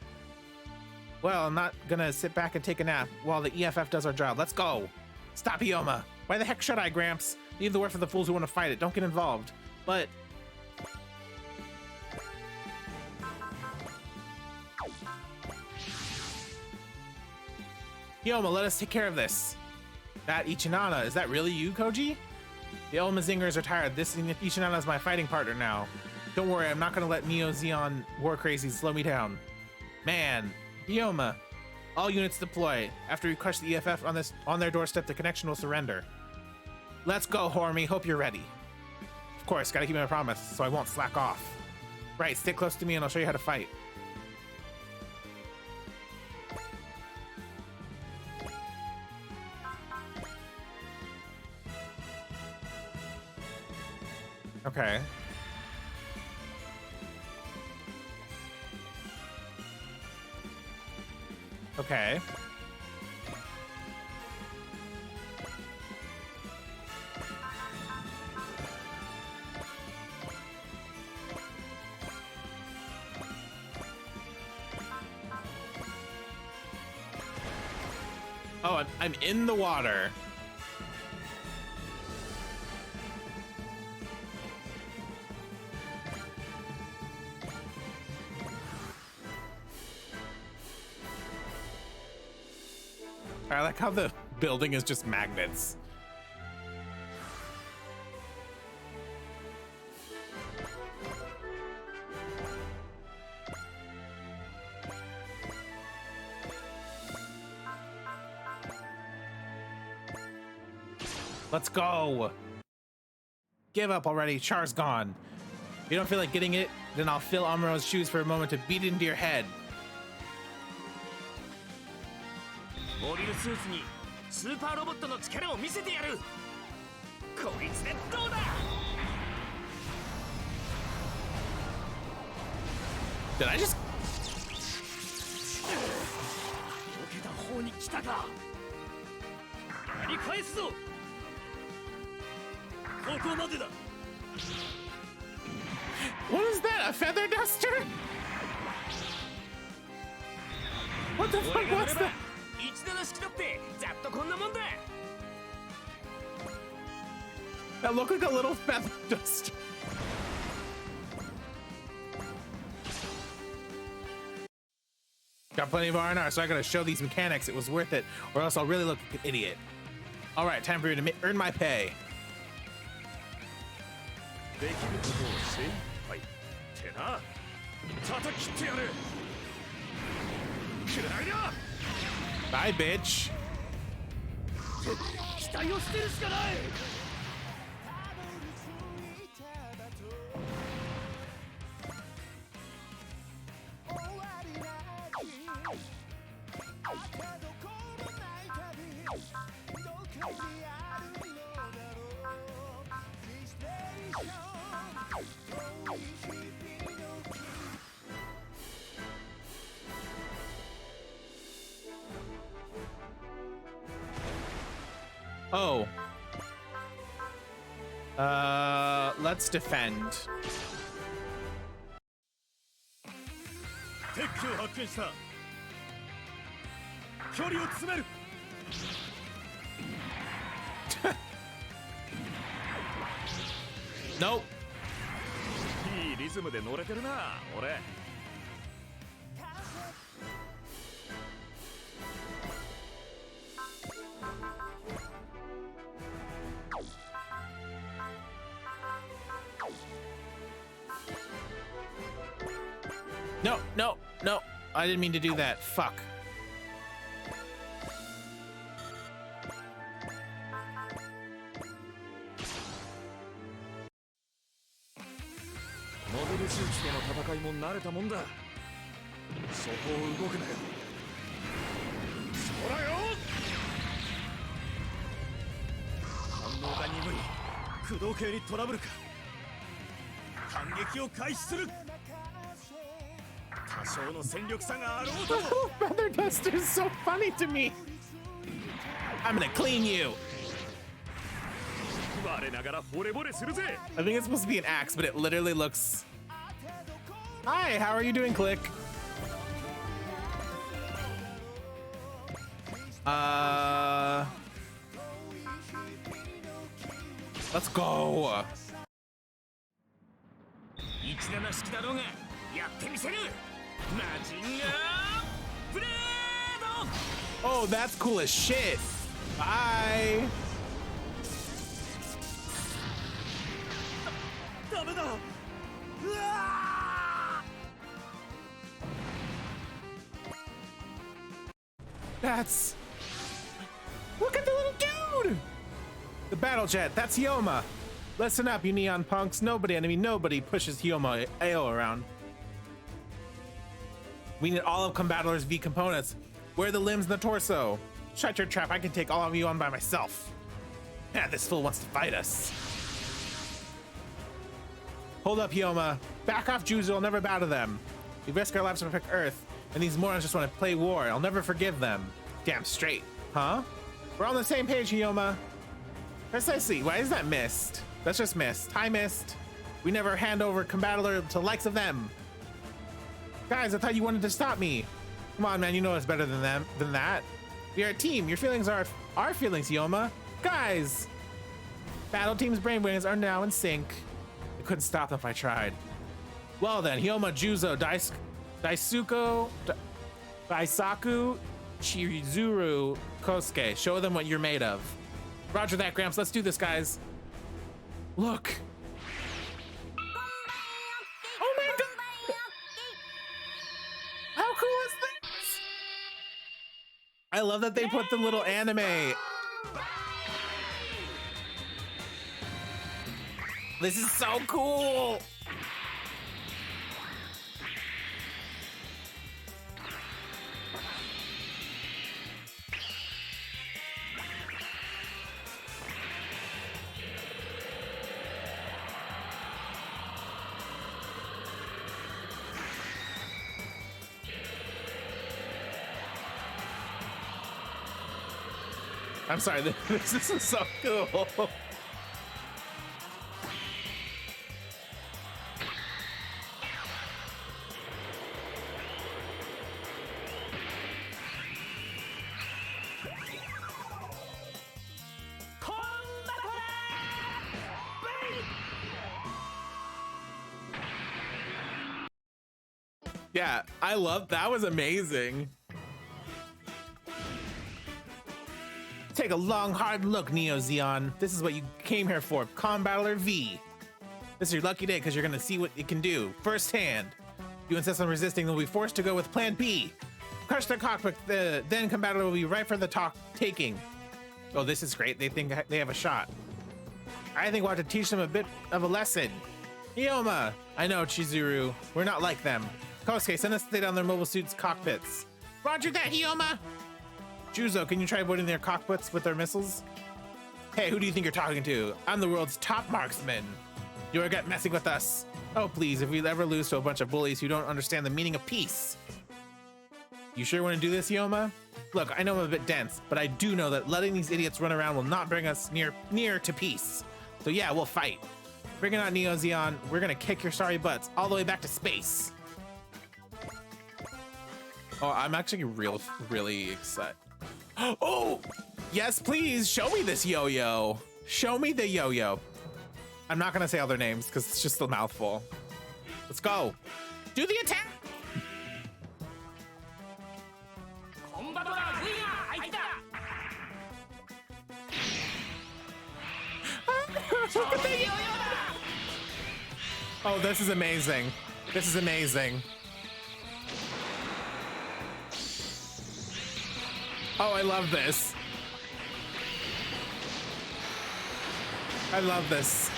Well, I'm not gonna sit back and take a nap while the EFF does our job. Let's go. Stop, Ioma. Why the heck should I, Gramps? Leave the war for the fools who want to fight it. Don't get involved. But... Ioma, let us take care of this. That Ichinana, is that really you, Koji? The old Mazingers are tired. This Ichinana is my fighting partner now. Don't worry, I'm not gonna let Neo Xeon war crazies slow me down. Man, Ioma, all units deploy. After we crush the EFF on their doorstep, the connection will surrender. Let's go, Hormy. Hope you're ready. Of course, gotta keep my promise, so I won't slack off. Right, stick close to me and I'll show you how to fight. Okay. Okay. Oh, I'm in the water. I like how the building is just magnets. Let's go. Give up already. Char's gone. If you don't feel like getting it, then I'll fill Amuro's shoes for a moment to beat it into your head. モビルスーツにスーパーロボットの力を見せてやる。こいつでどうだ。Did I just? 避けた方に来たか。やり返すぞ。ここまでだ。What is that? A feather duster? What the fuck was that? 一度の式だってざっとこんなもんだ。 That looked like a little feather duster. Got plenty of R&R, so I gotta show these mechanics it was worth it, or else I'll really look like an idiot. All right, time for you to earn my pay. できることを精一杯ってな。叩き切ってやる。くらいだ。 Bye, bitch. 期待を捨てるしかない。 Oh. Let's defend. テックを発見した。距離を詰める。Nope. いいリズムで乗れてるな、俺。 No, no, no. I didn't mean to do that. Fuck. Mobile suits での戦いも慣れたもんだ。そこを動くなよ。そらよ。反動系にトラブルか。反撃を開始する。多少の戦力差があろうと。Feather Duster is so funny to me. I'm gonna clean you. 我ながら惚れ惚れするぜ。 I think it's supposed to be an axe, but it literally looks. Hi, how are you doing, Click? Let's go. 17式だろうがやってみせる。マジンガーブレード。 Oh, that's cool as shit. Bye. ダメだ。うわー。 That's. Look at the little dude. The battle jet. That's Hyoma. Listen up, you neon punks. Nobody pushes Hyoma AO around. We need all of Combattler's V components. Where are the limbs and the torso? Shut your trap. I can take all of you on by myself. Yeah, this fool wants to fight us. Hold up, Hyoma. Back off, Juzo. I'll never bow to them. We risk our lives to protect Earth, and these morons just want to play war. I'll never forgive them. Damn straight. Huh? We're on the same page, Hyoma. Precisely. Why is that mist? That's just mist. Hi, mist. We never hand over Combattler to the likes of them. Guys, I thought you wanted to stop me. Come on, man. You know us better than that. We are a team. Your feelings are our feelings, Hyoma. Guys! Battle Team's brainwaves are now in sync. I couldn't stop them if I tried. Well then, Hyoma, Juzo, Daisaku, Chizuru, Kosuke. Show them what you're made of. Roger that, Gramps. Let's do this, guys. Look. Oh my god! How cool is this? I love that they put the little anime. This is so cool. I'm sorry, this is so cool. Yeah, I love that. Was amazing. Take a long, hard look, Neo Zeon. This is what you came here for, Combattler V. This is your lucky day because you're gonna see what it can do firsthand. If you insist on resisting, they'll be forced to go with Plan B. Crush their cockpit, then Combattler will be right for the taking. Oh, this is great. They think they have a shot. I think we'll have to teach them a bit of a lesson. Hyoma! I know, Chizuru. We're not like them. Kosuke, send us to stay down their mobile suits' cockpits. Roger that, Hyoma! Juzo, can you try avoiding their cockpits with their missiles? Hey, who do you think you're talking to? I'm the world's top marksman. You regret messing with us. Oh, please, if we ever lose to a bunch of bullies who don't understand the meaning of peace. You sure want to do this, Hyoma? Look, I know I'm a bit dense, but I do know that letting these idiots run around will not bring us near to peace. So yeah, we'll fight. Bring it on, Neo Zeon. We're gonna kick your sorry butts all the way back to space. Oh, I'm actually really excited. Oh, yes, please show me this yo-yo. Show me the yo-yo. I'm not gonna say all their names because it's just a mouthful. Let's go. Do the attack. Look at the yo-yo. Oh, this is amazing. This is amazing. Oh, I love this. I love this.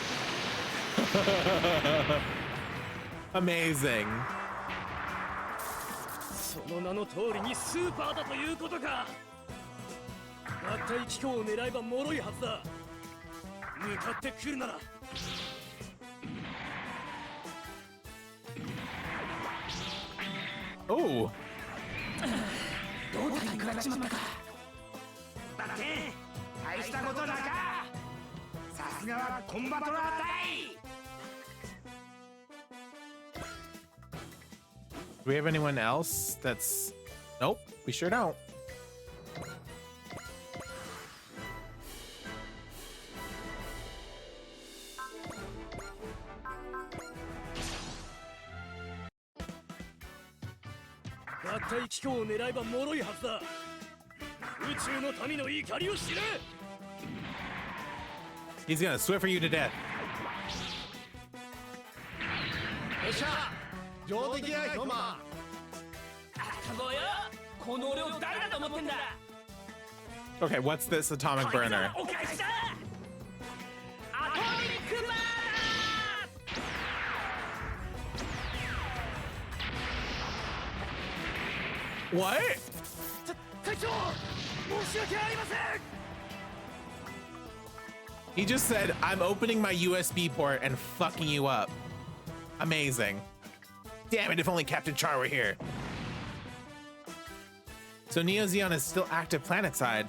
Amazing. その名の通りにスーパーだということか。合体機構を狙えば脆いはずだ。向かってくるなら Oh. 胴体に食らっちまったかだって大したことだかさすがはコンバトラー隊 Do we have anyone else that's... Nope, we sure don't. He's gonna Swiffer you to death. よっしゃ上出来やヒョマこよこの俺を誰だと思ってんだ Okay, what's this atomic burner? お返しだアトミックバー What? 隊長申し訳ありません He just said, I'm opening my USB port and fucking you up. Amazing. Damn it, if only Captain Char were here. So Neo Zeon is still active planetside.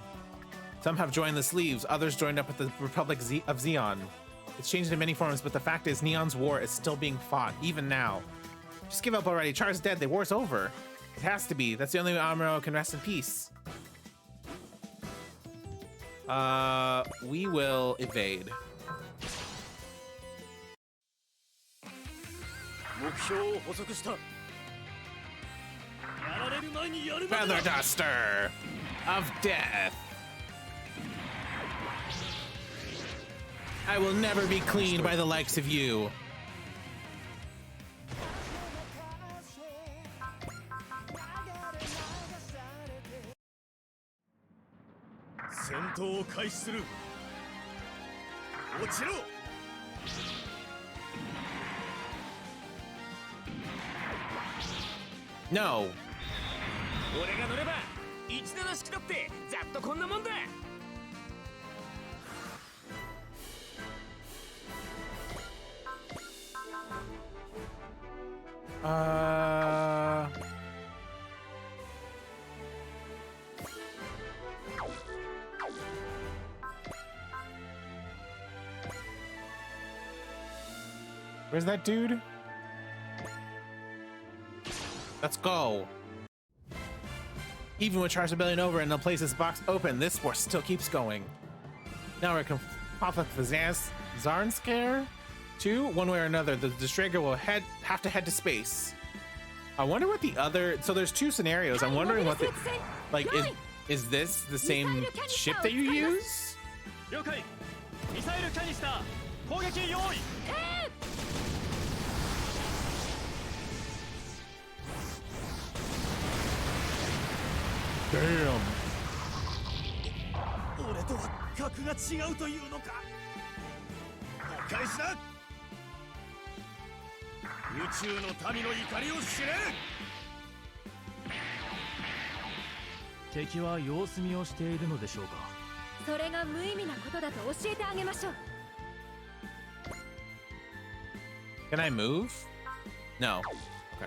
Some have joined the Sleeves, others joined up with the Republic of Zeon. It's changed in many forms, but the fact is Neon's war is still being fought, even now. Just give up already, Char's dead, the war's over. It has to be, that's the only way Amuro can rest in peace. We will evade. Feather Duster of Death. I will never be cleaned by the likes of you. No. Where's that dude? Let's go. Even with Char's rebellion over and they'll place this box open, this war still keeps going. Now we're conflict with Zarnskare too. One way or another, the Distrager will have to head to space. I wonder what the other. So there's two scenarios. I'm wondering what the like is this the same ship that you use? Damn. 俺とは格が違うというのか。お返しだ。宇宙の民の怒りを知れ。敵は様子見をしているのでしょうか。それが無意味なことだと教えてあげましょう。Can I move? No. Okay.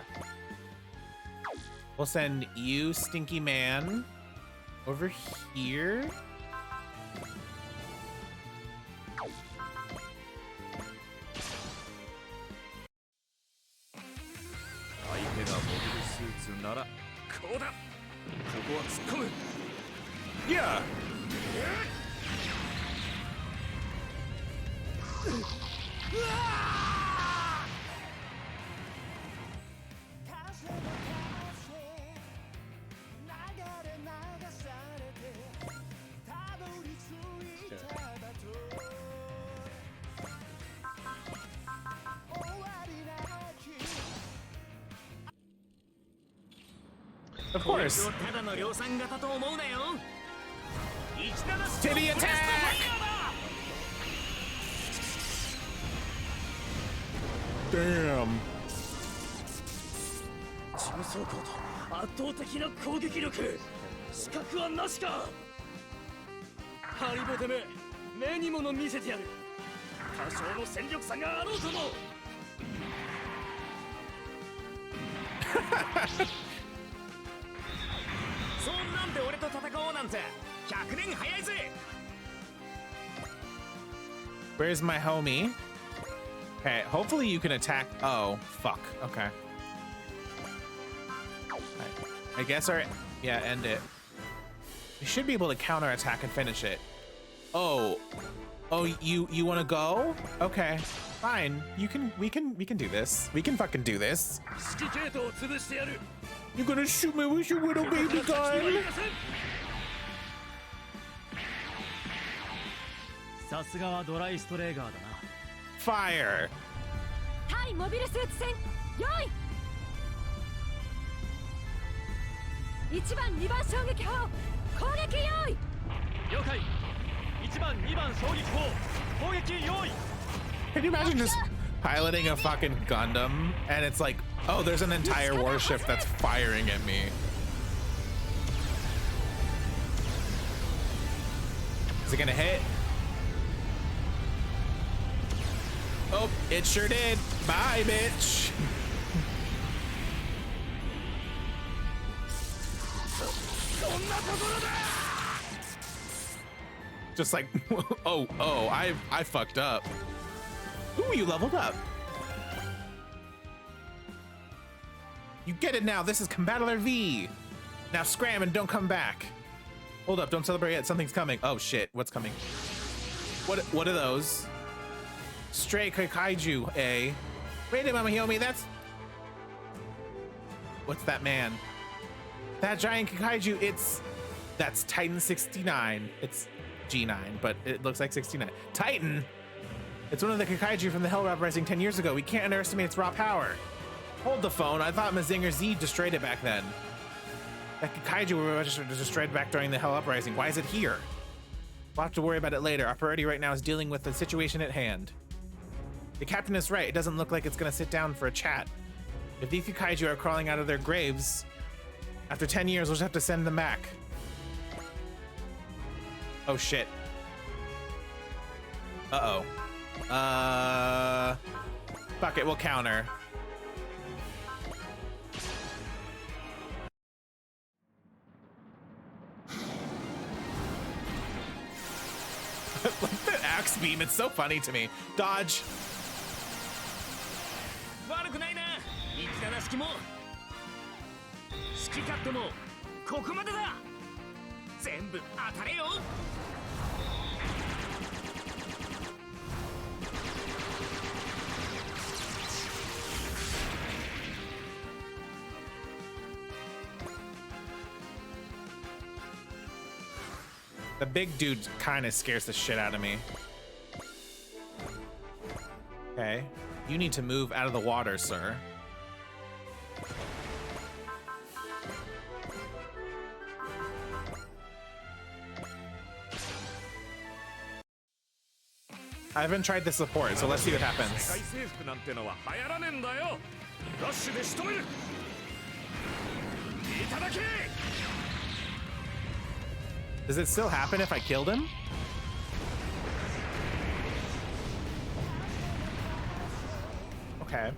We'll send you, Stinky Man, over here. Yeah. Of course. Titty attack! Damn. 中装甲と圧倒的な攻撃力。死角はなしか。ハリボテめ、目にもの見せてやる。多少の戦力差があろうともそんなんで俺と戦おうなんて100年早いぜ。 Where's my homie? Okay, hopefully you can attack. Oh, fuck. Okay. I guess our... Yeah, end it. You should be able to counter attack and finish it. Oh. Oh, you want to go? Okay. Fine. We can do this. We can fucking do this. You're gonna shoot me with your little baby gun? Fire. 対モビルスーツ戦用意。1番2番衝撃砲攻撃用意。了解。1番2番衝撃砲攻撃用意。 Can you imagine just piloting a fucking Gundam and it's like, oh, there's an entire warship that's firing at me. Is it gonna hit? Oh, it sure did. Bye, bitch. Just like, oh, I fucked up. Ooh, you leveled up. You get it now. This is Combattler V. Now scram and don't come back. Hold up, don't celebrate yet. Something's coming. Oh shit, what's coming? What are those? Stray Kaiju, eh? Wait a moment, Hyomi, that's... What's that man? That giant Kaiju, that's Titan 69. It's G9, but it looks like 69. Titan? It's one of the Kaiju from the Hell Uprising 10 years ago. We can't underestimate its raw power. Hold the phone. I thought Mazinger Z destroyed it back then. That Kaiju was destroyed back during the Hell Uprising. Why is it here? We'll have to worry about it later. Our priority right now is dealing with the situation at hand. The captain is right. It doesn't look like it's gonna sit down for a chat. If these Kaiju are crawling out of their graves, after 10 years, we'll just have to send them back. Oh shit. Uh-oh. Fuck it, we'll counter. Like the axe beam, it's so funny to me. Dodge. 悪くないな。いつかなしきも。好き勝手もここまでだ。全部当たれよ。 The big dude kind of scares the shit out of me. Okay. You need to move out of the water, sir. I haven't tried the support, so let's see what happens. Does it still happen if I killed him? Okay.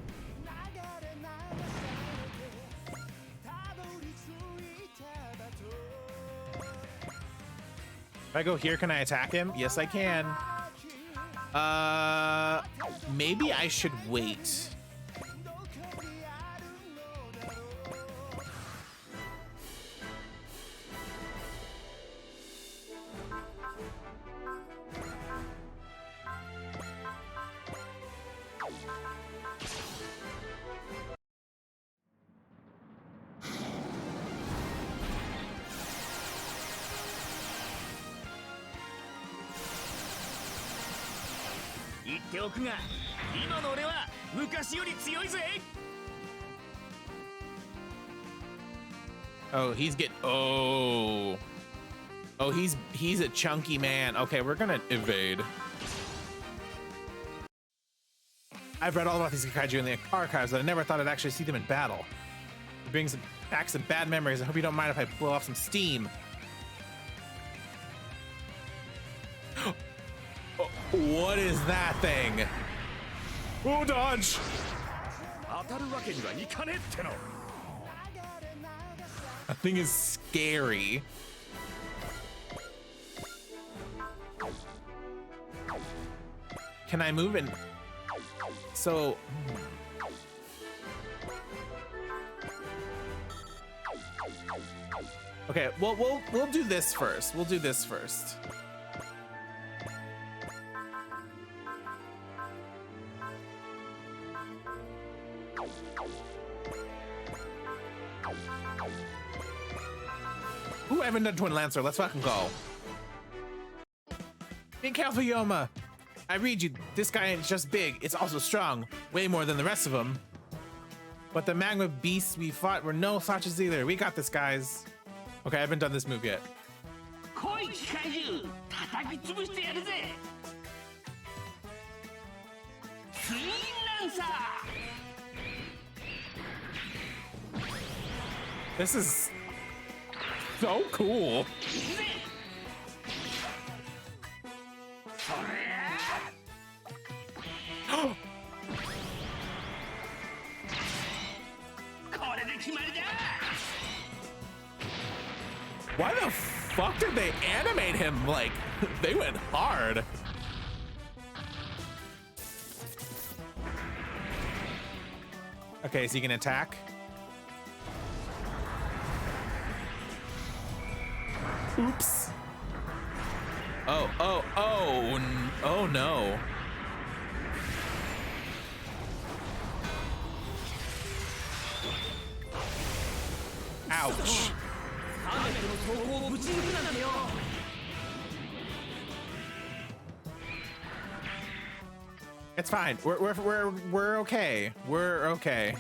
If I go here, can I attack him? Yes, I can. Maybe I should wait. Oh, he's he's a chunky man. Okay, we're gonna evade. I've read all about these kaiju in the archives, but I never thought I'd actually see them in battle. It brings back some bad memories. I hope you don't mind if I blow off some steam. Oh. What is that thing? Oh, dodge! That thing is scary. Can I move in? So. Okay, well, we'll do this first. We'll do this first. Ooh, I haven't done Twin Lancer. Let's fucking go. Be careful, Yoma. I read you. This guy ain't just big. It's also strong. Way more than the rest of them. But the magma beasts we fought were no slouches either. We got this, guys. Okay, I haven't done this move yet. This is so cool. Why the fuck did they animate him? Like, they went hard. Okay, is he gonna attack? Oops. Oh no. Ouch. It's fine. We're okay. We're okay.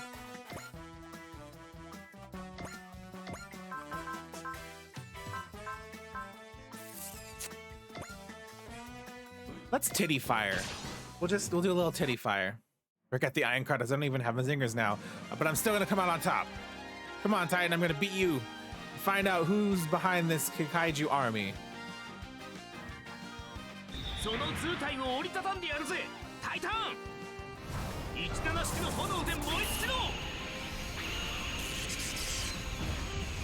Let's titty fire. We'll do a little titty fire. Forget the iron cutters. I don't even have my zingers now, but I'm still gonna come out on top. Come on, Titan. I'm gonna beat you. Find out who's behind this kaiju army.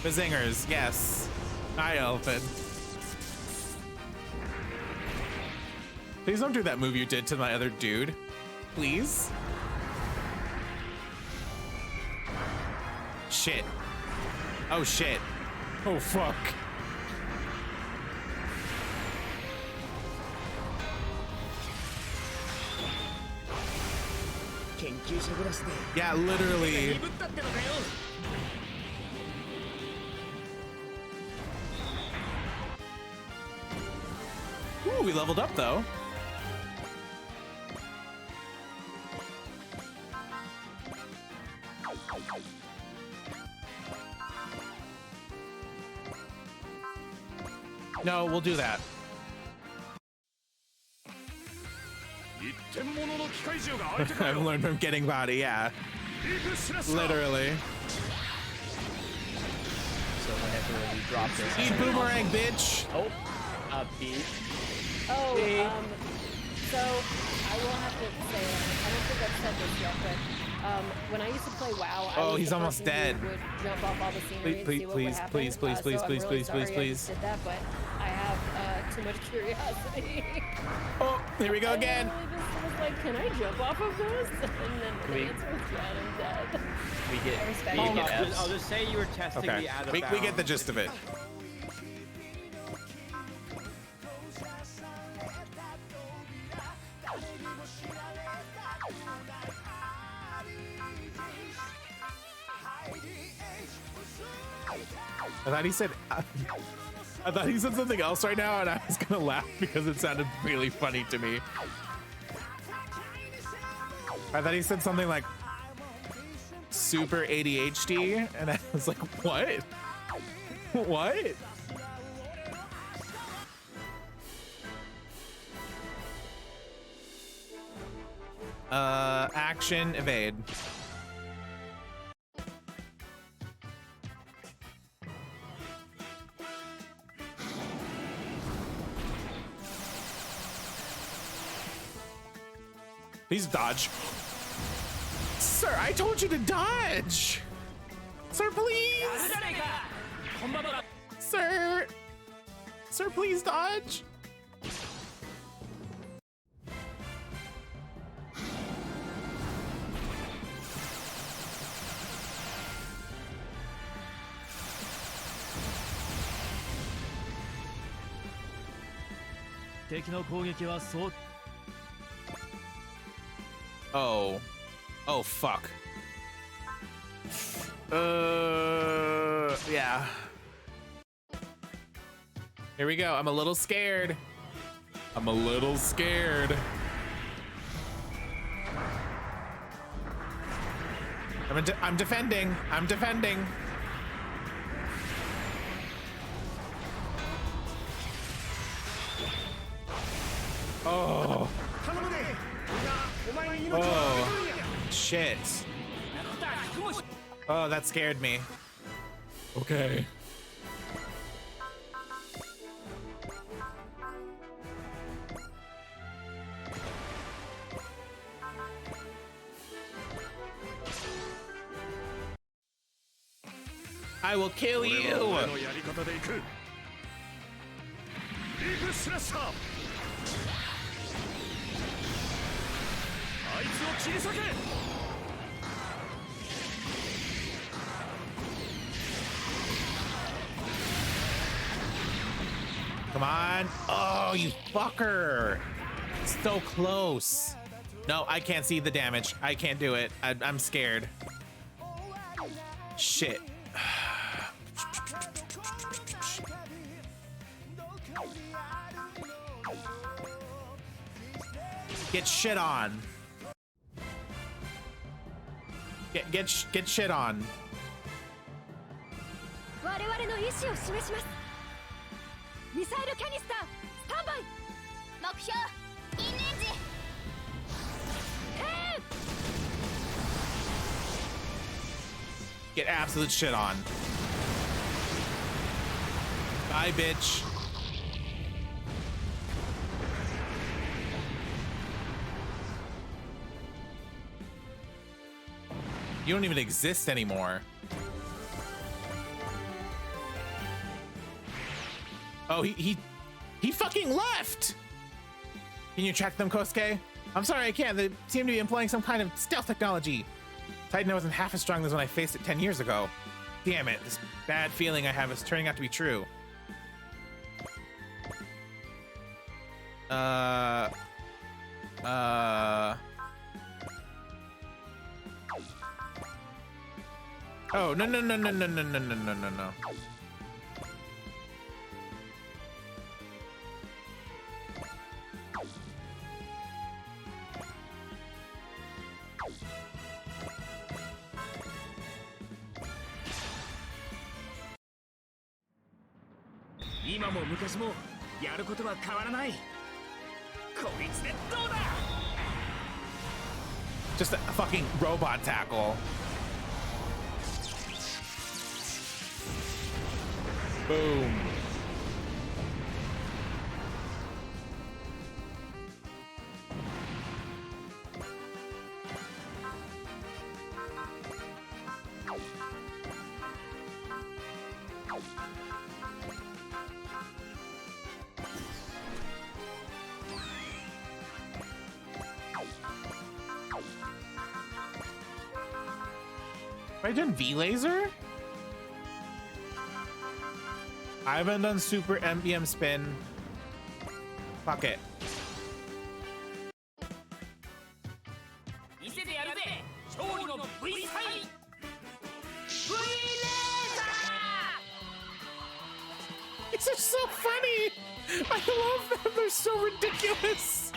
The zingers, yes. Hi, Elephant. Please don't do that move you did to my other dude. Please. Shit. Oh, shit. Oh, fuck. Yeah, literally. Ooh, we leveled up, though. No, we'll do that. I've learned from getting body, yeah. Literally. So whenever we drop this, eat boomerang, bitch. Oh, beat. Oh, so I will have to say it. I don't think I've said this yet, but when I used to play WoW, I was he's the almost person dead. who would jump off all the scenery and see what would happen. Please, So I'm really sorry I please. just did that, but I have too much curiosity. Oh, here we go again. I really just was like, can I jump off of this? And then the answer was yeah, I'm dead. We get. I respect Oh, you. no, I'll just say you were testing Okay, me out of we get the gist of it. I thought he said something else right now, and I was gonna laugh because it sounded really funny to me. I thought he said something like super ADHD, and I was like, what? What? Action, evade. Please dodge. Sir, I told you to dodge. Sir, please. Sir. Sir, please dodge. Oh. Oh, fuck. Yeah. Here we go. I'm a little scared. I'm a little scared. I'm defending. I'm defending. Oh. Oh. Shit. Oh, that scared me. Okay. I will kill you. Come on. Oh, you fucker. So close. No, I can't see the damage. I can't do it. I'm scared. Shit. Get shit on. Get shit on. Get absolute shit on. Bye, bitch. You don't even exist anymore. Oh, he fucking left! Can you track them, Kosuke? I'm sorry, I can't. They seem to be employing some kind of stealth technology. Titan wasn't half as strong as when I faced it 10 years ago. Damn it, this bad feeling I have is turning out to be true. Oh, no. Just a fucking robot tackle. Boom. Have I done V-Laser? I haven't done Super MBM Spin. Fuck it. These are so funny! I love them, they're so ridiculous!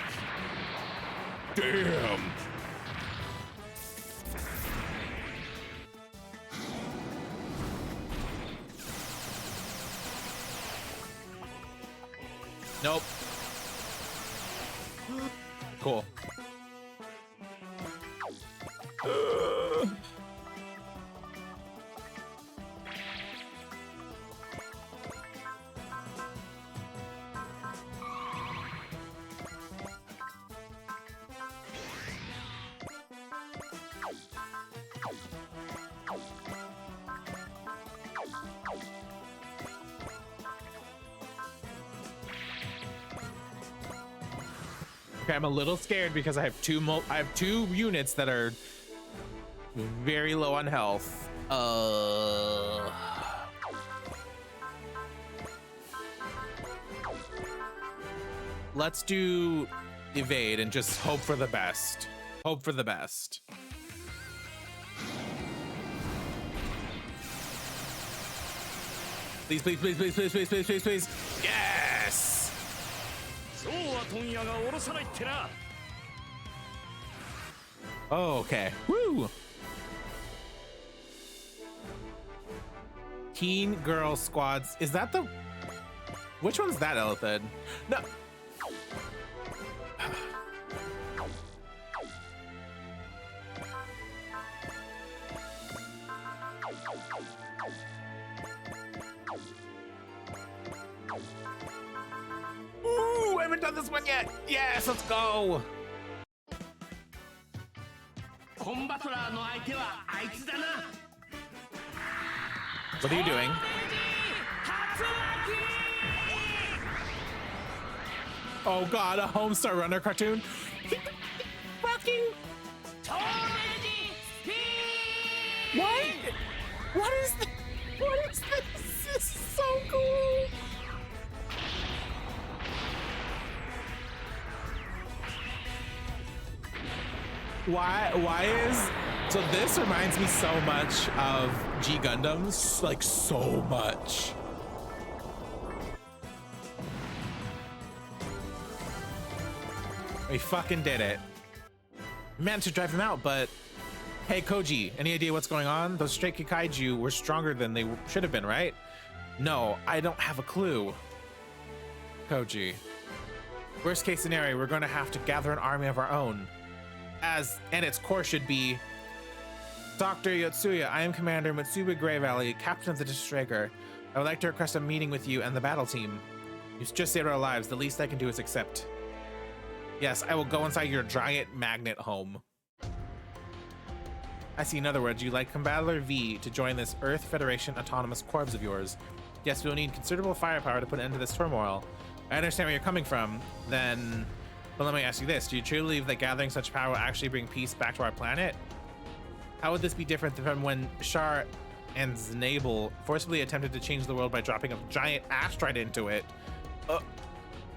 Damn! Nope. Cool. Okay, I'm a little scared because I have two units that are very low on health. Let's do evade and just hope for the best. Hope for the best. Please, please, please, please, please, please, please, please, please. Yes! Oh, okay. Woo! Teen Girl Squads. Is that the... Which one's that, Elithid? No. Ooh, I haven't done this one yet. Yes, let's go. What are you doing? Oh god, a Homestar Runner cartoon. Fucking. What? What is this? What is this? This is so cool. Why is so this reminds me so much of G Gundams, like so much. We fucking did it. Managed to drive him out, but hey Koji, any idea what's going on? Those stray kaiju were stronger than they should have been, right? No, I don't have a clue. Koji. Worst case scenario, we're gonna have to gather an army of our own. And its core should be Dr. Yotsuya, I am Commander Mitsuba Grey Valley, Captain of the Distrager. I would like to request a meeting with you and the battle team. You just saved our lives. The least I can do is accept. Yes, I will go inside your giant magnet home. I see, in other words, you like Combattler V to join this Earth Federation autonomous corps of yours. Yes, we'll need considerable firepower to put an end to this turmoil. I understand where you're coming from, then... But let me ask you this, do you truly believe that gathering such power will actually bring peace back to our planet? How would this be different from when Shar and Znabel forcibly attempted to change the world by dropping a giant asteroid into it?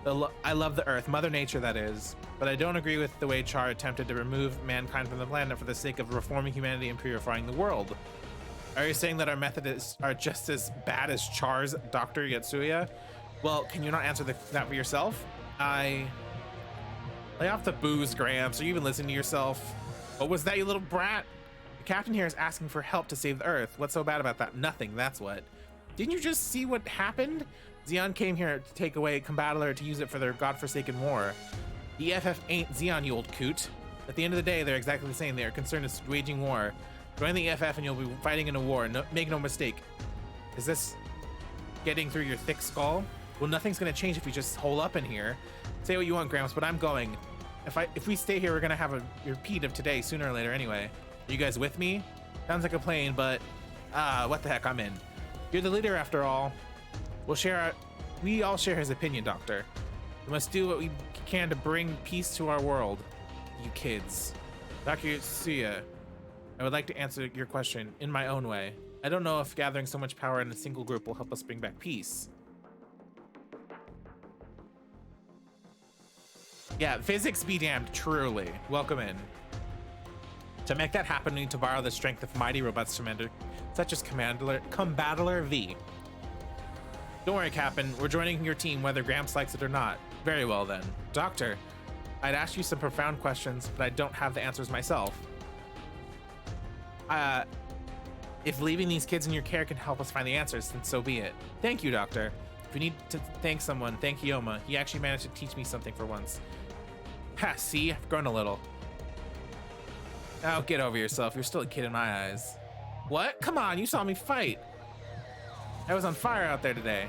I love the Earth, Mother Nature that is, but I don't agree with the way Char attempted to remove mankind from the planet for the sake of reforming humanity and purifying the world. Are you saying that our methods are just as bad as Char's Dr. Yotsuya? Well, can you not answer that for yourself? Lay off the booze, Gramps. Are you even listening to yourself? What was that, you little brat? The captain here is asking for help to save the Earth. What's so bad about that? Nothing, that's what. Didn't you just see what happened? Zeon came here to take away Combattler to use it for their godforsaken war. The EFF ain't Zeon, you old coot. At the end of the day, they're exactly the same. They are concerned with waging war. Join the EFF and you'll be fighting in a war. No, make no mistake. Is this getting through your thick skull? Well, nothing's gonna change if you just hole up in here. Say what you want, Gramps, but I'm going. If we stay here, we're gonna have a repeat of today sooner or later anyway. Are you guys with me? Sounds like a plane, but what the heck, I'm in. You're the leader after all. We all share his opinion, Doctor. We must do what we can to bring peace to our world. You kids. Dr. Yotsuya, I would like to answer your question in my own way. I don't know if gathering so much power in a single group will help us bring back peace. Yeah, physics be damned, truly. Welcome in. To make that happen, we need to borrow the strength of mighty robots such as Combattler V. Don't worry, Captain. We're joining your team whether Gramps likes it or not. Very well, then. Doctor, I'd ask you some profound questions, but I don't have the answers myself. If leaving these kids in your care can help us find the answers, then so be it. Thank you, Doctor. If you need to thank someone, thank Yoma. He actually managed to teach me something for once. Ha, see? I've grown a little. Oh, get over yourself. You're still a kid in my eyes. What? Come on, you saw me fight. I was on fire out there today.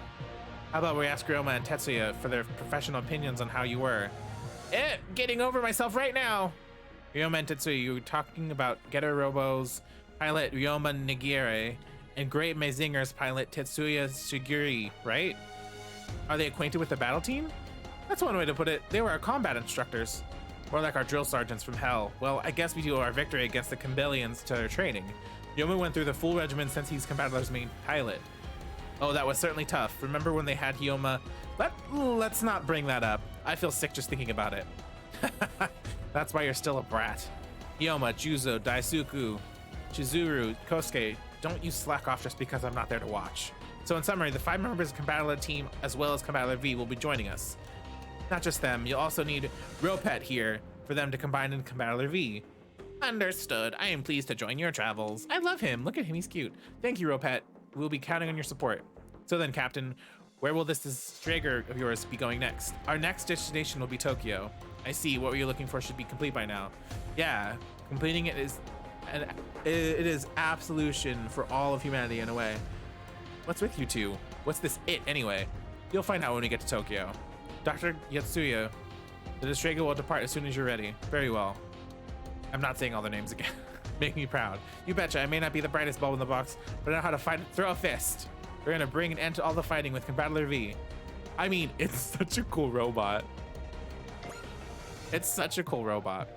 How about we ask Ryoma and Tetsuya for their professional opinions on how you were? Getting over myself right now. Ryoma and Tetsuya, you were talking about Getter Robo's pilot Ryoma Nigire and Great Mazinger's pilot Tetsuya Shiguri, right? Are they acquainted with the battle team? That's one way to put it. They were our combat instructors. More like our drill sergeants from hell. Well, I guess we owe our victory against the Cambelians to their training. Yoma went through the full regimen since he's Combattler's main pilot. Oh, that was certainly tough. Remember when they had Hyoma? Let's not bring that up. I feel sick just thinking about it. That's why you're still a brat. Hyoma, Juzo, Daisuke, Chizuru, Kosuke, don't you slack off just because I'm not there to watch. So in summary, the 5 members of Combattler team as well as Combattler V will be joining us. Not just them, you'll also need Ropet here for them to combine in Combattler V. Understood. I am pleased to join your travels. I love him. Look at him, he's cute. Thank you, Ropet. We'll be counting on your support. So then, Captain, where will this Strager of yours be going next? Our next destination will be Tokyo. I see. What you're looking for should be complete by now. Yeah, completing it is absolution for all of humanity in a way. What's with you two? What's this it anyway? You'll find out when we get to Tokyo. Dr. Yatsuya, the Strager will depart as soon as you're ready. Very well. I'm not saying all their names again. Make me proud. You betcha. I may not be the brightest bulb in the box, but I know how to fight. Throw a fist. We're gonna bring an end to all the fighting with Combattler V. I mean, it's such a cool robot. It's such a cool robot.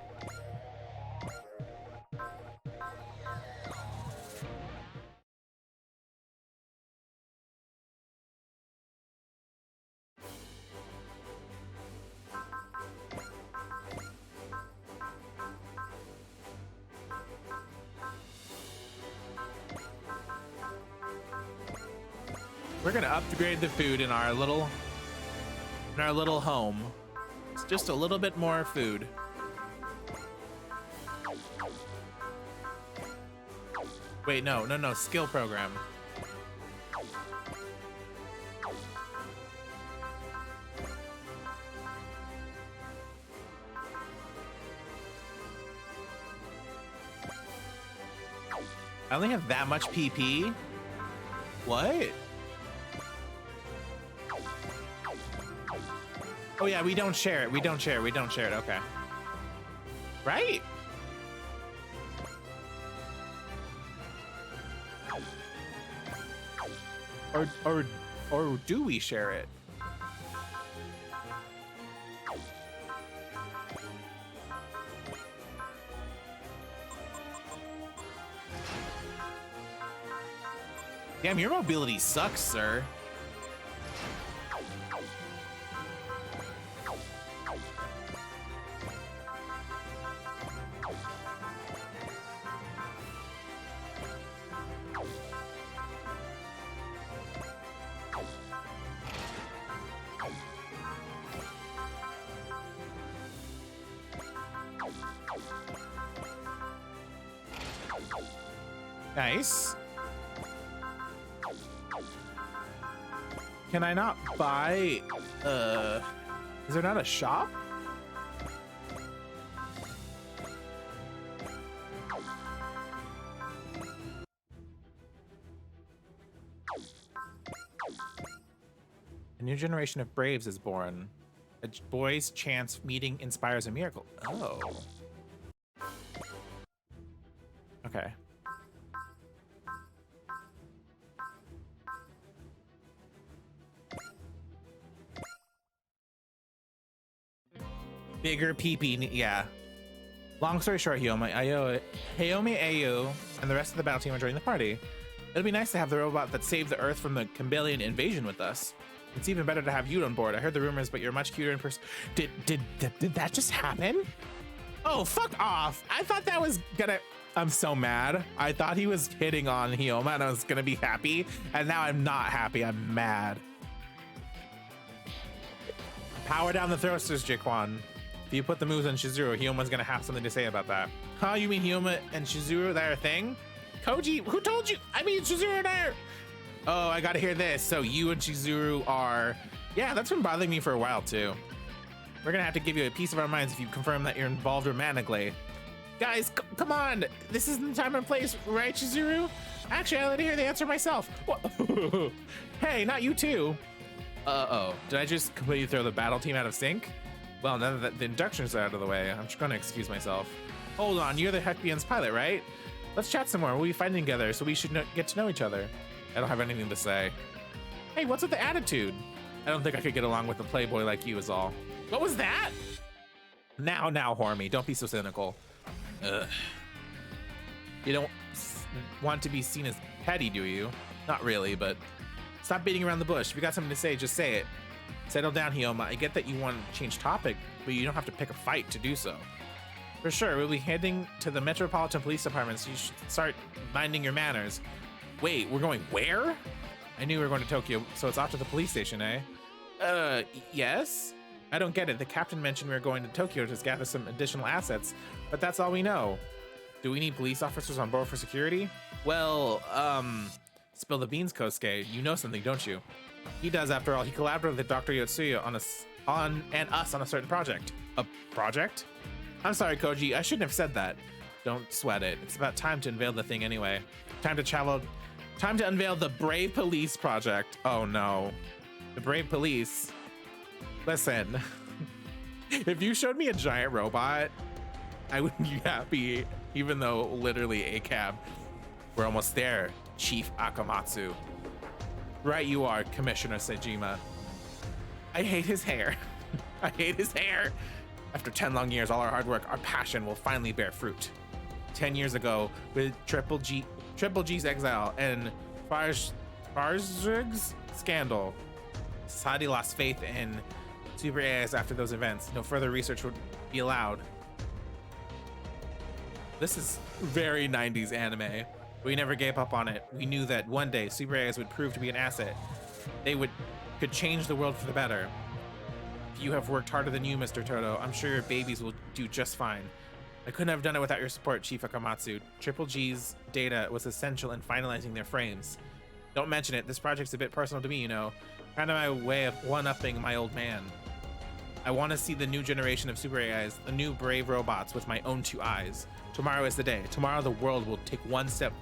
We're gonna upgrade the food in our little home. It's just a little bit more food. Wait, no, skill program. I only have that much PP? What? Oh yeah, we don't share it. We don't share it. Okay. Right? Or do we share it? Damn, your mobility sucks, sir. Nice. Can I not buy, is there not a shop? A new generation of Braves is born. A boy's chance meeting inspires a miracle. Oh. Okay. Bigger PP, yeah. Long story short, Hyoma Ayu and the rest of the battle team are joining the party. It'll be nice to have the robot that saved the Earth from the Cambelian invasion with us. It's even better to have you on board. I heard the rumors, but you're much cuter in person. Did that just happen? Oh, fuck off. I thought that was gonna... I'm so mad. I thought he was hitting on Hyoma and I was gonna be happy, and now I'm not happy. I'm mad. Power down the thrusters, Jiquan. If you put the moves on Chizuru, Hyoma's gonna have something to say about that. Huh, you mean Hyoma and Chizuru, they're a thing? Koji, who told you? I mean, Chizuru and I are... Oh, I gotta hear this. So you and Chizuru are... Yeah, that's been bothering me for a while too. We're gonna have to give you a piece of our minds if you confirm that you're involved romantically. Guys, come on. This isn't the time and place, right, Chizuru? Actually, I let hear the answer myself. Hey, not you too. Uh-oh, did I just completely throw the battle team out of sync? Well, now that the inductions are out of the way, I'm just gonna excuse myself. Hold on, you're the Hecbian's pilot, right? Let's chat some more. We'll be fighting together, so we should get to know each other. I don't have anything to say. Hey, what's with the attitude? I don't think I could get along with a playboy like you is all. What was that? Now, Hormy, don't be so cynical. Ugh. You don't want to be seen as petty, do you? Not really, but stop beating around the bush. If you got something to say, just say it. Settle down, Hyoma. I get that you want to change topic, but you don't have to pick a fight to do so. For sure, we'll be heading to the Metropolitan Police Department, so you should start minding your manners. Wait, we're going where? I knew we were going to Tokyo, so it's off to the police station, eh? Yes? I don't get it. The captain mentioned we were going to Tokyo to gather some additional assets, but that's all we know. Do we need police officers on board for security? Well, spill the beans, Kosuke. You know something, don't you? He does, after all. He collaborated with Dr. Yotsuya on us on a certain project. A project? I'm sorry, Koji. I shouldn't have said that. Don't sweat it. It's about time to unveil the thing anyway. Time to unveil the Brave Police project. Oh no. The Brave Police. Listen. If you showed me a giant robot, I would be happy, even though literally a cab. We're almost there, Chief Akamatsu. Right you are, Commissioner Sejima. I hate his hair. I hate his hair. After 10 long years, all our hard work, our passion will finally bear fruit. 10 years ago, with Triple G's exile and Farzig's scandal, society lost faith in super AIs after those events. No further research would be allowed. This is very 90s anime. We never gave up on it. We knew that one day super AIs would prove to be an asset. They could change the world for the better. If you have worked harder than you, Mr. Toto, I'm sure your babies will do just fine. I couldn't have done it without your support, Chief Akamatsu. Triple G's data was essential in finalizing their frames. Don't mention it. This project's a bit personal to me, you know. Kind of my way of one-upping my old man. I want to see the new generation of super AIs, the new brave robots with my own two eyes. Tomorrow is the day. Tomorrow the world will take one step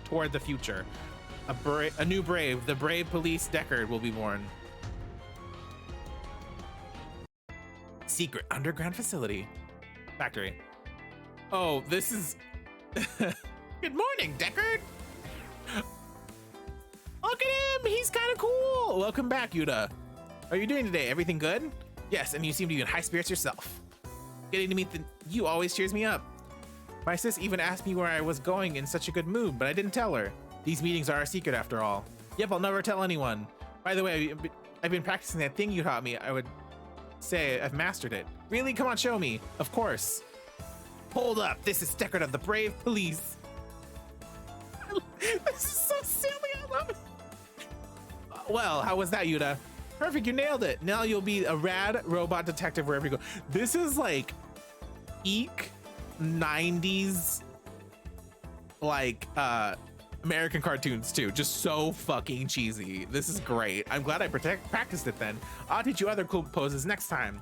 toward the future. A new brave, the Brave Police Deckard will be born. Secret underground facility. Factory. Oh, this is... Good morning, Deckard! Look at him! He's kind of cool! Welcome back, Yuta. How are you doing today? Everything good? Yes, and you seem to be in high spirits yourself. Getting to meet you always cheers me up. My sis even asked me where I was going in such a good mood, but I didn't tell her. These meetings are a secret after all. Yep, I'll never tell anyone. By the way, I've been practicing that thing you taught me. I would say I've mastered it. Really? Come on, show me. Of course. Hold up. This is Deckard of the Brave Police. This is so silly. I love it. Well, how was that, Yuta? Perfect. You nailed it. Now you'll be a rad robot detective wherever you go. This is like eek 90s like American cartoons too, just so fucking cheesy. This is great. I'm glad I practiced it then. I'll teach you other cool poses next time.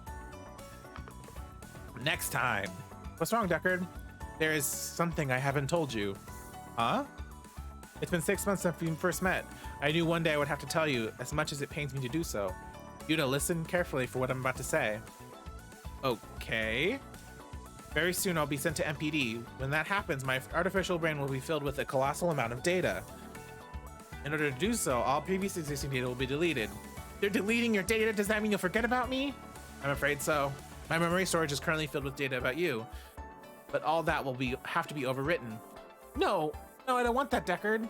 Next time. What's wrong, Deckard? There is something I haven't told you. Huh? It's been 6 months since we first met. I knew one day I would have to tell you, as much as it pains me to do so. Yuta, listen carefully for what I'm about to say. Okay. Very soon I'll be sent to MPD. When that happens, my artificial brain will be filled with a colossal amount of data. In order to do so, all previous existing data will be deleted. They're deleting your data? Does that mean you'll forget about me? I'm afraid so. My memory storage is currently filled with data about you, but all that will have to be overwritten. No, I don't want that, Deckard.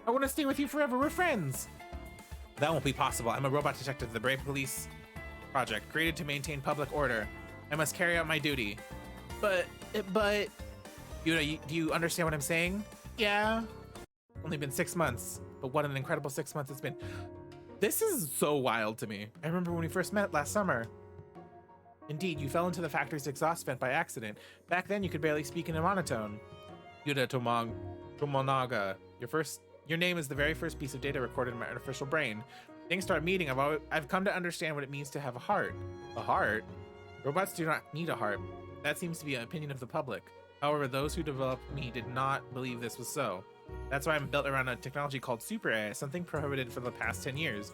I want to stay with you forever. We're friends. That won't be possible. I'm a robot detective of the Brave Police Project, created to maintain public order. I must carry out my duty. But, Yuta, do you understand what I'm saying? Yeah. Only been 6 months, but what an incredible 6 months it's been. This is so wild to me. I remember when we first met last summer. Indeed, you fell into the factory's exhaust vent by accident. Back then, you could barely speak in a monotone. Yuta Tomonaga, your name is the very first piece of data recorded in my artificial brain. Things start meeting. I've come to understand what it means to have a heart. A heart? Robots do not need a heart. That seems to be an opinion of the public. However, those who developed me did not believe this was so. That's why I'm built around a technology called Super AI, something prohibited for the past 10 years.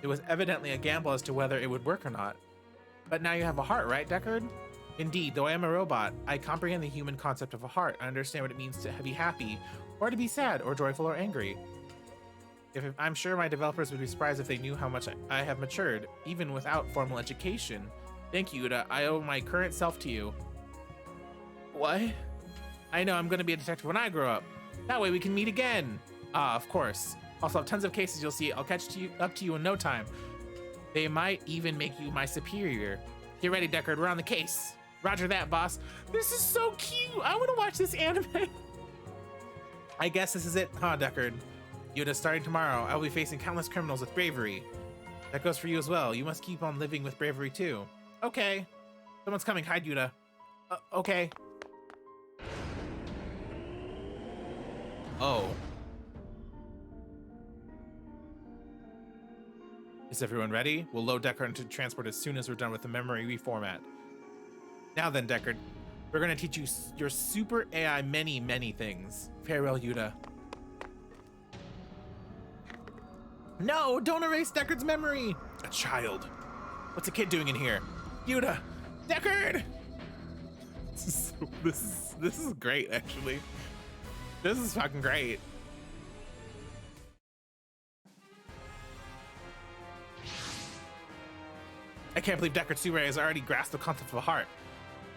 It was evidently a gamble as to whether it would work or not. But now you have a heart, right, Deckard? Indeed, though I am a robot, I comprehend the human concept of a heart. I understand what it means to be happy, or to be sad, or joyful, or angry. I'm sure my developers would be surprised if they knew how much I have matured, even without formal education. Thank you, Yuta. I owe my current self to you. What? I know I'm gonna be a detective when I grow up. That way we can meet again. Ah, of course. Also have tons of cases you'll see. I'll catch up to you in no time. They might even make you my superior. Get ready, Deckard. We're on the case. Roger that, boss. This is so cute. I want to watch this anime. I guess this is it, huh, Deckard? Yuta, starting tomorrow, I will be facing countless criminals with bravery. That goes for you as well. You must keep on living with bravery too. Okay. Someone's coming. Hide, Yuta. Okay. Oh. Is everyone ready? We'll load Deckard into transport as soon as we're done with the memory reformat. Now then, Deckard, we're gonna teach you your super AI many, many things. Farewell, Yuta. No, don't erase Deckard's memory! A child. What's a kid doing in here? Yuta! Deckard! This is great, actually. This is fucking great. I can't believe Deckard Super has already grasped the concept of a heart.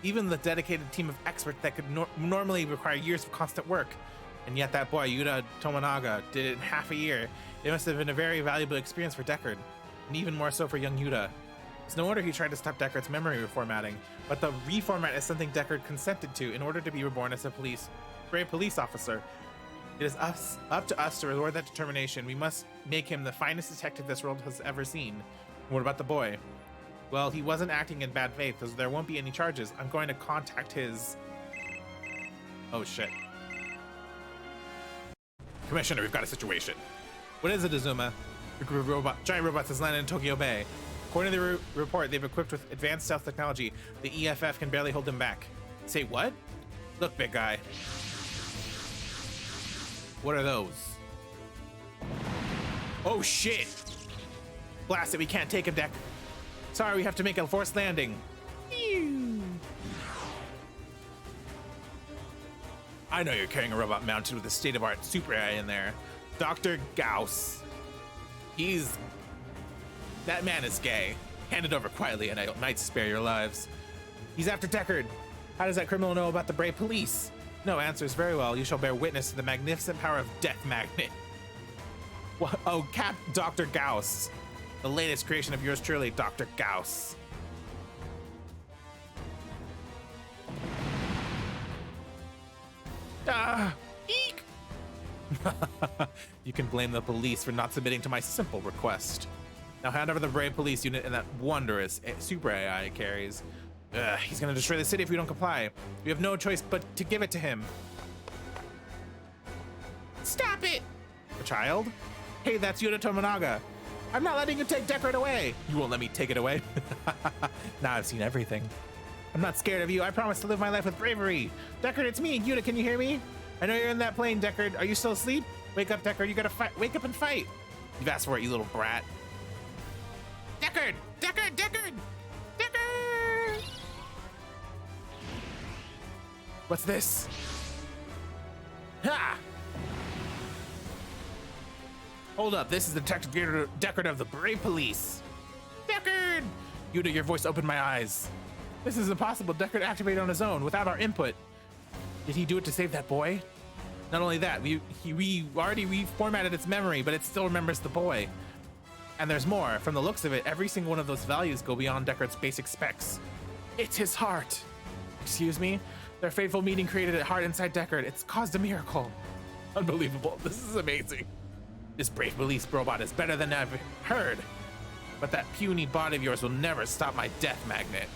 Even the dedicated team of experts that could normally require years of constant work. And yet that boy, Yuta Tomonaga, did it in half a year. It must have been a very valuable experience for Deckard, and even more so for young Yuta. It's no wonder he tried to stop Deckard's memory reformatting, but the reformat is something Deckard consented to in order to be reborn as a brave police officer. It is up to us to reward that determination. We must make him the finest detective this world has ever seen. What about the boy? Well, he wasn't acting in bad faith, so there won't be any charges. I'm going to contact his... Oh, shit. Commissioner, we've got a situation. What is it, Azuma? A group of giant robots has landed in Tokyo Bay. According to the report, they've equipped with advanced stealth technology. The EFF can barely hold them back. Say what? Look, big guy. What are those? Oh, shit! Blast it, we can't take him, Deck. Sorry, we have to make a forced landing. I know you're carrying a robot mounted with a state-of-art super AI in there. Dr. Gauss. That man is gay. Hand it over quietly and I might spare your lives. He's after Deckard. How does that criminal know about the brave police? No answers. Very well. You shall bear witness to the magnificent power of Death Magnet. What? Oh, Dr. Gauss. The latest creation of yours truly, Dr. Gauss. Eek! You can blame the police for not submitting to my simple request. Now hand over the brave police unit and that wondrous super AI it carries. He's gonna destroy the city if we don't comply. We have no choice but to give it to him. Stop it! A child? Hey, that's Yuta Tomonaga. I'm not letting you take Deckard away. You won't let me take it away? Now I've seen everything. I'm not scared of you. I promise to live my life with bravery. Deckard, it's me. Yuta, can you hear me? I know you're in that plane, Deckard. Are you still asleep? Wake up, Deckard. You gotta fight. Wake up and fight. You've asked for it, you little brat. Deckard! Deckard! Deckard! Deckard! What's this? Ha! Hold up, this is Detective Deckard of the Brave Police. Deckard! Yuta, your voice opened my eyes. This is impossible. Deckard activated on his own without our input. Did he do it to save that boy? Not only that, we already reformatted its memory, but it still remembers the boy. And there's more. From the looks of it, every single one of those values go beyond Deckard's basic specs. It's his heart. Excuse me? Their fateful meeting created a heart inside Deckard. It's caused a miracle. Unbelievable. This is amazing. This brave police robot is better than I've heard. But that puny body of yours will never stop my death magnet.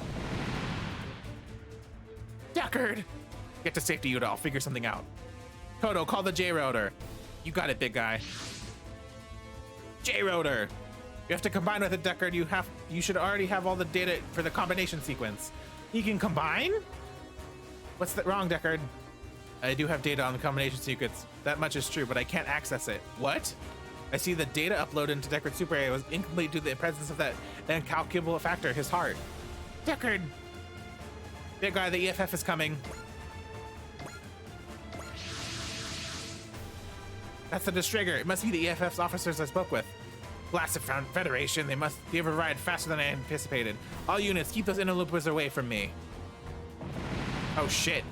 Deckard! Get to safety, Yuta. I'll figure something out. Toto, call the J-Rotor. You got it, big guy. J-Rotor! You have to combine with it, Deckard. You should already have all the data for the combination sequence. You can combine? What's that wrong, Deckard? I do have data on the combination sequence. That much is true, but I can't access it. What? I see the data uploaded into Deckard's Super AI was incomplete due to the presence of that incalculable factor, his heart. Deckard! Big guy, the EFF is coming. That's the Distrigger. It must be the EFF's officers I spoke with. Blasted Federation. They arrived faster than I anticipated. All units, keep those interlopers away from me. Oh shit.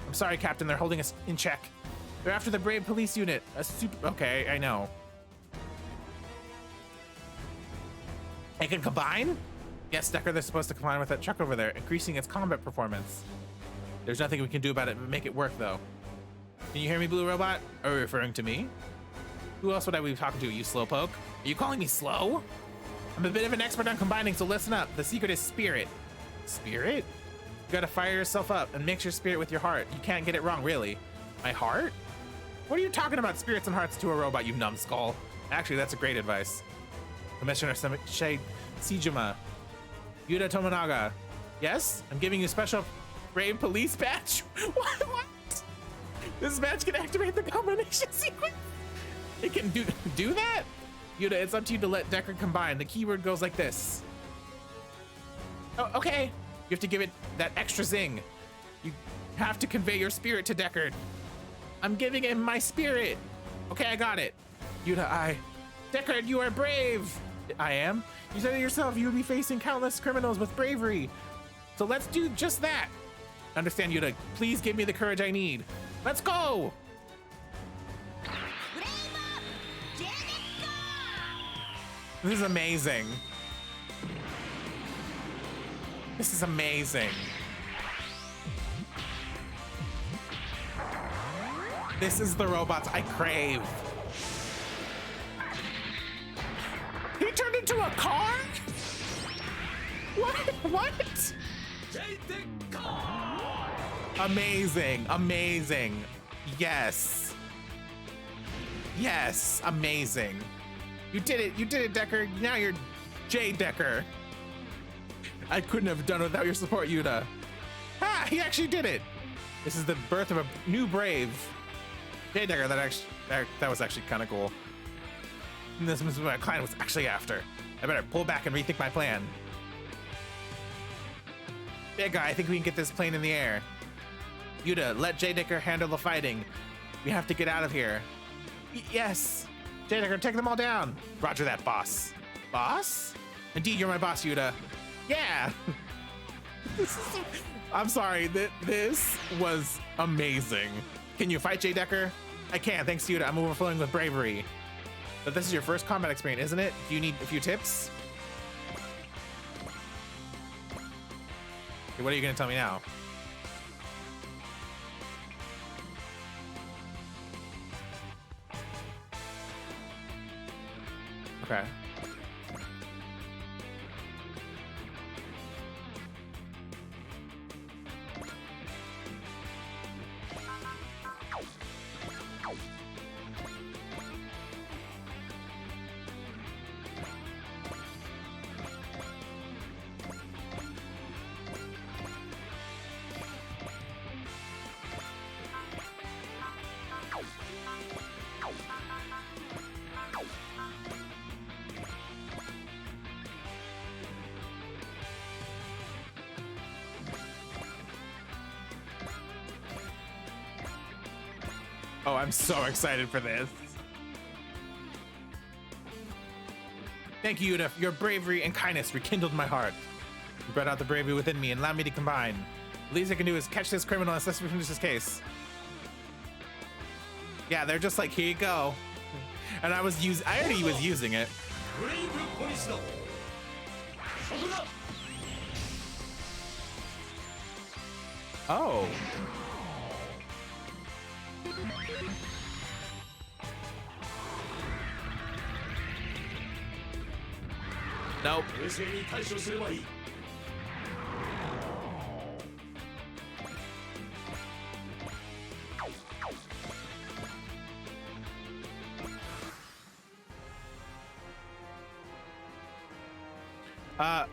I'm sorry, Captain. They're holding us in check. They're after the Brave police unit. Okay, I know. They can combine? Yes, Decker, they're supposed to combine with that truck over there, increasing its combat performance. There's nothing we can do about it but make it work, though. Can you hear me, Blue Robot? Are you referring to me? Who else would I be talking to, you slowpoke? Are you calling me slow? I'm a bit of an expert on combining, so listen up. The secret is spirit. Spirit? You gotta fire yourself up and mix your spirit with your heart. You can't get it wrong, really. My heart? What are you talking about, spirits and hearts to a robot, you numbskull? Actually, that's a great advice. Commissioner Sejima. Yuta Tomonaga. Yes? I'm giving you a special Brave Police badge? What? This badge can activate the combination sequence? It can do that? Yuta, it's up to you to let Decker combine. The keyword goes like this. Oh, okay. You have to give it that extra zing. You have to convey your spirit to Deckard. I'm giving him my spirit. Okay, I got it. Yuta, Deckard, you are brave. I am. You said it yourself. You would be facing countless criminals with bravery. So let's do just that. Understand, Yuta. Please give me the courage I need. Let's go. This is amazing. This is amazing. This is the robots I crave. He turned into a car? What? Amazing, amazing. Yes. Yes, amazing. You did it, Decker. Now you're J Decker. I couldn't have done it without your support, Yuta. Ah, he actually did it. This is the birth of a new brave. J Decker, that was actually kind of cool. And this was what my client was actually after. I better pull back and rethink my plan. Big guy, I think we can get this plane in the air. Yuta, let J Decker handle the fighting. We have to get out of here. Yes. J Decker, take them all down. Roger that, boss. Boss? Indeed, you're my boss, Yuta. Yeah. I'm sorry, this was amazing. Can you fight, J Decker? I can, thanks to Yuta. I'm overflowing with bravery. But this is your first combat experience, isn't it? Do you need a few tips? Okay, what are you gonna tell me now? Okay. Oh, I'm so excited for this. Thank you, Yuta. Your bravery and kindness rekindled my heart. You brought out the bravery within me and allowed me to combine. The least I can do is catch this criminal and let's finish this case. Yeah, they're just like, here you go. And I already was using it. Oh. Nope.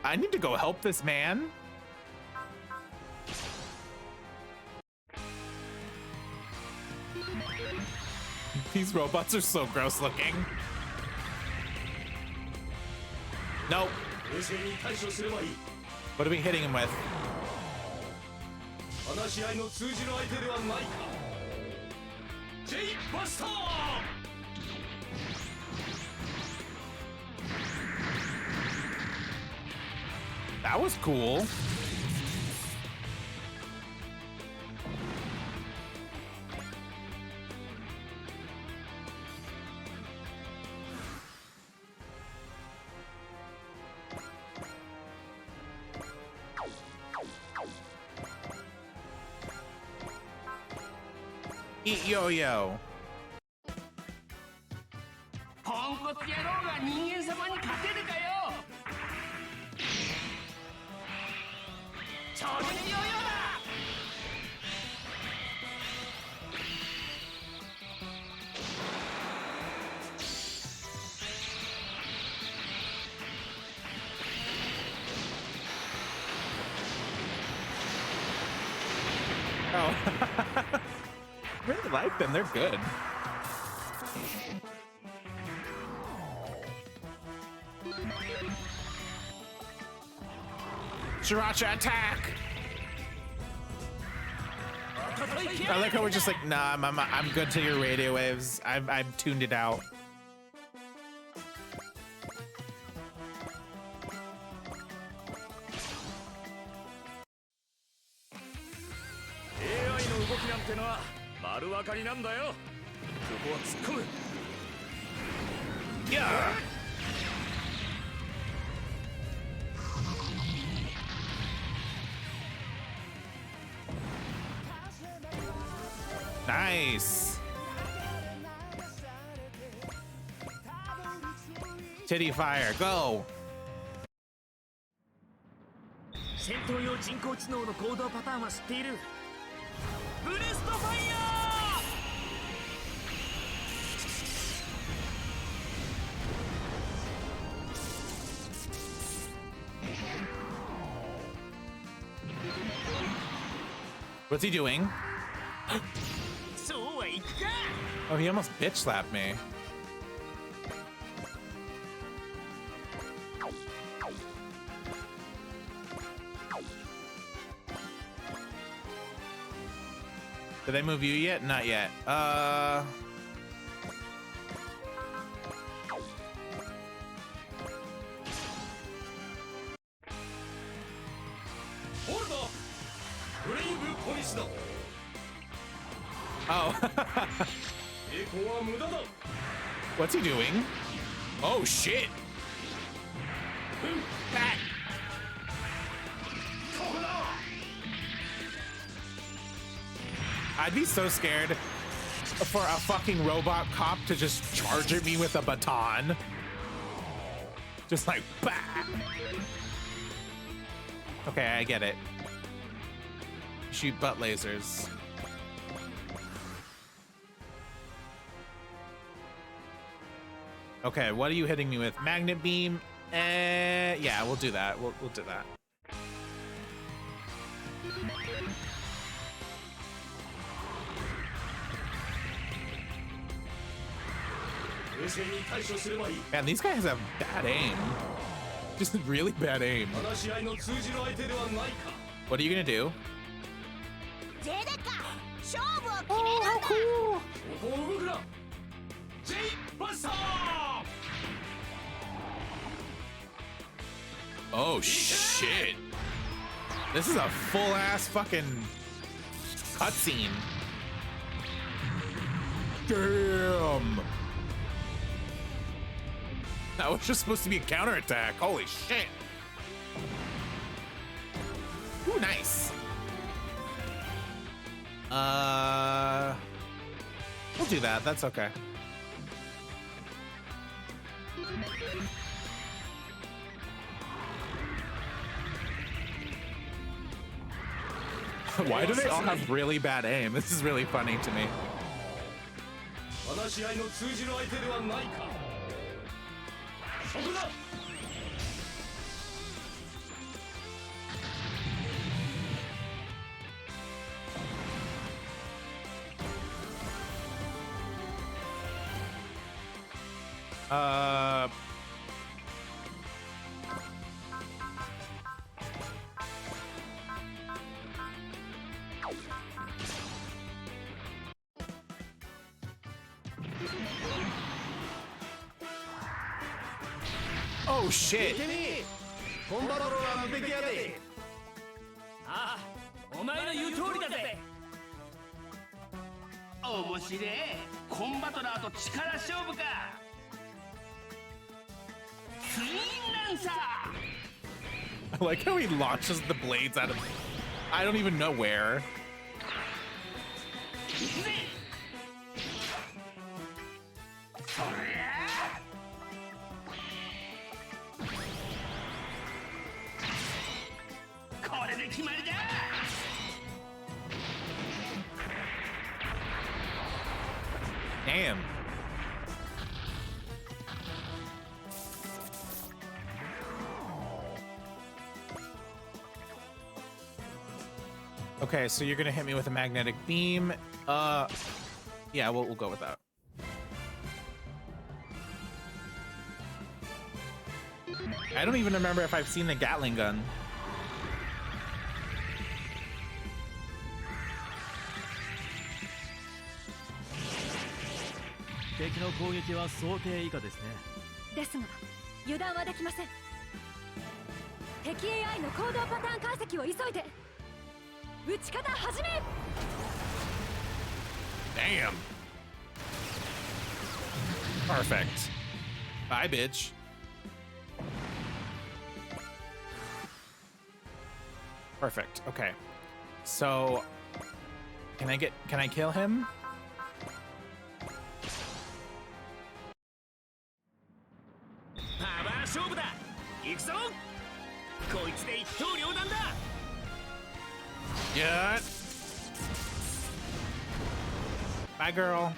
I need to go help this man. These robots are so gross looking. Nope. What are we hitting him with? That was cool. Eat yo-yo. ポンコツ野郎が人間様に勝てるかよ。超人ヨーヨーだ。Oh. I really like them. They're good. Sriracha attack! I like how we're just like, nah, I'm good to your radio waves. I've tuned it out. Yeah! Nice. Titty fire, go. 戦闘用人工知能の行動パターンは知っている。ブレストファイヤー。What's he doing? Oh, he almost bitch slapped me. Did they move you yet? Not yet. Oh. What's he doing? Oh shit. Back. I'd be so scared for a fucking robot cop to just charge at me with a baton. Just like, bah. Okay, I get it. Shoot butt lasers. Okay, what are you hitting me with? Magnet beam? Yeah, we'll do that. We'll do that. Man, these guys have bad aim. Just really bad aim. What are you gonna do? Oh, how cool! Oh shit! This is a full-ass fucking cutscene. Damn! That was just supposed to be a counterattack. Holy shit! Ooh, nice. We'll do that. That's okay. Why do they all have really bad aim? This is really funny to me. Oh shit. コンバトローは無敵やで。ああ、お前の言う通りだぜ。面白い。コンバトラーと力勝負か。ツインランサー。 I like how he launches the blades out of I don't even know where. Damn. Okay, so you're gonna hit me with a magnetic beam. Yeah, we'll go with that. I don't even remember if I've seen the Gatling gun.ですが、油断はできません。敵 AI の行動パターン解析を急いで。撃ち方始め。Damn. Perfect. Bye, bitch. Perfect. Okay. So, can I kill him? Yeah. Bye, girl.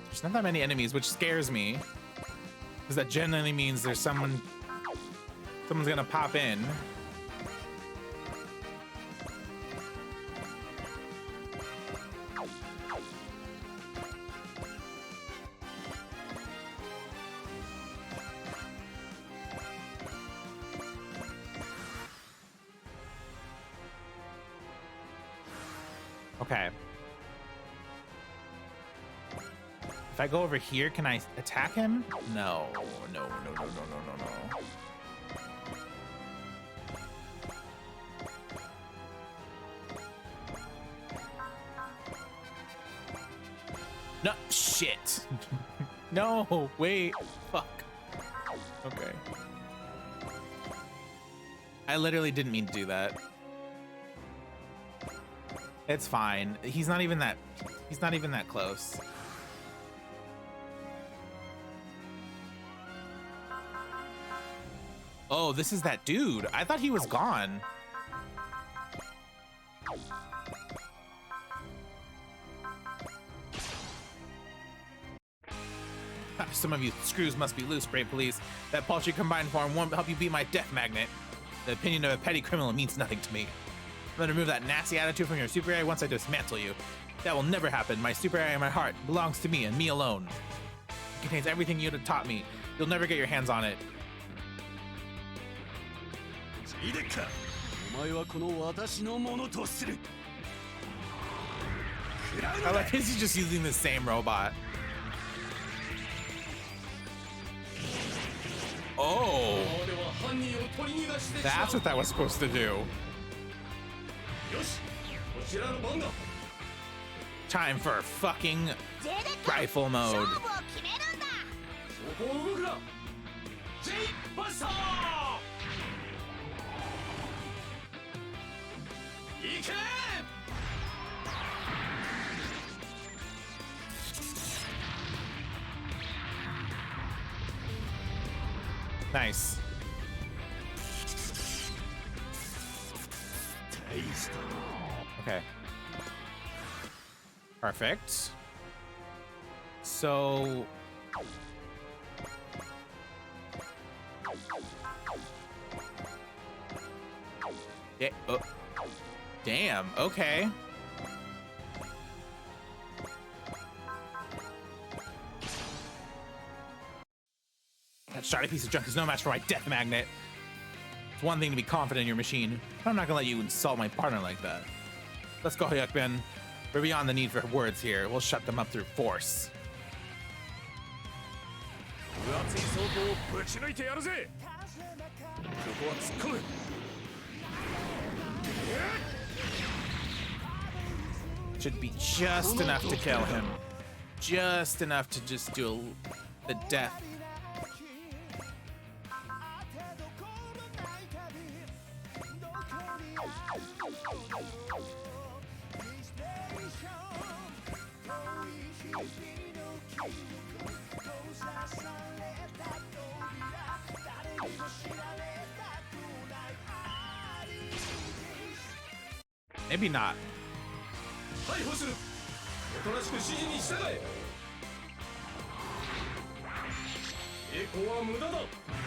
There's not that many enemies, which scares me, because that generally means there's someone's gonna pop in. Okay. If I go over here, can I attack him? No. No. No, shit. No, wait. Fuck. Okay. I literally didn't mean to do that. It's fine. He's not even that close. Oh, this is that dude. I thought he was gone. Some of you screws must be loose, brave police. That paltry combined form won't help you beat my death magnet. The opinion of a petty criminal means nothing to me. I'm gonna remove that nasty attitude from your super AI once I dismantle you. That will never happen. My super AI in my heart belongs to me and me alone. It contains everything you'd have taught me. You'll never get your hands on it. I like he's just using the same robot. Oh, that's what that was supposed to do. Time for fucking rifle mode. Nice. Okay. Perfect. So yeah, oh. Damn, okay. That shoddy piece of junk is no match for my death magnet. It's one thing to be confident in your machine, but I'm not gonna let you insult my partner like that. Let's go, Hyukbin. We're beyond the need for words here. We'll shut them up through force. 熱い走行をぶち抜いてやるぜ。ここは突っ込む。Should be just enough to kill him. Just enough to just do the death. Maybe not. 逮捕する。おとなしく指示に従え。栄光は無駄だ。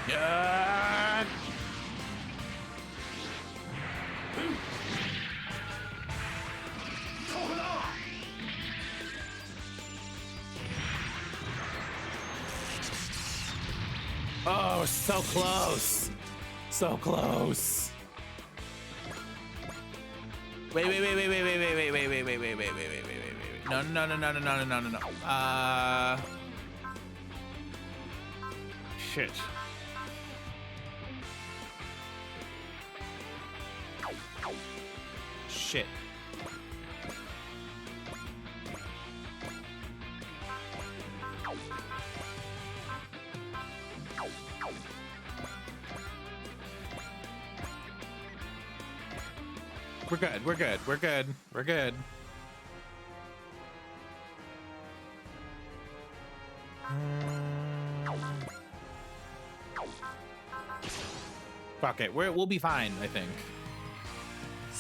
Yeah. Oh, so close. So close. Wait. No. Shit. Shit. We're good. Fuck it, we'll be fine, I think.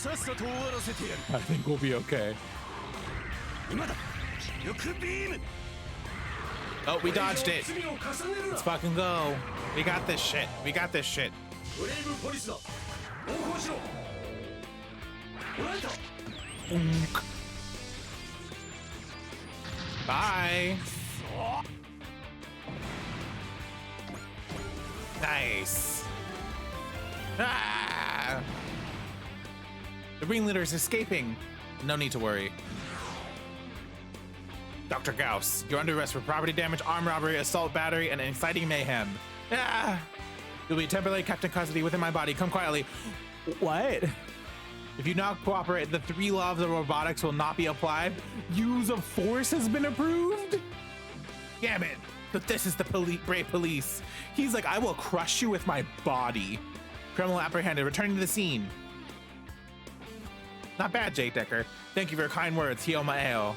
I think we'll be okay. Oh, we dodged it. Let's fucking go. We got this shit. Bye. Nice. Ah! The ringleader is escaping. No need to worry. Dr. Gauss, you're under arrest for property damage, armed robbery, assault, battery, and inciting mayhem. Ah! You'll be temporarily kept in custody within my body. Come quietly. What? If you not cooperate, the 3 laws of robotics will not be applied. Use of force has been approved? Damn it. But this is the brave police. He's like, I will crush you with my body. Criminal apprehended. Returning to the scene. Not bad, Jake Decker. Thank you for your kind words, Hio Maeo.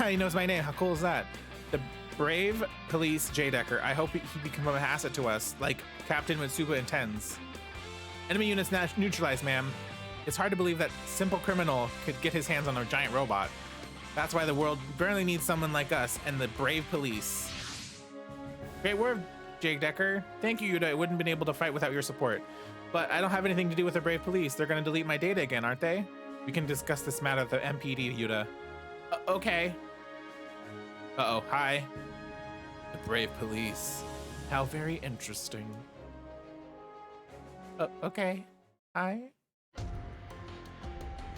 He knows my name. How cool is that? The brave police, J. Decker. I hope he become an asset to us, like Captain Mitsuba intends. Enemy units neutralized, ma'am. It's hard to believe that simple criminal could get his hands on a giant robot. That's why the world barely needs someone like us and the brave police. Great work, Jake Decker. Thank you, Yuta. I wouldn't have been able to fight without your support. But I don't have anything to do with the brave police. They're going to delete my data again, aren't they? We can discuss this matter at the MPD, Yuta. Okay. Uh-oh, hi. The brave police. How very interesting. Okay. Hi.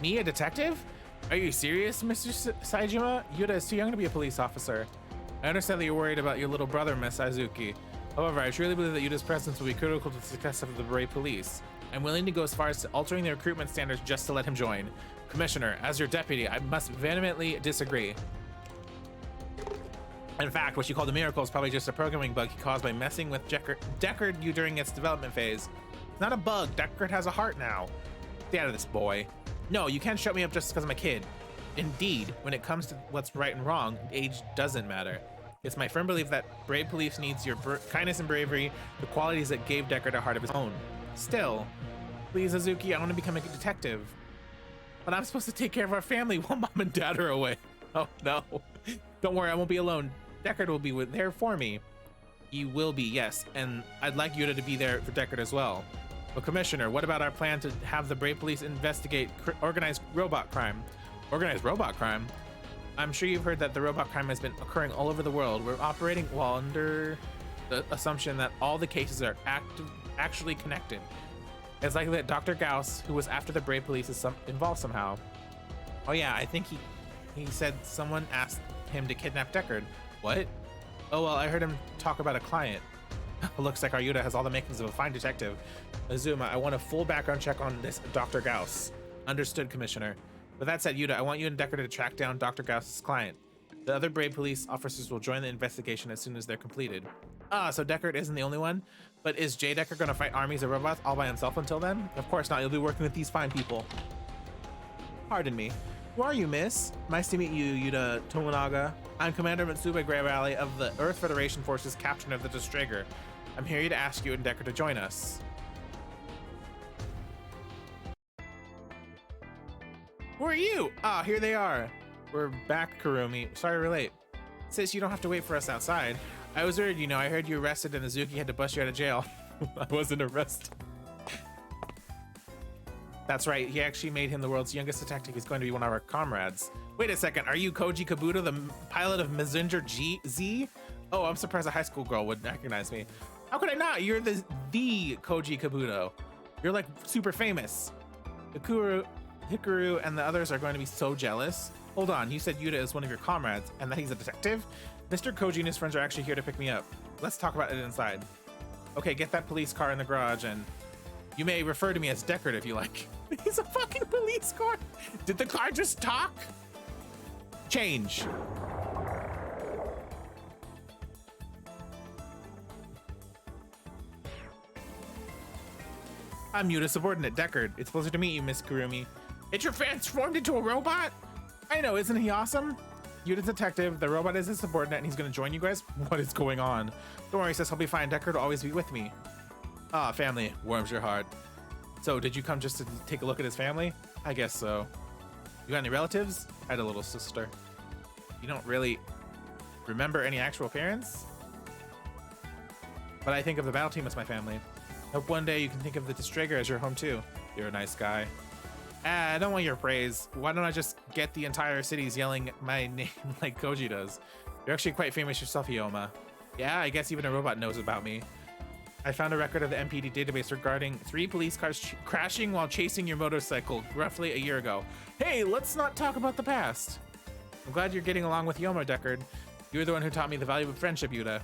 Me, a detective? Are you serious, Mr. Saejima? Yuta is too young to be a police officer. I understand that you're worried about your little brother, Miss Aizuki. However, I truly believe that Yuta's presence will be critical to the success of the brave police. I'm willing to go as far as to altering the recruitment standards just to let him join. Commissioner, as your deputy, I must vehemently disagree. In fact, what you call the miracle is probably just a programming bug he caused by messing with Deckard during its development phase. It's not a bug. Deckard has a heart now. Stay out of this, boy. No, you can't shut me up just because I'm a kid. Indeed, when it comes to what's right and wrong, age doesn't matter. It's my firm belief that brave police needs your kindness and bravery, the qualities that gave Deckard a heart of his own. Still, please, Azuki, I want to become a detective. But I'm supposed to take care of our family while Mom and Dad are away. Oh, no. Don't worry, I won't be alone. Deckard will be there for me. He will be, yes, and I'd like Yuta to be there for Deckard as well. But Commissioner, what about our plan to have the brave police investigate organized robot crime? Organized robot crime? I'm sure you've heard that the robot crime has been occurring all over the world. We're operating while under the assumption that all the cases are actually connected. It's likely that Dr. Gauss, who was after the brave police, is involved somehow. Oh yeah, I think he said someone asked him to kidnap Deckard. What? Oh, well, I heard him talk about a client. Looks like our Yuta has all the makings of a fine detective. Azuma, I want a full background check on this Dr. Gauss. Understood, Commissioner. With that said, Yuta, I want you and Decker to track down Dr. Gauss's client. The other brave police officers will join the investigation as soon as they're completed. Ah, so Deckard isn't the only one? But is J. Decker gonna fight armies of robots all by himself until then? Of course not, you'll be working with these fine people. Pardon me. Who are you, miss? Nice to meet you, Yuta Tomonaga. I'm Commander Mitsuba Grey Valley of the Earth Federation Forces, captain of the Destrager. I'm here to ask you and Decker to join us. Who are you? Ah, here they are. We're back, Kurumi. Sorry we're late. Sis, you don't have to wait for us outside. I was worried, you know, I heard you arrested and Azuki had to bust you out of jail. I wasn't arrested. That's right, he actually made him the world's youngest detective. He's going to be one of our comrades. Wait a second, are you Koji Kabuto, the pilot of Messenger Z? Oh, I'm surprised a high school girl would recognize me. How could I not? You're the Koji Kabuto. You're like super famous. Hikaru and the others are going to be so jealous. Hold on, you said Yuta is one of your comrades and that he's a detective? Mr. Koji and his friends are actually here to pick me up. Let's talk about it inside. Okay, get that police car in the garage and you may refer to me as Deckard if you like. He's a fucking police car. Did the car just talk? Change. I'm Yuta subordinate Deckard. It's a pleasure to meet you, Miss Kurumi. It's your transformed into a robot? I know, isn't he awesome? Yuta's detective, the robot is his subordinate, and he's gonna join you guys? What is going on? Don't worry, sis, I'll be fine. Deckard will always be with me. Ah, family, warms your heart. So, did you come just to take a look at his family? I guess so. You got any relatives? I had a little sister. You don't really remember any actual parents? But I think of the battle team as my family. Hope one day you can think of the Destrager as your home too. You're a nice guy. I don't want your praise. Why don't I just get the entire cities yelling my name like Koji does? You're actually quite famous yourself, Ioma. Yeah, I guess even a robot knows about me. I found a record of the MPD database regarding 3 police cars crashing while chasing your motorcycle roughly a year ago. Hey, let's not talk about the past. I'm glad you're getting along with Ioma, Deckard. You're the one who taught me the value of friendship, Yuta.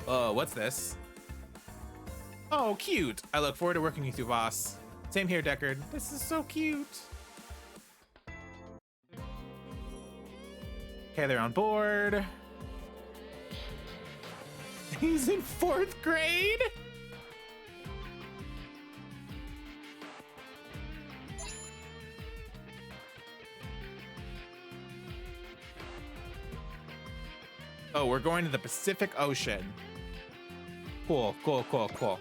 Oh, what's this? Oh, cute. I look forward to working with you, boss. Same here, Deckard. This is so cute. Okay, they're on board. He's in 4th grade? Oh, we're going to the Pacific Ocean. Cool, cool, cool, cool.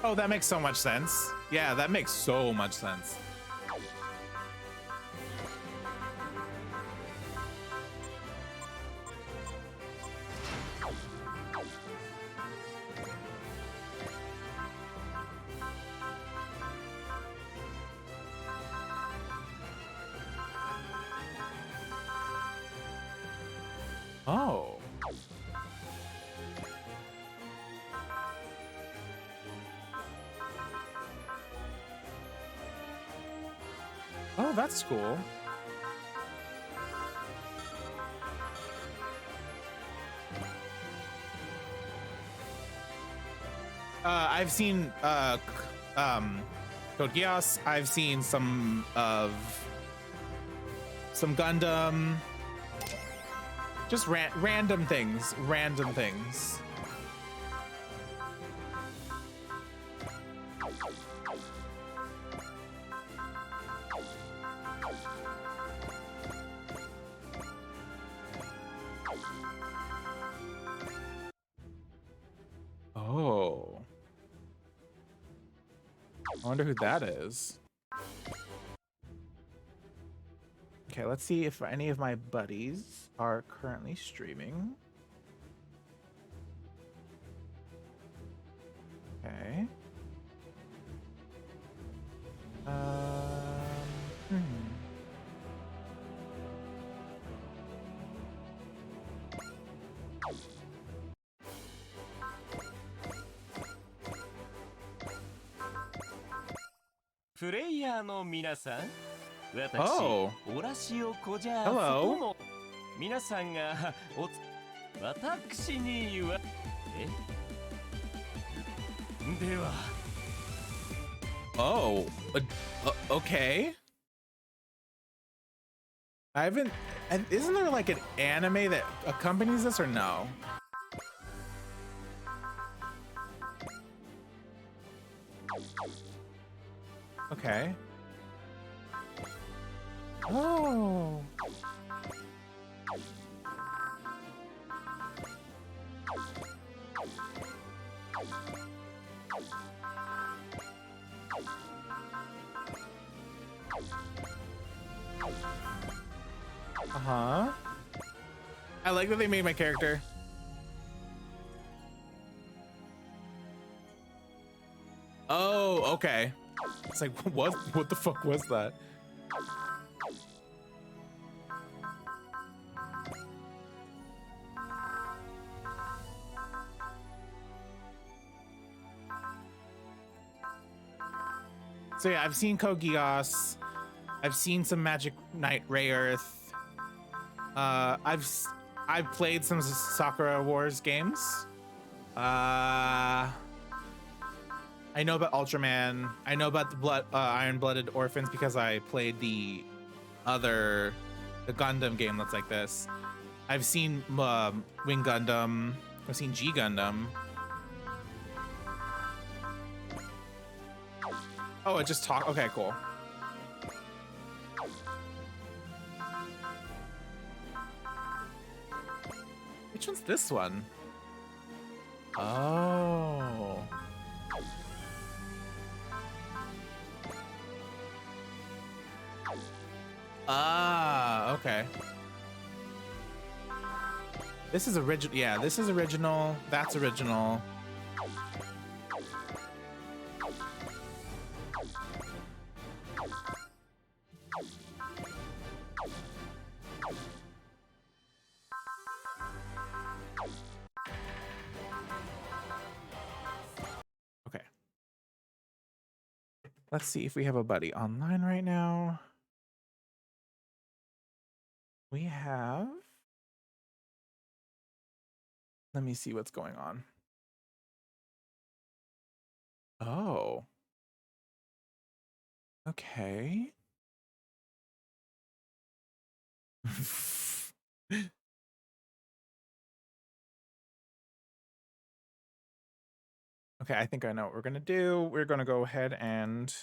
Oh, that makes so much sense. Yeah, that makes so much sense. Oh. Oh, that's cool. I've seen Code Geass. I've seen some Gundam. Just random things. Random things. Oh. I wonder who that is. Okay, let's see if any of my buddies are currently streaming. Okay. Hmm. プレイヤーの皆さん、私、 Oh. オラシオコジャー Hello. フトモ皆さんが私に言わでは Oh. Okay. I haven't. And isn't there like an anime that accompanies this or no? Okay. Oh. Uh-huh. I like that they made my character. Oh, okay. It's like, what the fuck was that? So yeah, I've seen Code Geass. I've seen some Magic Knight Ray Earth. I've played some Sakura Wars games. I know about Ultraman. I know about the Iron-Blooded Orphans because I played the Gundam game that's like this. I've seen Wing Gundam. I've seen G Gundam. Oh, it just talk. Okay, cool. Which one's this one? Oh. Ah, okay. This is original. Yeah, this is original. That's original. Okay. Let's see if we have a buddy online right now. We have. Let me see what's going on. Oh. Okay. Okay, I think I know what we're gonna do. We're gonna go ahead and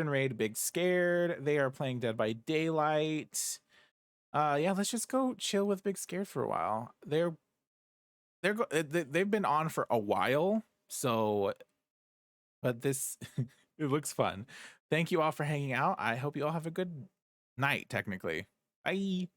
raid Big Scared. They are playing Dead by Daylight. Yeah, let's just go chill with Big Scared for a while. They've been on for a while, so but this it looks fun. Thank you all for hanging out. I hope you all have a good night, technically. Bye.